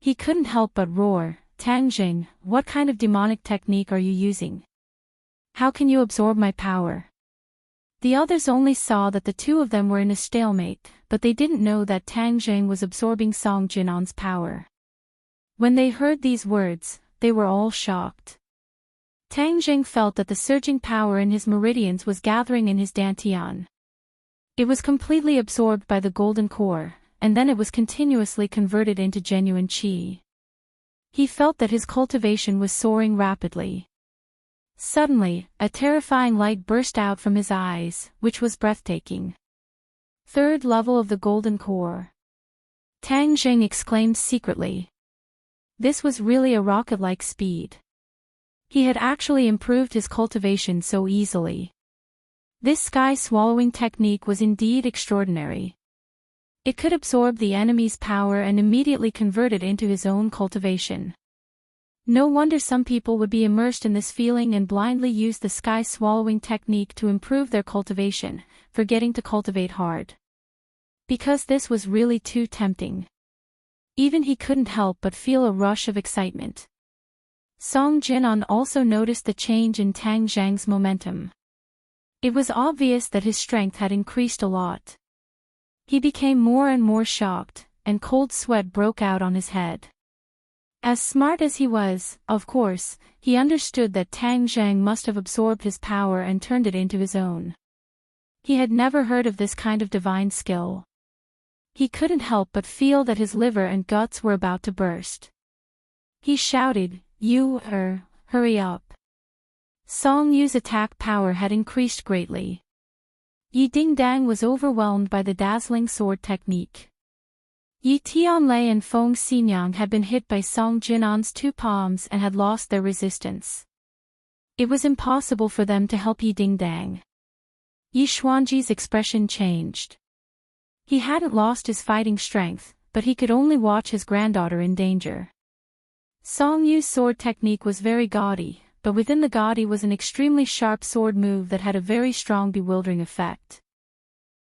He couldn't help but roar, "Tang Jing, what kind of demonic technique are you using? How can you absorb my power?" The others only saw that the two of them were in a stalemate, but they didn't know that Tang Jing was absorbing Song Jinan's power. When they heard these words, they were all shocked. Tang Jing felt that the surging power in his meridians was gathering in his dantian. It was completely absorbed by the golden core, and then it was continuously converted into genuine qi. He felt that his cultivation was soaring rapidly. Suddenly, a terrifying light burst out from his eyes, which was breathtaking. Third level of the golden core. Tang Jing exclaimed secretly. This was really a rocket-like speed. He had actually improved his cultivation so easily. This sky-swallowing technique was indeed extraordinary. It could absorb the enemy's power and immediately convert it into his own cultivation. No wonder some people would be immersed in this feeling and blindly use the sky-swallowing technique to improve their cultivation, forgetting to cultivate hard. Because this was really too tempting. Even he couldn't help but feel a rush of excitement. Song Jinan also noticed the change in Tang Zhang's momentum. It was obvious that his strength had increased a lot. He became more and more shocked, and cold sweat broke out on his head. As smart as he was, of course, he understood that Tang Zhang must have absorbed his power and turned it into his own. He had never heard of this kind of divine skill. He couldn't help but feel that his liver and guts were about to burst. He shouted, hurry up." Song Yu's attack power had increased greatly. Yi Ding-dang was overwhelmed by the dazzling sword technique. Yi Tianlei and Feng Xinyang had been hit by Song Jinan's two palms and had lost their resistance. It was impossible for them to help Yi Ding-dang. Yi Xuanji's expression changed. He hadn't lost his fighting strength, but he could only watch his granddaughter in danger. Song Yu's sword technique was very gaudy, but within the gaudy was an extremely sharp sword move that had a very strong bewildering effect.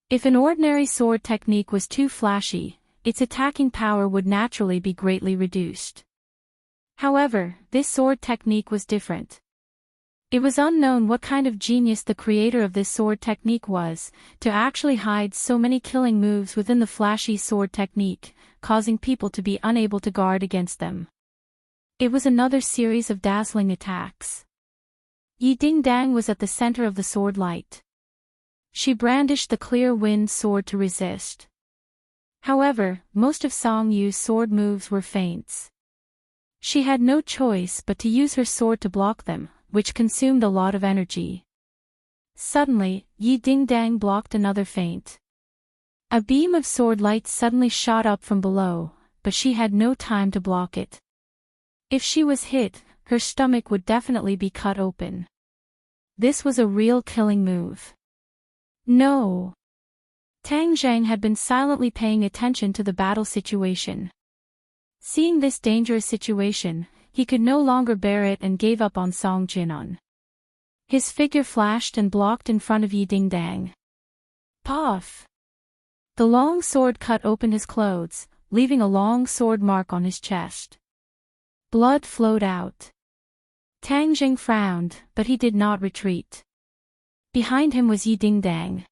If an ordinary sword technique was too flashy, its attacking power would naturally be greatly reduced. However, this sword technique was different. It was unknown what kind of genius the creator of this sword technique was, to actually hide so many killing moves within the flashy sword technique, causing people to be unable to guard against them. It was another series of dazzling attacks. Yi Ding-dang was at the center of the sword light. She brandished the clear wind sword to resist. However, most of Song Yu's sword moves were feints. She had no choice but to use her sword to block them, which consumed a lot of energy. Suddenly, Yi Ding-dang blocked another feint. A beam of sword light suddenly shot up from below, but she had no time to block it. If she was hit, her stomach would definitely be cut open. This was a real killing move. No! Tang Zhang had been silently paying attention to the battle situation. Seeing this dangerous situation, he could no longer bear it and gave up on Song Jinan. His figure flashed and blocked in front of Yi Dingdang. Puff! The long sword cut open his clothes, leaving a long sword mark on his chest. Blood flowed out. Tang Jing frowned, but he did not retreat. Behind him was Yi Dingdang.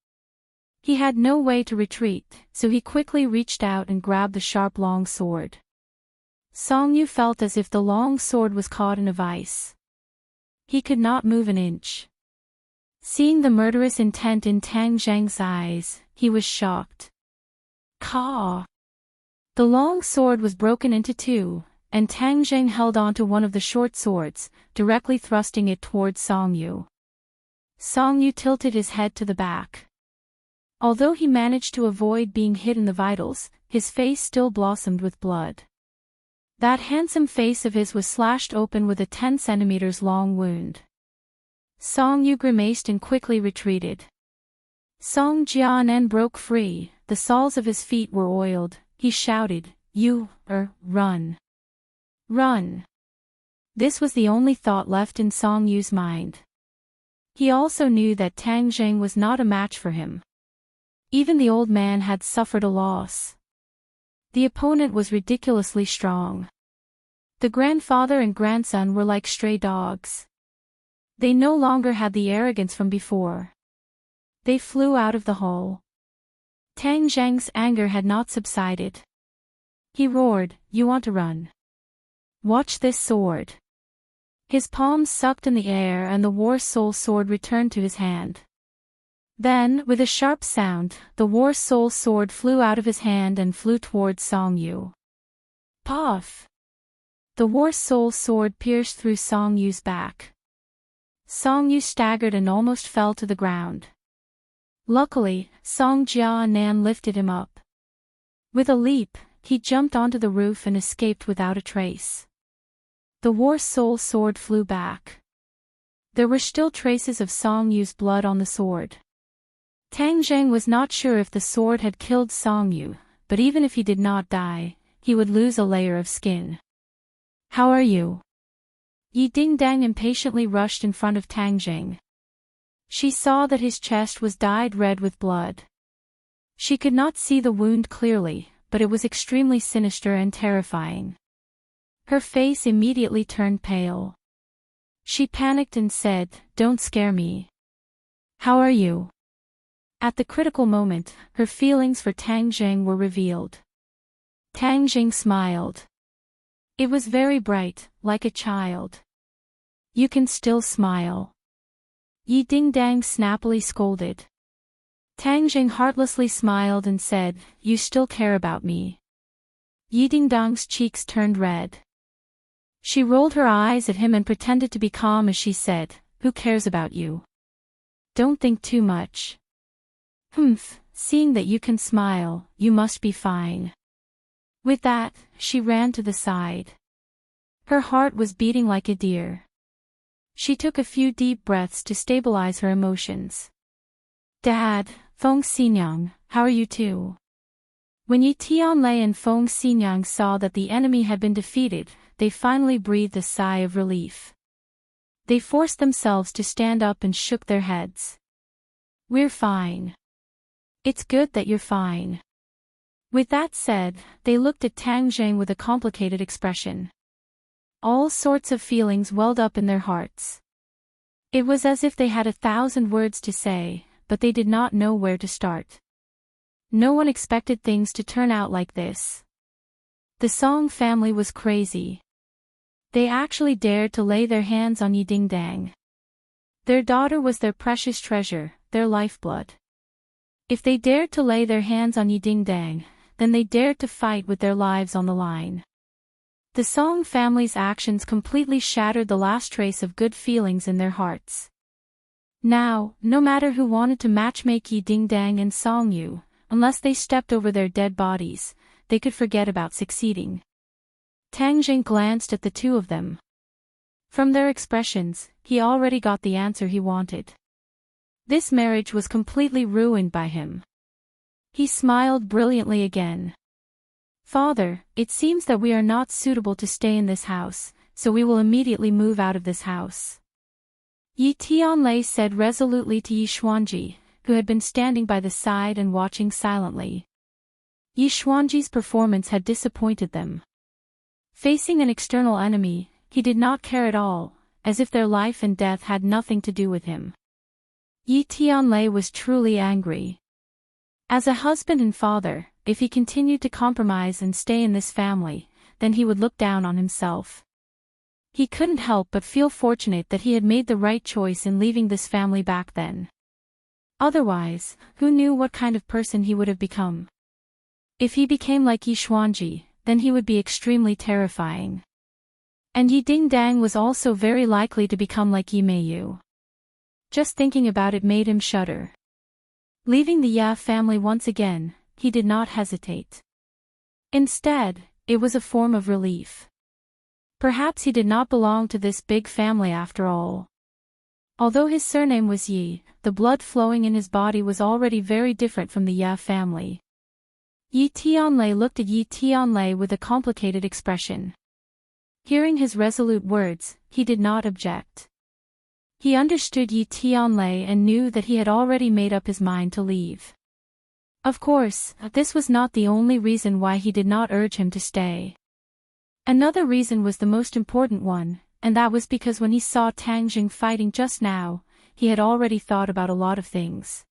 He had no way to retreat, so he quickly reached out and grabbed the sharp long sword. Song Yu felt as if the long sword was caught in a vice. He could not move an inch. Seeing the murderous intent in Tang Zheng's eyes, he was shocked. Caw! The long sword was broken into two, and Tang Zheng held onto one of the short swords, directly thrusting it towards Song Yu. Song Yu tilted his head to the back. Although he managed to avoid being hit in the vitals, his face still blossomed with blood. That handsome face of his was slashed open with a 10 centimeters long wound. Song Yu grimaced and quickly retreated. Song Jianen broke free, the soles of his feet were oiled. He shouted, run. Run. This was the only thought left in Song Yu's mind. He also knew that Tang Zheng was not a match for him. Even the old man had suffered a loss. The opponent was ridiculously strong. The grandfather and grandson were like stray dogs. They no longer had the arrogance from before. They flew out of the hall. Tang Zheng's anger had not subsided. He roared, "You want to run? Watch this sword." His palms sucked in the air and the war soul sword returned to his hand. Then, with a sharp sound, the war soul sword flew out of his hand and flew towards Song Yu. Puff! The war soul sword pierced through Song Yu's back. Song Yu staggered and almost fell to the ground. Luckily, Song Jianan lifted him up. With a leap, he jumped onto the roof and escaped without a trace. The war soul sword flew back. There were still traces of Song Yu's blood on the sword. Tang Zheng was not sure if the sword had killed Song Yu, but even if he did not die, he would lose a layer of skin. "How are you?" Yi Dingdang impatiently rushed in front of Tang Zheng. She saw that his chest was dyed red with blood. She could not see the wound clearly, but it was extremely sinister and terrifying. Her face immediately turned pale. She panicked and said, "Don't scare me. How are you?" At the critical moment, her feelings for Tang Zheng were revealed. Tang Zheng smiled. It was very bright, like a child. "You can still smile." Yi Dingdang snappily scolded. Tang Zheng heartlessly smiled and said, "You still care about me." Yi Dingdang's cheeks turned red. She rolled her eyes at him and pretended to be calm as she said, "Who cares about you? Don't think too much. Seeing that you can smile, you must be fine." With that, she ran to the side. Her heart was beating like a deer. She took a few deep breaths to stabilize her emotions. "Dad, Feng Xinyang, how are you too?" When Yi Tianlei and Feng Xinyang saw that the enemy had been defeated, they finally breathed a sigh of relief. They forced themselves to stand up and shook their heads. "We're fine. It's good that you're fine." With that said, they looked at Tang Zheng with a complicated expression. All sorts of feelings welled up in their hearts. It was as if they had 1,000 words to say, but they did not know where to start. No one expected things to turn out like this. The Song family was crazy. They actually dared to lay their hands on Yi Dingdang. Their daughter was their precious treasure, their lifeblood. If they dared to lay their hands on Yi Dingdang, then they dared to fight with their lives on the line. The Song family's actions completely shattered the last trace of good feelings in their hearts. Now, no matter who wanted to matchmake Yi Dingdang and Song Yu, unless they stepped over their dead bodies, they could forget about succeeding. Tang Zheng glanced at the two of them. From their expressions, he already got the answer he wanted. This marriage was completely ruined by him. He smiled brilliantly again. "Father, it seems that we are not suitable to stay in this house, so we will immediately move out of this house. Yi Tianlei said resolutely to Yi Xuanji, who had been standing by the side and watching silently. Yi Xuanji's performance had disappointed them. Facing an external enemy, he did not care at all, as if their life and death had nothing to do with him. Yi Tianlei was truly angry. As a husband and father, if he continued to compromise and stay in this family, then he would look down on himself. He couldn't help but feel fortunate that he had made the right choice in leaving this family back then. Otherwise, who knew what kind of person he would have become? If he became like Yi Xuanji, then he would be extremely terrifying. And Yi Dingdang was also very likely to become like Yi Meiyu. Just thinking about it made him shudder. Leaving the Ya family once again, he did not hesitate. Instead, it was a form of relief. Perhaps he did not belong to this big family after all. Although his surname was Yi, the blood flowing in his body was already very different from the Ya family. Yi Tianlei looked at Yi Tianlei with a complicated expression. Hearing his resolute words, he did not object. He understood Yi Tianlei and knew that he had already made up his mind to leave. Of course, this was not the only reason why he did not urge him to stay. Another reason was the most important one, and that was because when he saw Tang Jing fighting just now, he had already thought about a lot of things.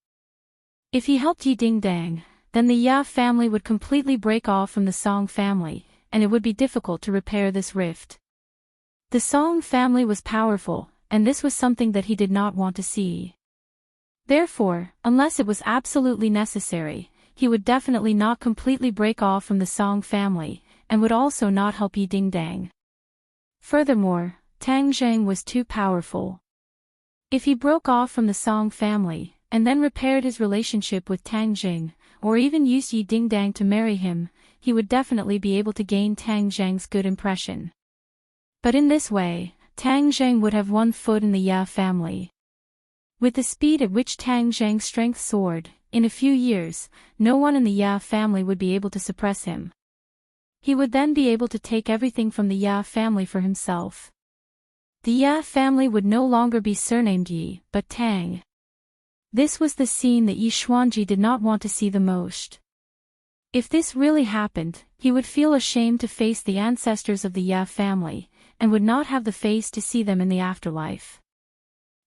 If he helped Yi Dingdang, then the Ya family would completely break off from the Song family, and it would be difficult to repair this rift. The Song family was powerful, and this was something that he did not want to see. Therefore, unless it was absolutely necessary, he would definitely not completely break off from the Song family, and would also not help Yi Dingdang. Furthermore, Tang Zheng was too powerful. If he broke off from the Song family, and then repaired his relationship with Tang Jing, or even used Yi Dingdang to marry him, he would definitely be able to gain Tang Zheng's good impression. But in this way, Tang Zheng would have one foot in the Ya family. With the speed at which Tang Zheng's strength soared, in a few years, no one in the Ya family would be able to suppress him. He would then be able to take everything from the Ya family for himself. The Ya family would no longer be surnamed Yi, but Tang. This was the scene that Yi Xuanji did not want to see the most. If this really happened, he would feel ashamed to face the ancestors of the Ya family, and would not have the face to see them in the afterlife.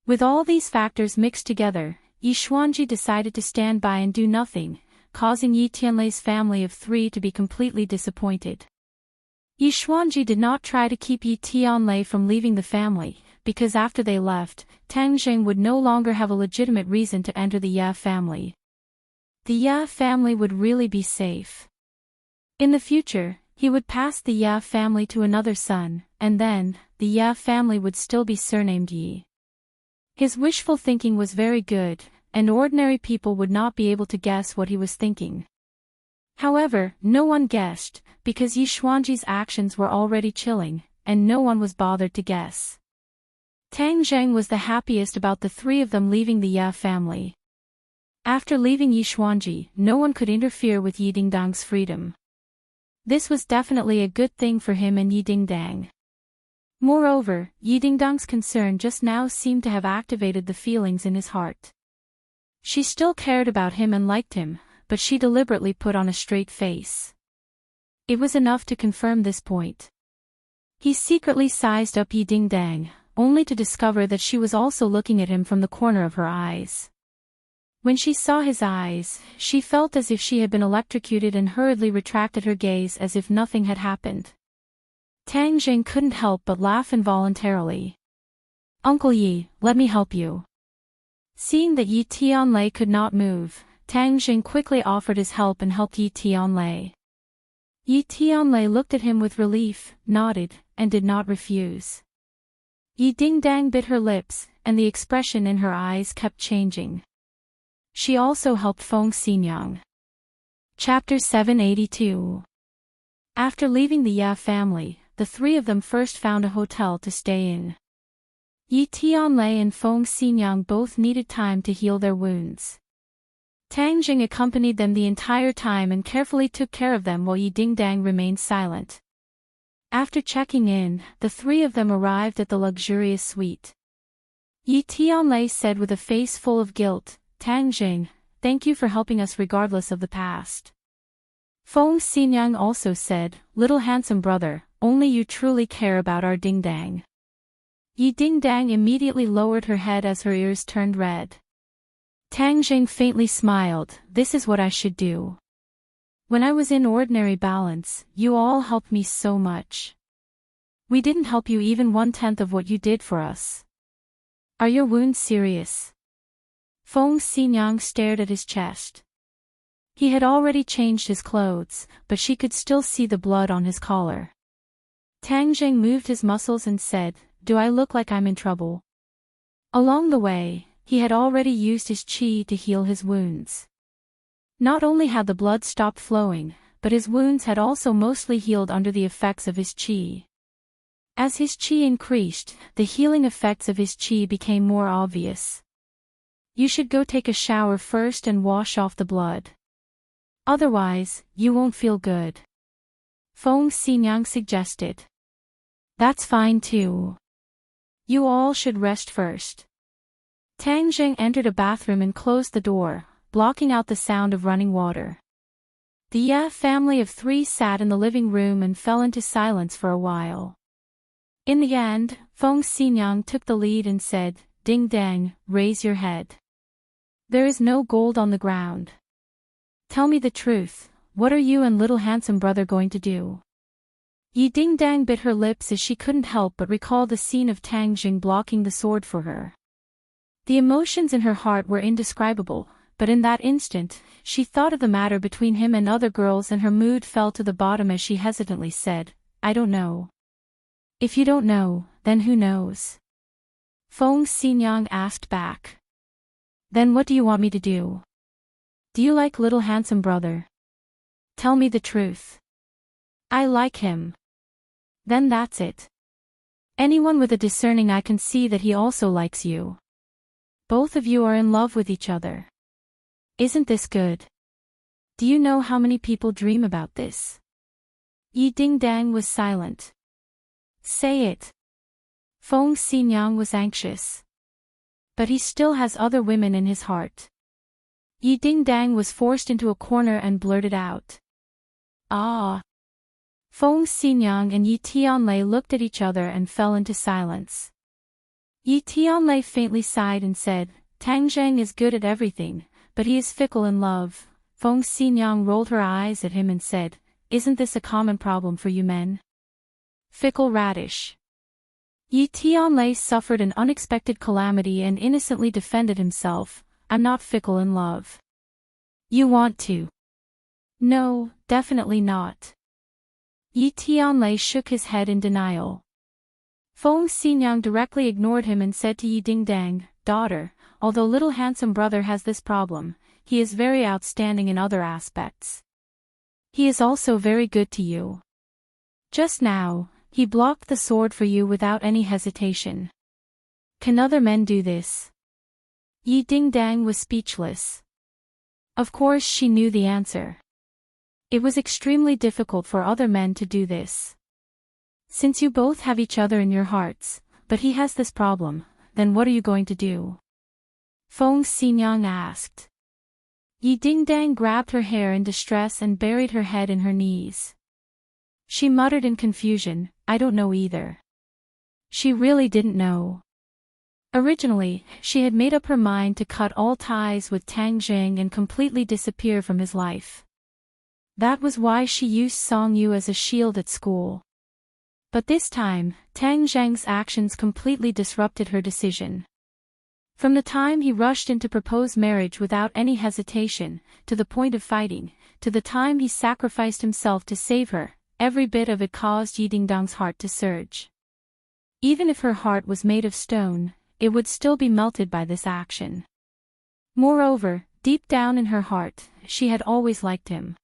With all these factors mixed together, Yi Xuanji decided to stand by and do nothing, causing Yi Tianlei's family of 3 to be completely disappointed. Yi Xuanji did not try to keep Yi Tianlei from leaving the family, because after they left, Tang Jing would no longer have a legitimate reason to enter the Ya family. The Ya family would really be safe. In the future, he would pass the Ya family to another son, and then, the Ya family would still be surnamed Yi. His wishful thinking was very good, and ordinary people would not be able to guess what he was thinking. However, no one guessed, because Yi Xuanji's actions were already chilling, and no one was bothered to guess. Tang Zheng was the happiest about the 3 of them leaving the Ya family. After leaving Yi Xuanji, no one could interfere with Yi Dingdang's freedom. This was definitely a good thing for him and Yi Dingdang. Moreover, Yi Dingdang's concern just now seemed to have activated the feelings in his heart. She still cared about him and liked him, but she deliberately put on a straight face. It was enough to confirm this point. He secretly sized up Yi Dingdang, only to discover that she was also looking at him from the corner of her eyes. When she saw his eyes, she felt as if she had been electrocuted and hurriedly retracted her gaze as if nothing had happened. Tang Jing couldn't help but laugh involuntarily. "Uncle Yi, let me help you." Seeing that Yi Tianlei could not move, Tang Jing quickly offered his help and helped Yi Tianlei. Yi Tianlei looked at him with relief, nodded, and did not refuse. Yi Dingdang bit her lips, and the expression in her eyes kept changing. She also helped Feng Xinyang. Chapter 782. After leaving the Ya family, the 3 of them first found a hotel to stay in. Yi Tianlei and Feng Xinyang both needed time to heal their wounds. Tang Jing accompanied them the entire time and carefully took care of them while Yi Dingdang remained silent. After checking in, the three of them arrived at the luxurious suite. Yi Tianlei said with a face full of guilt, "Tang Jing, thank you for helping us regardless of the past." Feng Xinyang also said, "Little handsome brother, only you truly care about our ding-dang." Yi Ding-dang immediately lowered her head as her ears turned red. Tang Jing faintly smiled, "This is what I should do. When I was in ordinary balance, you all helped me so much. We didn't help you even 1/10 of what you did for us. Are your wounds serious?" Feng Xinyang stared at his chest. He had already changed his clothes, but she could still see the blood on his collar. Tang Jing moved his muscles and said, "Do I look like I'm in trouble?" Along the way, he had already used his qi to heal his wounds. Not only had the blood stopped flowing, but his wounds had also mostly healed under the effects of his qi. As his qi increased, the healing effects of his qi became more obvious. "You should go take a shower first and wash off the blood. Otherwise, you won't feel good," Feng Xinyang suggested. "That's fine too. You all should rest first." Tang Jing entered a bathroom and closed the door, blocking out the sound of running water. The Ye family of three sat in the living room and fell into silence for a while. In the end, Feng Xinyang took the lead and said, "Ding Dang, raise your head. There is no gold on the ground. Tell me the truth, what are you and little handsome brother going to do?" Yi Ding Dang bit her lips as she couldn't help but recall the scene of Tang Jing blocking the sword for her. The emotions in her heart were indescribable, but in that instant, she thought of the matter between him and other girls and her mood fell to the bottom as she hesitantly said, "I don't know." "If you don't know, then who knows?" Feng Xinyang asked back. "Then what do you want me to do? Do you like little handsome brother? Tell me the truth." "I like him." "Then that's it. Anyone with a discerning eye can see that he also likes you. Both of you are in love with each other. Isn't this good? Do you know how many people dream about this?" Yi Ding Dang was silent. "Say it." Feng Xinyang was anxious. "But he still has other women in his heart." Yi Ding Dang was forced into a corner and blurted out. "Ah." Feng Xinyang and Yi Tianlei looked at each other and fell into silence. Yi Tianlei faintly sighed and said, "Tang Zheng is good at everything, but he is fickle in love." Feng Xinyang rolled her eyes at him and said, "Isn't this a common problem for you men? Fickle radish." Yi Tianlei suffered an unexpected calamity and innocently defended himself, "I'm not fickle in love." "You want to?" "No, definitely not." Yi Tianlei shook his head in denial. Feng Xinyang directly ignored him and said to Yi Dingdang, "Daughter, although little handsome brother has this problem, he is very outstanding in other aspects. He is also very good to you. Just now, he blocked the sword for you without any hesitation. Can other men do this?" Yi Dingdang was speechless. Of course she knew the answer. It was extremely difficult for other men to do this. Since you both have each other in your hearts, but he has this problem, then what are you going to do? Feng Xinyang asked. Yi Dingdang grabbed her hair in distress and buried her head in her knees. She muttered in confusion, "I don't know either." She really didn't know. Originally, she had made up her mind to cut all ties with Tang Jing and completely disappear from his life. That was why she used Song Yu as a shield at school. But this time, Tang Zheng's actions completely disrupted her decision. From the time he rushed in to propose marriage without any hesitation, to the point of fighting, to the time he sacrificed himself to save her, every bit of it caused Yi Dingdang's heart to surge. Even if her heart was made of stone, it would still be melted by this action. Moreover, deep down in her heart, she had always liked him.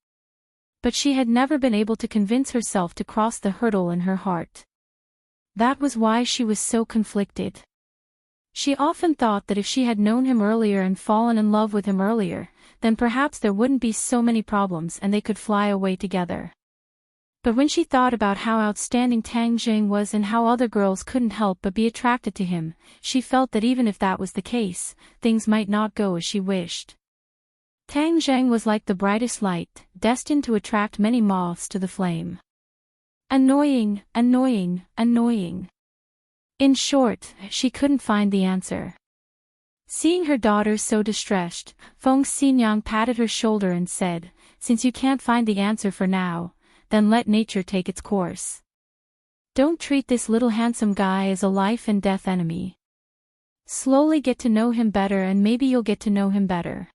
But she had never been able to convince herself to cross the hurdle in her heart. That was why she was so conflicted. She often thought that if she had known him earlier and fallen in love with him earlier, then perhaps there wouldn't be so many problems and they could fly away together. But when she thought about how outstanding Tang Jing was and how other girls couldn't help but be attracted to him, she felt that even if that was the case, things might not go as she wished. Tang Jing was like the brightest light, destined to attract many moths to the flame. Annoying, annoying, annoying. In short, she couldn't find the answer. Seeing her daughter so distressed, Feng Xinyang patted her shoulder and said, "Since you can't find the answer for now, then let nature take its course. Don't treat this little handsome guy as a life and death enemy. Slowly get to know him better and maybe you'll get to know him better."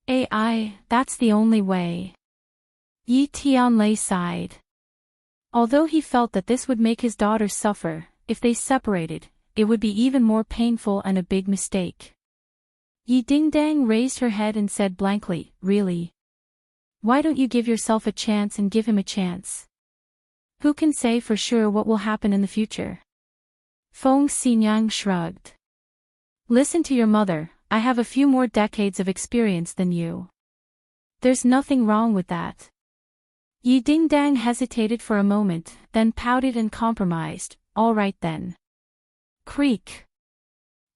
That's the only way. Yi Tianlei sighed. Although he felt that this would make his daughter suffer, if they separated, it would be even more painful and a big mistake. Yi Dingdang raised her head and said blankly, "Really? Why don't you give yourself a chance and give him a chance? Who can say for sure what will happen in the future?" Feng Xinyang shrugged. "Listen to your mother, I have a few more decades of experience than you. There's nothing wrong with that." Yi Dingdang hesitated for a moment, then pouted and compromised, "All right then." Creak.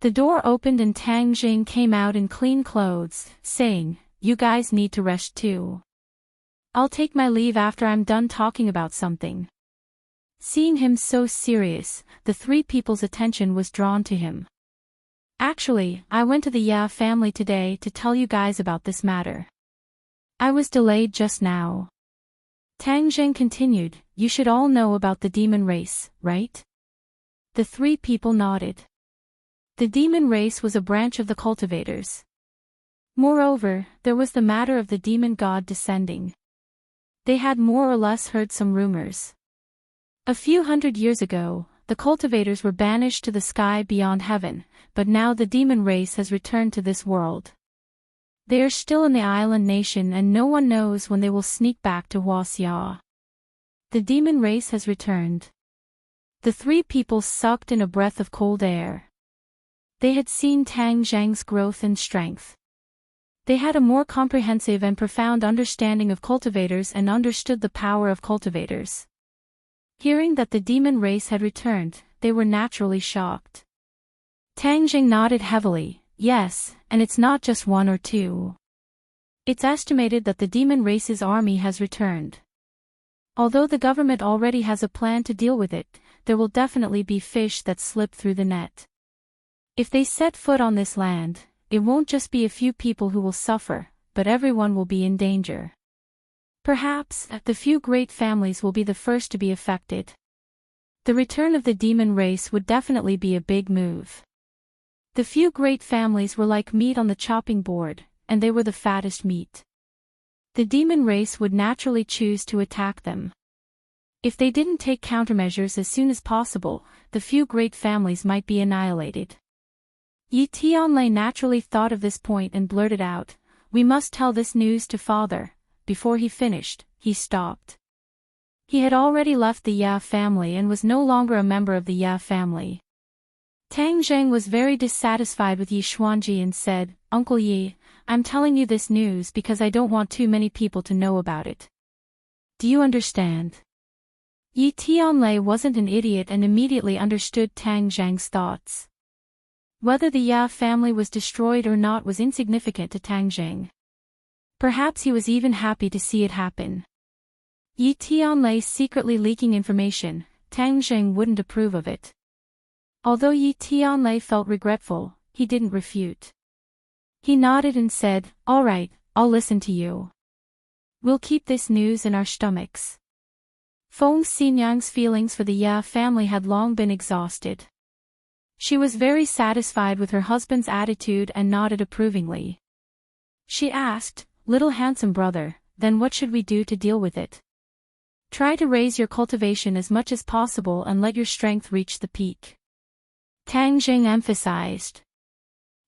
The door opened and Tang Jing came out in clean clothes, saying, "You guys need to rest too. I'll take my leave after I'm done talking about something." Seeing him so serious, the three people's attention was drawn to him. "Actually, I went to the Ya family today to tell you guys about this matter. I was delayed just now." Tang Jing continued, "You should all know about the demon race, right?" The three people nodded. The demon race was a branch of the cultivators. Moreover, there was the matter of the demon god descending. They had more or less heard some rumors. A few hundred years ago, the cultivators were banished to the sky beyond heaven, but now the demon race has returned to this world. They are still in the island nation and no one knows when they will sneak back to Huaxia. The demon race has returned. The three people sucked in a breath of cold air. They had seen Tang Zhang's growth and strength. They had a more comprehensive and profound understanding of cultivators and understood the power of cultivators. Hearing that the demon race had returned, they were naturally shocked. Tang Jing nodded heavily, "Yes, and it's not just one or two. It's estimated that the demon race's army has returned. Although the government already has a plan to deal with it, there will definitely be fish that slip through the net. If they set foot on this land, it won't just be a few people who will suffer, but everyone will be in danger. Perhaps, the few great families will be the first to be affected. The return of the demon race would definitely be a big move. The few great families were like meat on the chopping board, and they were the fattest meat. The demon race would naturally choose to attack them. If they didn't take countermeasures as soon as possible, the few great families might be annihilated." Yi Tianlei naturally thought of this point and blurted out, "We must tell this news to father." Before he finished, he stopped. He had already left the Ya family and was no longer a member of the Ya family. Tang Zheng was very dissatisfied with Yi Xuanji and said, "Uncle Yi, I'm telling you this news because I don't want too many people to know about it. Do you understand?" Yi Tianlei wasn't an idiot and immediately understood Tang Zheng's thoughts. Whether the Ya family was destroyed or not was insignificant to Tang Zheng. Perhaps he was even happy to see it happen. Yi Tianlei secretly leaking information, Tang Zheng wouldn't approve of it. Although Yi Tianlei felt regretful, he didn't refute. He nodded and said, "All right, I'll listen to you. We'll keep this news in our stomachs." Feng Xinyang's feelings for the Ya family had long been exhausted. She was very satisfied with her husband's attitude and nodded approvingly. She asked, "Little handsome brother, then what should we do to deal with it?" "Try to raise your cultivation as much as possible and let your strength reach the peak," Tang Jing emphasized.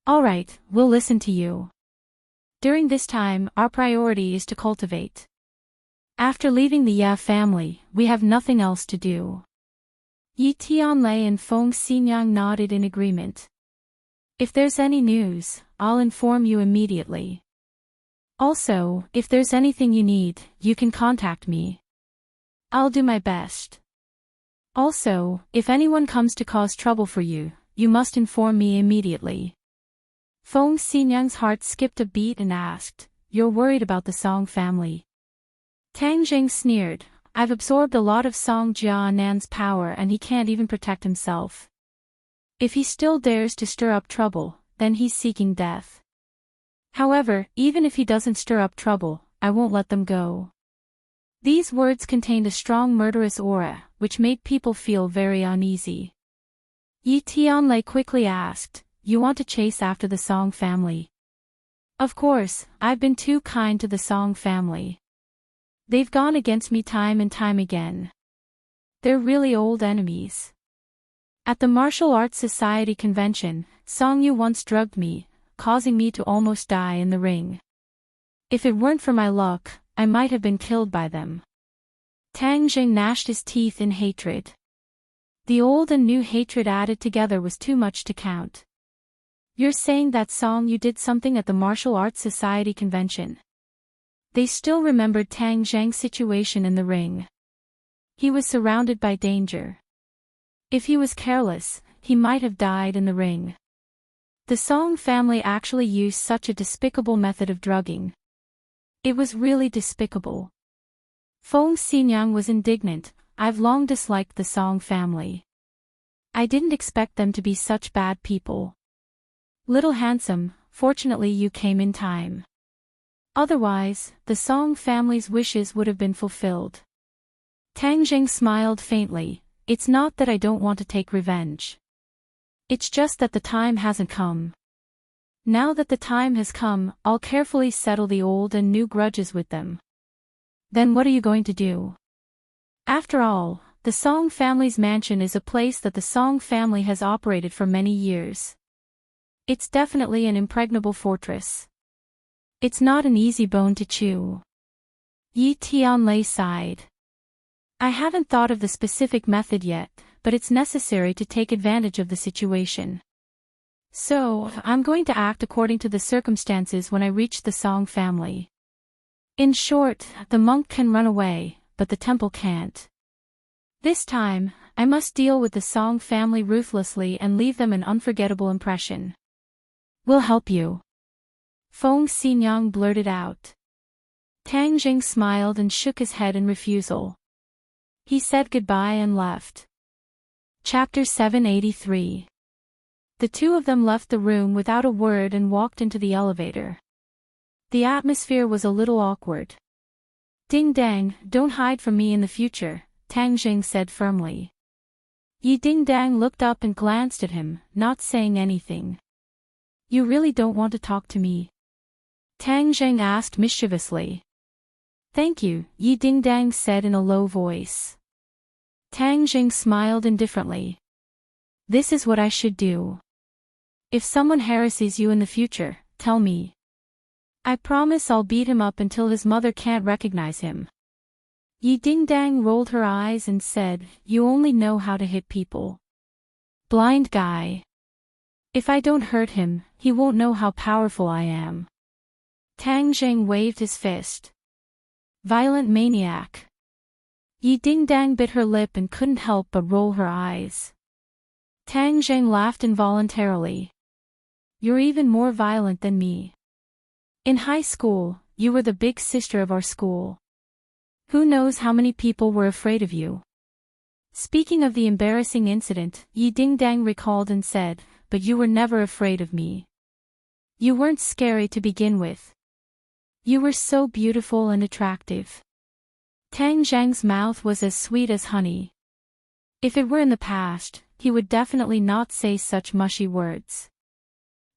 "All right, we'll listen to you. During this time, our priority is to cultivate. After leaving the Ya family, we have nothing else to do." Yi Tianlei and Feng Xinyang nodded in agreement. "If there's any news, I'll inform you immediately. Also, if there's anything you need, you can contact me." I'll do my best. Also, if anyone comes to cause trouble for you, you must inform me immediately. Feng Xinyang's heart skipped a beat and asked, "You're worried about the Song family?" Tang Jing sneered, "I've absorbed a lot of Song Jianan's power and he can't even protect himself. If he still dares to stir up trouble, then he's seeking death. However, even if he doesn't stir up trouble, I won't let them go." These words contained a strong murderous aura, which made people feel very uneasy. Yi Tianlei quickly asked, "You want to chase after the Song family?" "Of course, I've been too kind to the Song family. They've gone against me time and time again. They're really old enemies. At the Martial Arts Society convention, Song Yu once drugged me, causing me to almost die in the ring. If it weren't for my luck, I might have been killed by them." Tang Jing gnashed his teeth in hatred. The old and new hatred added together was too much to count. "You're saying that Song Yu did something at the Martial Arts Society convention?" They still remembered Tang Zhang's situation in the ring. He was surrounded by danger. If he was careless, he might have died in the ring. The Song family actually used such a despicable method of drugging. It was really despicable. Feng Xinyang was indignant. "I've long disliked the Song family. I didn't expect them to be such bad people. Little Handsome, fortunately you came in time. Otherwise, the Song family's wishes would have been fulfilled." Tang Jing smiled faintly. "It's not that I don't want to take revenge. It's just that the time hasn't come. Now that the time has come, I'll carefully settle the old and new grudges with them." "Then what are you going to do?" "After all, the Song family's mansion is a place that the Song family has operated for many years. It's definitely an impregnable fortress. It's not an easy bone to chew." Yi Tianlei sighed. "I haven't thought of the specific method yet, but it's necessary to take advantage of the situation. So, I'm going to act according to the circumstances when I reach the Song family. In short, the monk can run away, but the temple can't. This time, I must deal with the Song family ruthlessly and leave them an unforgettable impression." "We'll help you," Feng Xinyang blurted out. Tang Jing smiled and shook his head in refusal. He said goodbye and left. Chapter 783. The two of them left the room without a word and walked into the elevator. The atmosphere was a little awkward. "Ding Dang, don't hide from me in the future," Tang Jing said firmly. Yi Ding Dang looked up and glanced at him, not saying anything. "You really don't want to talk to me?" Tang Jing asked mischievously. "Thank you," Yi Ding Dang said in a low voice. Tang Jing smiled indifferently. "This is what I should do. If someone harasses you in the future, tell me. I promise I'll beat him up until his mother can't recognize him." Yi Ding Dang rolled her eyes and said, "You only know how to hit people. Blind guy. If I don't hurt him, he won't know how powerful I am." Tang Jing waved his fist. "Violent maniac." Yi Ding Dang bit her lip and couldn't help but roll her eyes. Tang Jing laughed involuntarily. "You're even more violent than me. In high school, you were the big sister of our school. Who knows how many people were afraid of you." Speaking of the embarrassing incident, Yi Ding Dang recalled and said, "But you were never afraid of me. You weren't scary to begin with. You were so beautiful and attractive." Tang Zhang's mouth was as sweet as honey. If it were in the past, he would definitely not say such mushy words.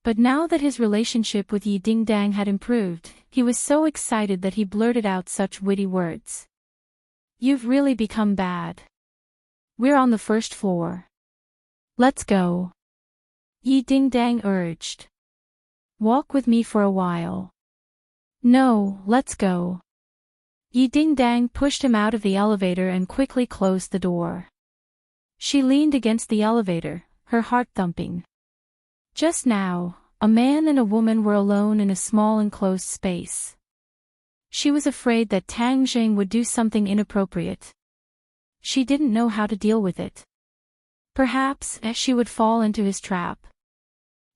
But now that his relationship with Yi Ding Dang had improved, he was so excited that he blurted out such witty words. "You've really become bad. We're on the first floor. Let's go," Yi Ding Dang urged. "Walk with me for a while." "No, let's go." Yi Ding Dang pushed him out of the elevator and quickly closed the door. She leaned against the elevator, her heart thumping. Just now, a man and a woman were alone in a small enclosed space. She was afraid that Tang Jing would do something inappropriate. She didn't know how to deal with it. Perhaps she would fall into his trap.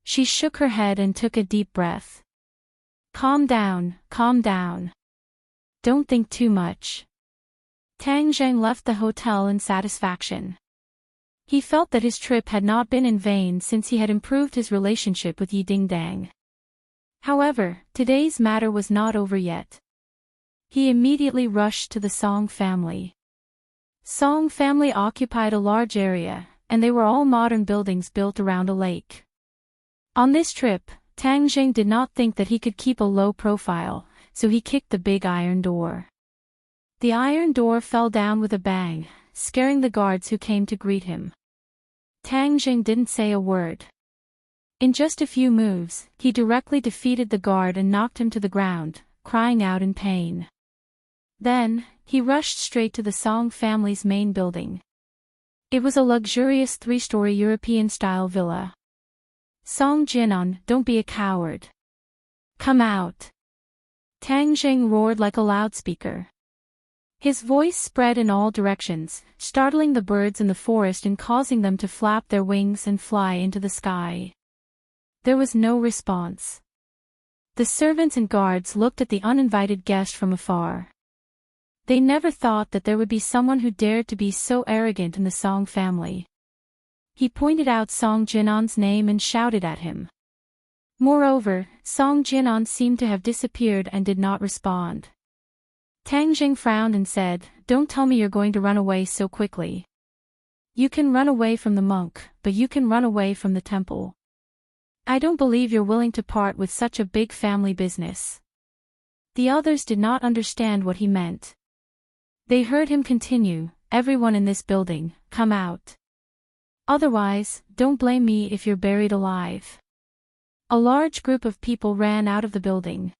She shook her head and took a deep breath. Calm down, calm down. Don't think too much. Tang Zheng left the hotel in satisfaction. He felt that his trip had not been in vain since he had improved his relationship with Yi Dingdang. However, today's matter was not over yet. He immediately rushed to the Song family. Song family occupied a large area, and they were all modern buildings built around a lake. On this trip, Tang Zheng did not think that he could keep a low profile, so he kicked the big iron door. The iron door fell down with a bang, scaring the guards who came to greet him. Tang Zheng didn't say a word. In just a few moves, he directly defeated the guard and knocked him to the ground, crying out in pain. Then, he rushed straight to the Song family's main building. It was a luxurious 3-story European-style villa. Song Jinan, don't be a coward. Come out. Tang Zheng roared like a loudspeaker. His voice spread in all directions, startling the birds in the forest and causing them to flap their wings and fly into the sky. There was no response. The servants and guards looked at the uninvited guest from afar. They never thought that there would be someone who dared to be so arrogant in the Song family. He pointed out Song Jinan's name and shouted at him. Moreover, Song Jinan seemed to have disappeared and did not respond. Tang Zheng frowned and said, "Don't tell me you're going to run away so quickly. You can run away from the monk, but you can run away from the temple. I don't believe you're willing to part with such a big family business." The others did not understand what he meant. They heard him continue, "Everyone in this building, come out. Otherwise, don't blame me if you're buried alive." A large group of people ran out of the building.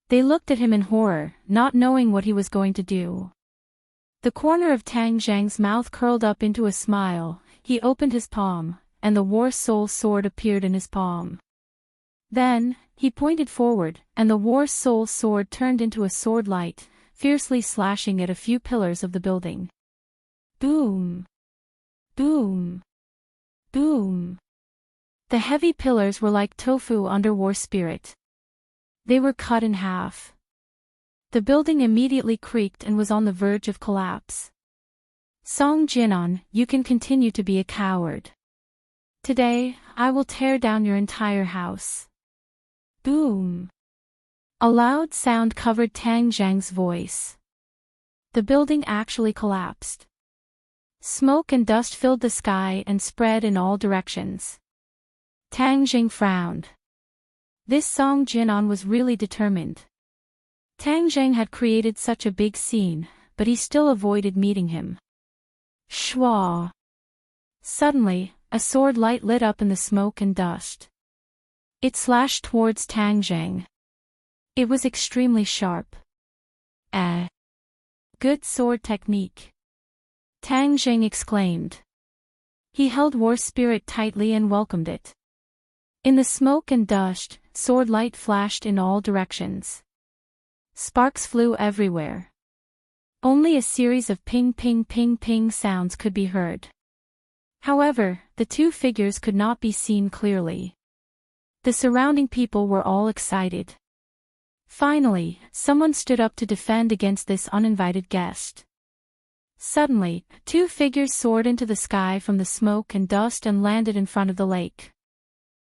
They looked at him in horror, not knowing what he was going to do. The corner of Tang Zheng's mouth curled up into a smile. He opened his palm, and the War Soul sword appeared in his palm. Then, he pointed forward, and the War Soul sword turned into a sword light, fiercely slashing at a few pillars of the building. Boom! Boom! Boom! The heavy pillars were like tofu under War Spirit. They were cut in half. The building immediately creaked and was on the verge of collapse. Song Jinan, you can continue to be a coward. Today, I will tear down your entire house. Boom! A loud sound covered Tang Zheng's voice. The building actually collapsed. Smoke and dust filled the sky and spread in all directions. Tang Zheng frowned. This Song Jinan was really determined. Tang Zheng had created such a big scene, but he still avoided meeting him. Shwa! Suddenly, a sword light lit up in the smoke and dust. It slashed towards Tang Zheng. It was extremely sharp. Good sword technique. Tang Zheng exclaimed. He held War Spirit tightly and welcomed it. In the smoke and dust, sword light flashed in all directions. Sparks flew everywhere. Only a series of ping ping ping ping sounds could be heard. However, the two figures could not be seen clearly. The surrounding people were all excited. Finally, someone stood up to defend against this uninvited guest. Suddenly, two figures soared into the sky from the smoke and dust and landed in front of the lake.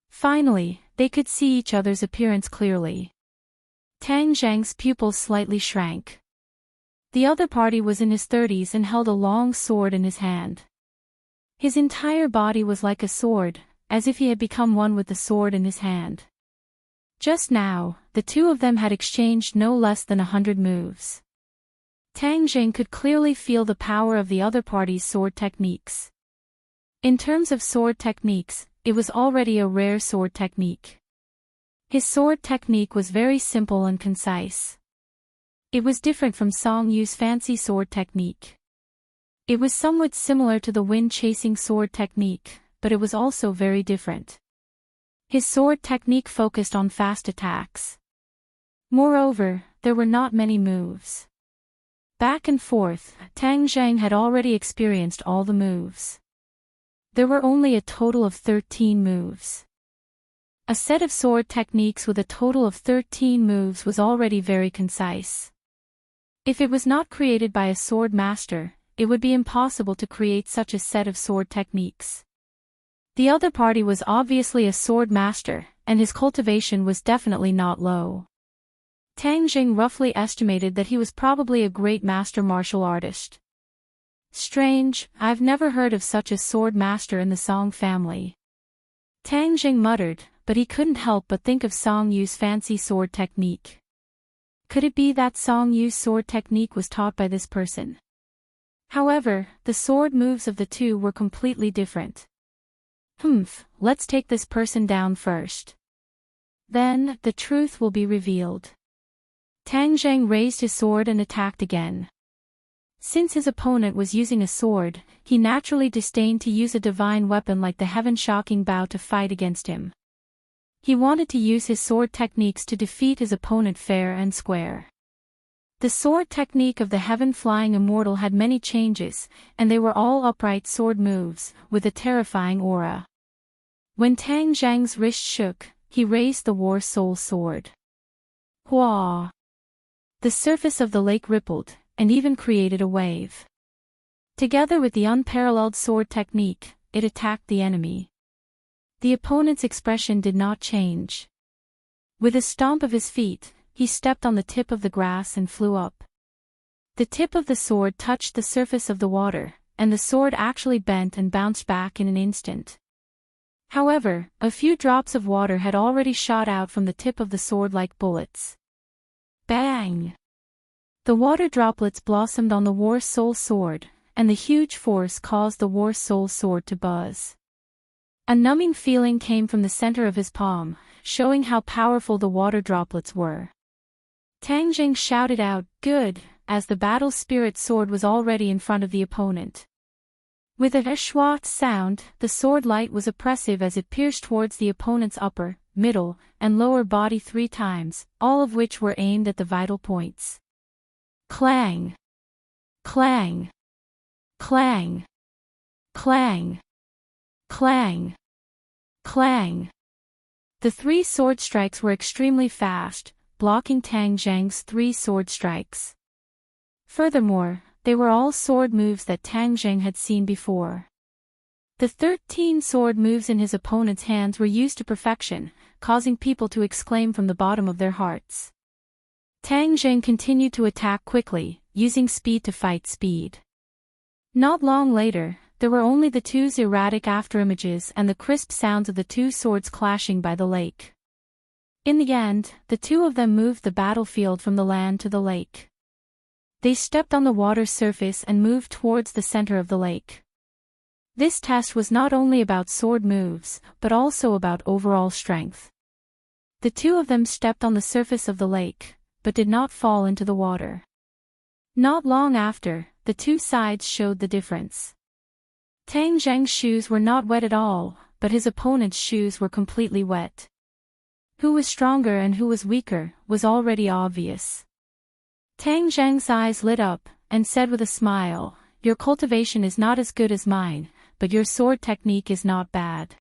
Finally, they could see each other's appearance clearly. Tang Zheng's pupils slightly shrank. The other party was in his 30s and held a long sword in his hand. His entire body was like a sword, as if he had become one with the sword in his hand. Just now, the two of them had exchanged no less than 100 moves. Tang Zheng could clearly feel the power of the other party's sword techniques. In terms of sword techniques, it was already a rare sword technique. His sword technique was very simple and concise. It was different from Song Yu's fancy sword technique. It was somewhat similar to the wind-chasing sword technique, but it was also very different. His sword technique focused on fast attacks. Moreover, there were not many moves. Back and forth, Tang Zheng had already experienced all the moves. There were only a total of 13 moves. A set of sword techniques with a total of 13 moves was already very concise. If it was not created by a sword master, it would be impossible to create such a set of sword techniques. The other party was obviously a sword master, and his cultivation was definitely not low. Tang Jing roughly estimated that he was probably a great master martial artist. Strange, I've never heard of such a sword master in the Song family. Tang Jing muttered, but he couldn't help but think of Song Yu's fancy sword technique. Could it be that Song Yu's sword technique was taught by this person? However, the sword moves of the two were completely different. Let's take this person down first. Then, the truth will be revealed. Tang Zheng raised his sword and attacked again. Since his opponent was using a sword, he naturally disdained to use a divine weapon like the heaven-shocking bow to fight against him. He wanted to use his sword techniques to defeat his opponent fair and square. The sword technique of the heaven-flying immortal had many changes, and they were all upright sword moves, with a terrifying aura. When Tang Zheng's wrist shook, he raised the War Soul sword. Hua! The surface of the lake rippled, and even created a wave. Together with the unparalleled sword technique, it attacked the enemy. The opponent's expression did not change. With a stomp of his feet, he stepped on the tip of the grass and flew up. The tip of the sword touched the surface of the water, and the sword actually bent and bounced back in an instant. However, a few drops of water had already shot out from the tip of the sword like bullets. Bang! The water droplets blossomed on the War Soul sword, and the huge force caused the War Soul sword to buzz. A numbing feeling came from the center of his palm, showing how powerful the water droplets were. Tang Jing shouted out, "Good," as the battle spirit sword was already in front of the opponent. With a schwa sound, the sword light was oppressive as it pierced towards the opponent's upper, middle, and lower body 3 times, all of which were aimed at the vital points. Clang! Clang! Clang! Clang! Clang! Clang! The 3 sword strikes were extremely fast, blocking Tang Zheng's 3 sword strikes. Furthermore, they were all sword moves that Tang Zheng had seen before. The 13 sword moves in his opponent's hands were used to perfection, causing people to exclaim from the bottom of their hearts. Tang Zheng continued to attack quickly, using speed to fight speed. Not long later, there were only the 2's erratic afterimages and the crisp sounds of the 2 swords clashing by the lake. In the end, the 2 of them moved the battlefield from the land to the lake. They stepped on the water surface and moved towards the center of the lake. This test was not only about sword moves, but also about overall strength. The 2 of them stepped on the surface of the lake, but did not fall into the water. Not long after, the 2 sides showed the difference. Tang Zheng's shoes were not wet at all, but his opponent's shoes were completely wet. Who was stronger and who was weaker, was already obvious. Tang Zheng's eyes lit up, and said with a smile, "Your cultivation is not as good as mine, but your sword technique is not bad.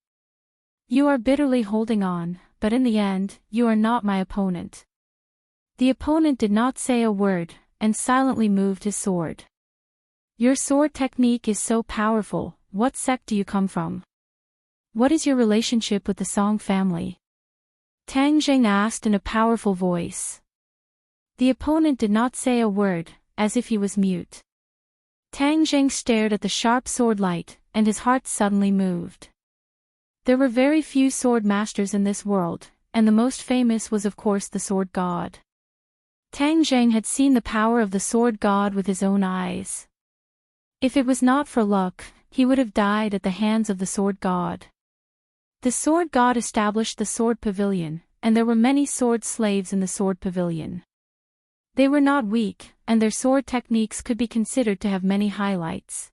You are bitterly holding on, but in the end, you are not my opponent." The opponent did not say a word, and silently moved his sword. "Your sword technique is so powerful, what sect do you come from? What is your relationship with the Song family?" Tang Zheng asked in a powerful voice. The opponent did not say a word, as if he was mute. Tang Zheng stared at the sharp sword light, and his heart suddenly moved. There were very few sword masters in this world, and the most famous was of course the sword god. Tang Zheng had seen the power of the sword god with his own eyes. If it was not for luck, he would have died at the hands of the sword god. The sword god established the sword pavilion, and there were many sword slaves in the sword pavilion. They were not weak, and their sword techniques could be considered to have many highlights.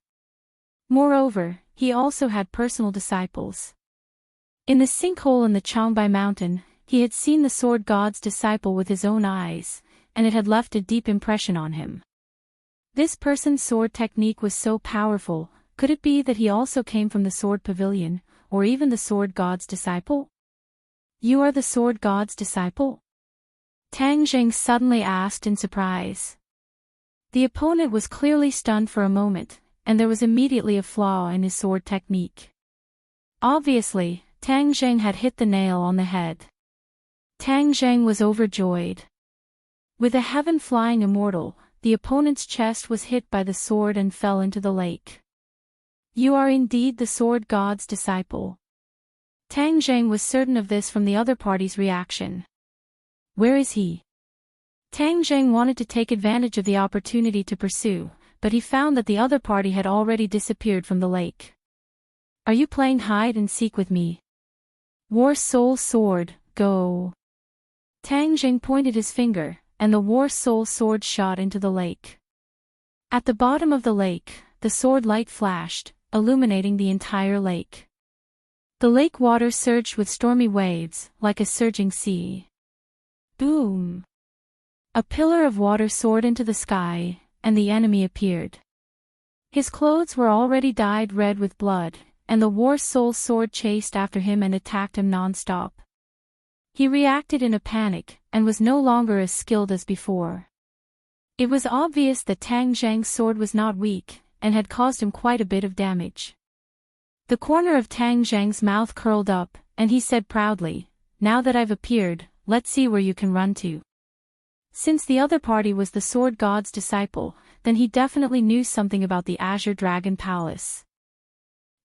Moreover, he also had personal disciples. In the sinkhole in the Changbai mountain, he had seen the sword god's disciple with his own eyes, and it had left a deep impression on him. This person's sword technique was so powerful. Could it be that he also came from the sword pavilion, or even the sword god's disciple? You are the sword god's disciple? Tang Jing suddenly asked in surprise. The opponent was clearly stunned for a moment, and there was immediately a flaw in his sword technique. Obviously, Tang Jing had hit the nail on the head. Tang Jing was overjoyed. With a heaven-flying immortal, the opponent's chest was hit by the sword and fell into the lake. You are indeed the sword god's disciple. Tang Jing was certain of this from the other party's reaction. Where is he? Tang Jing wanted to take advantage of the opportunity to pursue, but he found that the other party had already disappeared from the lake. Are you playing hide and seek with me? War Soul Sword, go! Tang Jing pointed his finger, and the War Soul Sword shot into the lake. At the bottom of the lake, the sword light flashed, illuminating the entire lake. The lake water surged with stormy waves, like a surging sea. Boom! A pillar of water soared into the sky, and the enemy appeared. His clothes were already dyed red with blood, and the War Soul Sword chased after him and attacked him non-stop. He reacted in a panic, and was no longer as skilled as before. It was obvious that Tang Jing's sword was not weak, and had caused him quite a bit of damage. The corner of Tang Jing's mouth curled up, and he said proudly, "Now that I've appeared, let's see where you can run to." Since the other party was the sword god's disciple, then he definitely knew something about the Azure Dragon Palace.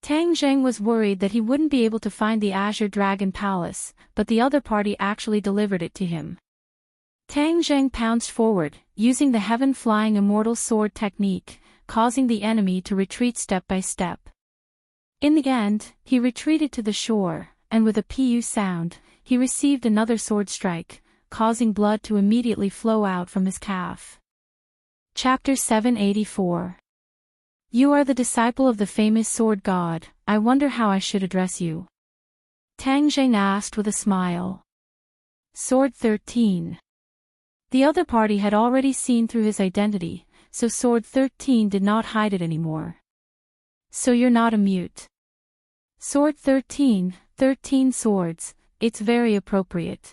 Tang Jing was worried that he wouldn't be able to find the Azure Dragon Palace, but the other party actually delivered it to him. Tang Jing pounced forward, using the heaven-flying immortal sword technique, causing the enemy to retreat step by step. In the end, he retreated to the shore, and with a pu sound, he received another sword strike, causing blood to immediately flow out from his calf. Chapter 784. You are the disciple of the famous sword god, I wonder how I should address you. Tang Jing asked with a smile. Sword 13. The other party had already seen through his identity, so Sword 13 did not hide it anymore. So you're not a mute. Sword 13, 13 swords, it's very appropriate.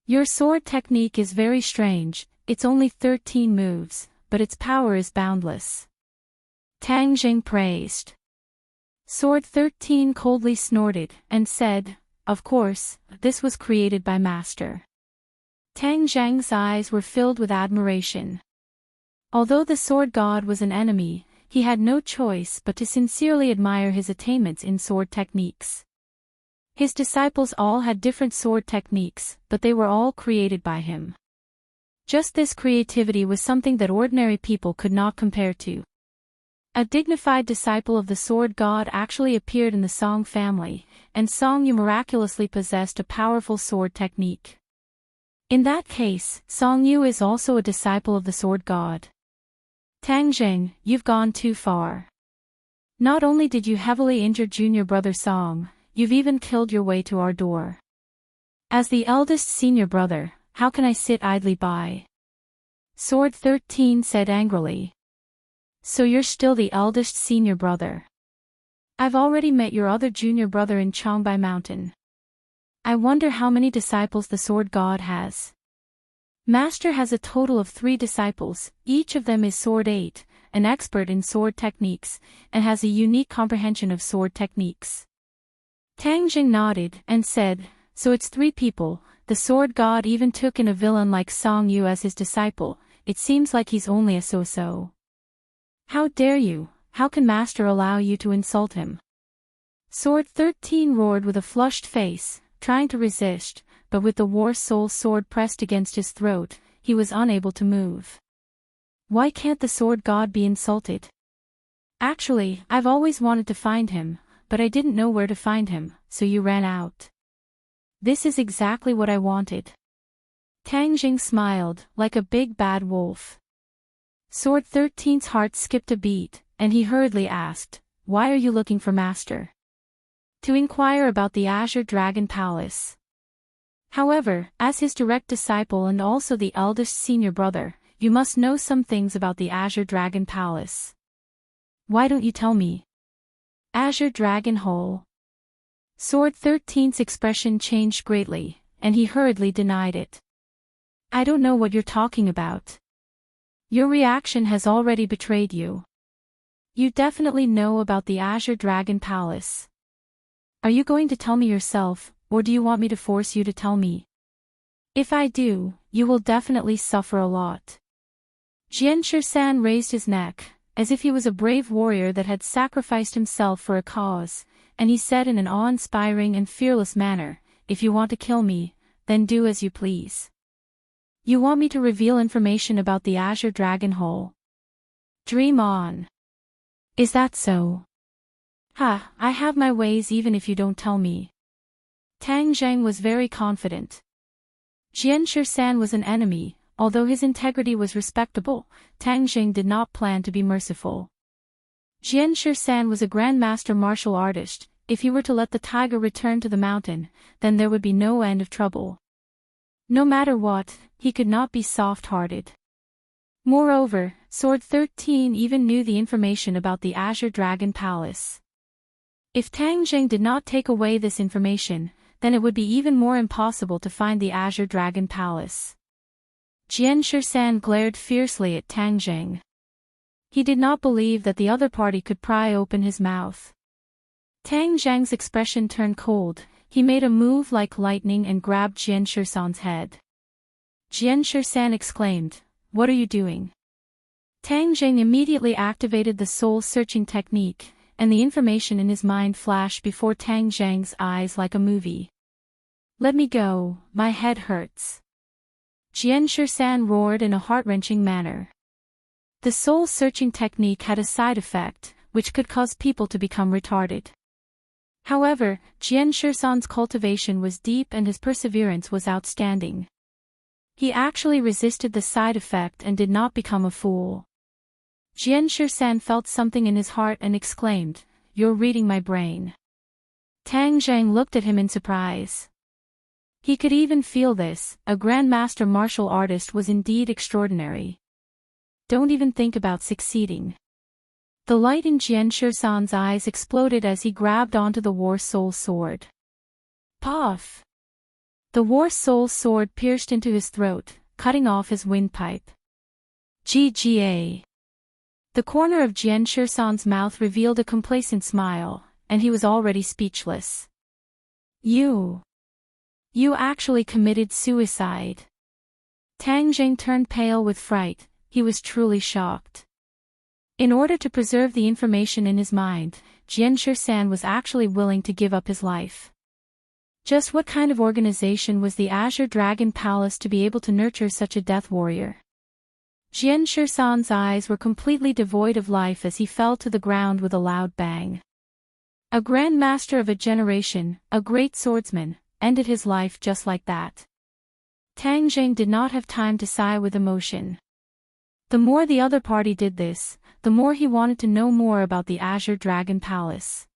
Your sword technique is very strange, it's only 13 moves, but its power is boundless. Tang Jing praised. Sword 13 coldly snorted, and said, Of course, this was created by Master. Tang Jing's eyes were filled with admiration. Although the sword god was an enemy, he had no choice but to sincerely admire his attainments in sword techniques. His disciples all had different sword techniques, but they were all created by him. Just this creativity was something that ordinary people could not compare to. A dignified disciple of the sword god actually appeared in the Song family, and Song Yu miraculously possessed a powerful sword technique. In that case, Song Yu is also a disciple of the sword god. Tang Jing, you've gone too far. Not only did you heavily injure junior brother Song, you've even killed your way to our door. As the eldest senior brother, how can I sit idly by? Sword 13 said angrily. So you're still the eldest senior brother. I've already met your other junior brother in Changbai Mountain. I wonder how many disciples the sword god has. Master has a total of 3 disciples, each of them is Sword 8, an expert in sword techniques, and has a unique comprehension of sword techniques. Tang Jing nodded and said, So it's 3 people, the sword god even took in a villain like Song Yu as his disciple, it seems like he's only a so-so. How dare you, how can Master allow you to insult him? Sword 13 roared with a flushed face, trying to resist, but with the War Soul sword pressed against his throat, he was unable to move. Why can't the sword god be insulted? Actually, I've always wanted to find him, but I didn't know where to find him, so you ran out. This is exactly what I wanted. Tang Jing smiled, like a big bad wolf. Sword 13's heart skipped a beat, and he hurriedly asked, Why are you looking for Master? To inquire about the Azure Dragon Palace. However, as his direct disciple and also the eldest senior brother, you must know some things about the Azure Dragon Palace. Why don't you tell me? Azure Dragon Hole. Sword 13's expression changed greatly, and he hurriedly denied it. I don't know what you're talking about. Your reaction has already betrayed you. You definitely know about the Azure Dragon Palace. Are you going to tell me yourself, or do you want me to force you to tell me? If I do, you will definitely suffer a lot. Jianshi-san raised his neck, as if he was a brave warrior that had sacrificed himself for a cause, and he said in an awe-inspiring and fearless manner, if you want to kill me, then do as you please. You want me to reveal information about the Azure Dragon Hole? Dream on. Is that so? Ha, I have my ways even if you don't tell me. Tang Zheng was very confident. Jianshi-san was an enemy, although his integrity was respectable, Tang Zheng did not plan to be merciful. Jianshi-san was a grandmaster martial artist. If he were to let the tiger return to the mountain, then there would be no end of trouble. No matter what, he could not be soft-hearted. Moreover, Sword 13 even knew the information about the Azure Dragon Palace. If Tang Zheng did not take away this information, then it would be even more impossible to find the Azure Dragon Palace. Jianshi-san glared fiercely at Tang Zheng. He did not believe that the other party could pry open his mouth. Tang Zheng's expression turned cold. He made a move like lightning and grabbed Jianshi-san's head. Jianshi-san exclaimed, "What are you doing?" Tang Zheng immediately activated the soul-searching technique, and the information in his mind flashed before Tang Zheng's eyes like a movie. "Let me go, my head hurts." Jianshi-san roared in a heart-wrenching manner. The soul-searching technique had a side effect, which could cause people to become retarded. However, Jianshi-san's cultivation was deep and his perseverance was outstanding. He actually resisted the side effect and did not become a fool. Jianshi-san felt something in his heart and exclaimed, "You're reading my brain." Tang Zheng looked at him in surprise. He could even feel this, a grandmaster martial artist was indeed extraordinary. Don't even think about succeeding. The light in Jianshi-san's eyes exploded as he grabbed onto the War Soul sword. Puff! The War Soul sword pierced into his throat, cutting off his windpipe. GGA! The corner of Jianshi-san's mouth revealed a complacent smile, and he was already speechless. You actually committed suicide. Tang Zheng turned pale with fright, he was truly shocked. In order to preserve the information in his mind, Jianshi-san was actually willing to give up his life. Just what kind of organization was the Azure Dragon Palace to be able to nurture such a death warrior? Jianshi-san's eyes were completely devoid of life as he fell to the ground with a loud bang. A grandmaster of a generation, a great swordsman, ended his life just like that. Tang Zheng did not have time to sigh with emotion. The more the other party did this, the more he wanted to know more about the Azure Dragon Palace.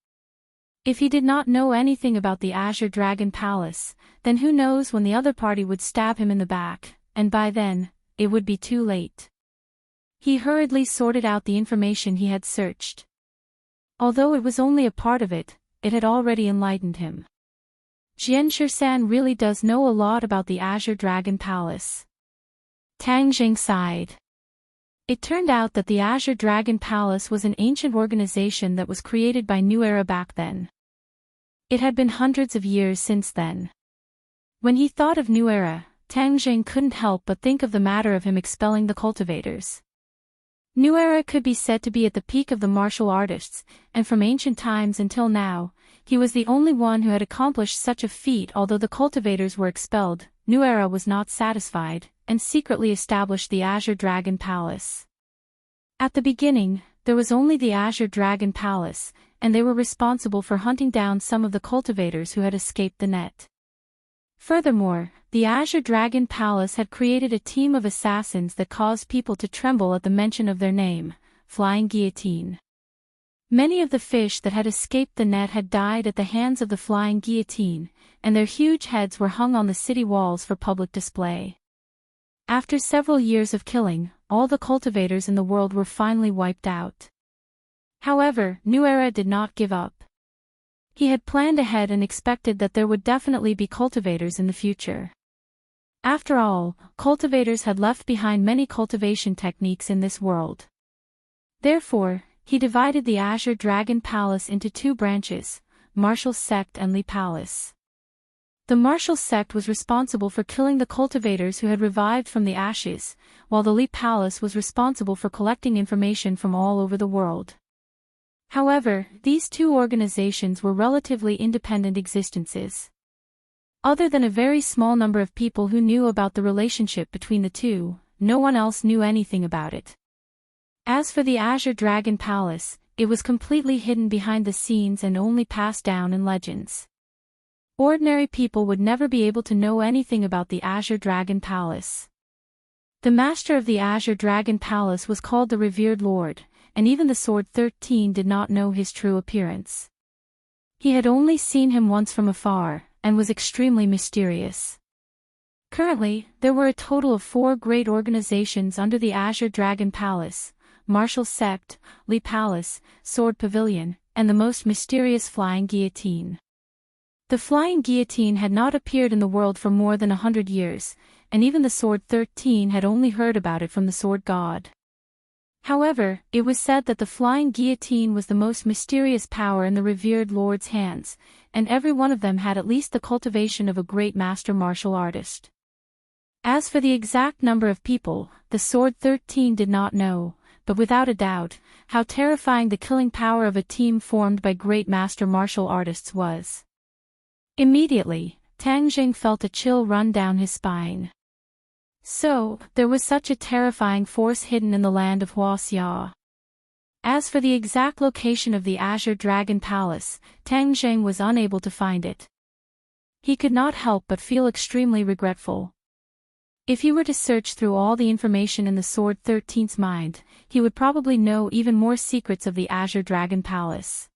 If he did not know anything about the Azure Dragon Palace, then who knows when the other party would stab him in the back, and by then, it would be too late. He hurriedly sorted out the information he had searched. Although it was only a part of it, it had already enlightened him. Jianshi-san really does know a lot about the Azure Dragon Palace. Tang Zheng sighed. It turned out that the Azure Dragon Palace was an ancient organization that was created by New Era back then. It had been hundreds of years since then. When he thought of New Era, Tang Zheng couldn't help but think of the matter of him expelling the cultivators. New Era could be said to be at the peak of the martial artists, and from ancient times until now, he was the only one who had accomplished such a feat. Although the cultivators were expelled, New Era was not satisfied, and secretly established the Azure Dragon Palace. At the beginning, there was only the Azure Dragon Palace, and they were responsible for hunting down some of the cultivators who had escaped the net. Furthermore, the Azure Dragon Palace had created a team of assassins that caused people to tremble at the mention of their name, Flying Guillotine. Many of the fish that had escaped the net had died at the hands of the Flying Guillotine, and their huge heads were hung on the city walls for public display. After several years of killing, all the cultivators in the world were finally wiped out. However, New Era did not give up. He had planned ahead and expected that there would definitely be cultivators in the future. After all, cultivators had left behind many cultivation techniques in this world. Therefore, he divided the Azure Dragon Palace into two branches, Martial Sect and Li Palace. The Martial Sect was responsible for killing the cultivators who had revived from the ashes, while the Li Palace was responsible for collecting information from all over the world. However, these two organizations were relatively independent existences. Other than a very small number of people who knew about the relationship between the two, no one else knew anything about it. As for the Azure Dragon Palace, it was completely hidden behind the scenes and only passed down in legends. Ordinary people would never be able to know anything about the Azure Dragon Palace. The master of the Azure Dragon Palace was called the Revered Lord, and even the Sword 13 did not know his true appearance. He had only seen him once from afar, and was extremely mysterious. Currently, there were a total of 4 great organizations under the Azure Dragon Palace: Martial Sect, Li Palace, Sword Pavilion, and the most mysterious Flying Guillotine. The Flying Guillotine had not appeared in the world for more than 100 years, and even the Sword 13 had only heard about it from the Sword God. However, it was said that the Flying Guillotine was the most mysterious power in the Revered Lord's hands, and every one of them had at least the cultivation of a great master martial artist. As for the exact number of people, the Sword 13 did not know, but without a doubt, how terrifying the killing power of a team formed by great master martial artists was. Immediately, Tang Jing felt a chill run down his spine. So, there was such a terrifying force hidden in the land of Huaxia. As for the exact location of the Azure Dragon Palace, Tang Jing was unable to find it. He could not help but feel extremely regretful. If he were to search through all the information in the Sword 13's mind, he would probably know even more secrets of the Azure Dragon Palace.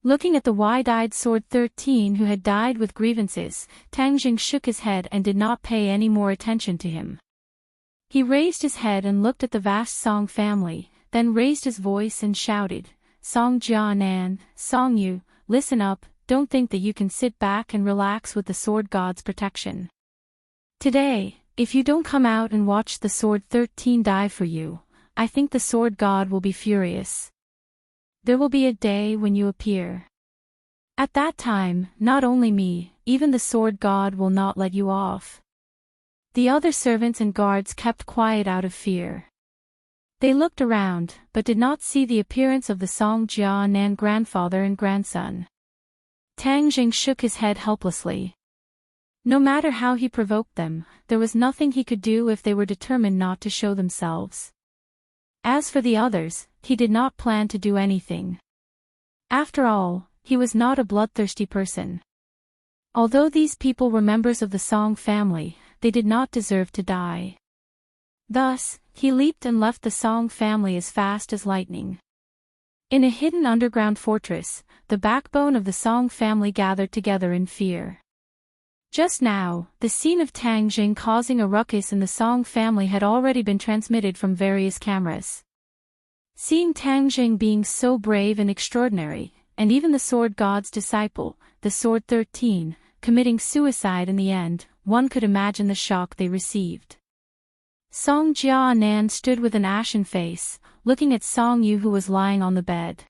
Looking at the wide-eyed Sword 13 who had died with grievances, Tang Jing shook his head and did not pay any more attention to him. He raised his head and looked at the vast Song family, then raised his voice and shouted, "Song Jianan, Song Yu, listen up, don't think that you can sit back and relax with the Sword God's protection. Today, if you don't come out and watch the Sword 13 die for you, I think the Sword God will be furious. There will be a day when you appear. At that time, not only me, even the Sword God will not let you off." The other servants and guards kept quiet out of fear. They looked around, but did not see the appearance of the Song Jianan grandfather and grandson. Tang Jing shook his head helplessly. No matter how he provoked them, there was nothing he could do if they were determined not to show themselves. As for the others, he did not plan to do anything. After all, he was not a bloodthirsty person. Although these people were members of the Song family, they did not deserve to die. Thus, he leaped and left the Song family as fast as lightning. In a hidden underground fortress, the backbone of the Song family gathered together in fear. Just now, the scene of Tang Jing causing a ruckus in the Song family had already been transmitted from various cameras. Seeing Tang Jing being so brave and extraordinary, and even the Sword God's disciple, the Sword 13, committing suicide in the end, one could imagine the shock they received. Song Jianan stood with an ashen face, looking at Song Yu who was lying on the bed.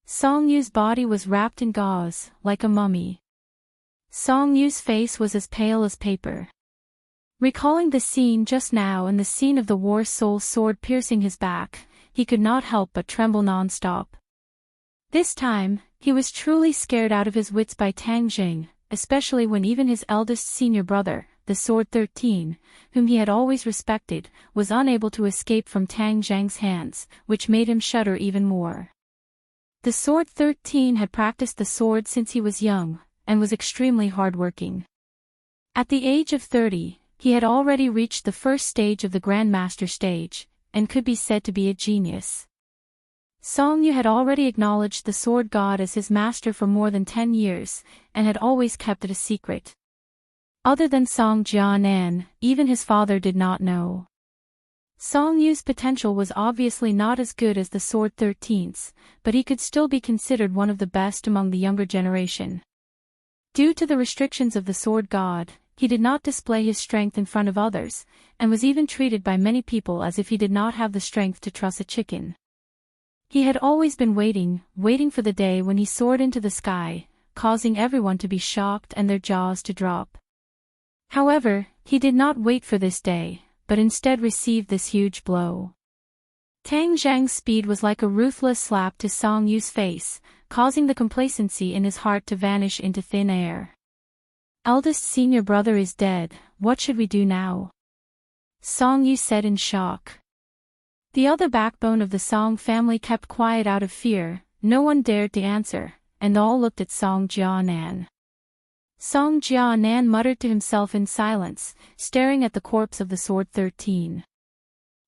Song Yu's body was wrapped in gauze, like a mummy. Song Yu's face was as pale as paper. Recalling the scene just now and the scene of the War Soul sword piercing his back, he could not help but tremble non-stop. This time, he was truly scared out of his wits by Tang Jing, especially when even his eldest senior brother, the Sword 13, whom he had always respected, was unable to escape from Tang Jing's hands, which made him shudder even more. The Sword 13 had practiced the sword since he was young, and was extremely hard-working. At the age of 30, he had already reached the first stage of the Grandmaster stage, and could be said to be a genius. Song Yu had already acknowledged the Sword God as his master for more than 10 years, and had always kept it a secret. Other than Song Jianan, even his father did not know. Song Yu's potential was obviously not as good as the Sword 13's, but he could still be considered one of the best among the younger generation. Due to the restrictions of the Sword God, he did not display his strength in front of others, and was even treated by many people as if he did not have the strength to truss a chicken. He had always been waiting for the day when he soared into the sky, causing everyone to be shocked and their jaws to drop. However, he did not wait for this day, but instead received this huge blow. Tang Zhang's speed was like a ruthless slap to Song Yu's face, causing the complacency in his heart to vanish into thin air. Eldest senior brother is dead, what should we do now? Song Yu said in shock. The other backbone of the Song family kept quiet out of fear, no one dared to answer, and all looked at Song Jianan. Song Jianan muttered to himself in silence, staring at the corpse of the Sword 13.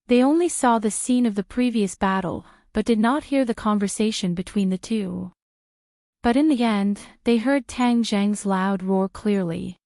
They only saw the scene of the previous battle, but did not hear the conversation between the two. But in the end, they heard Tang Zhang's loud roar clearly.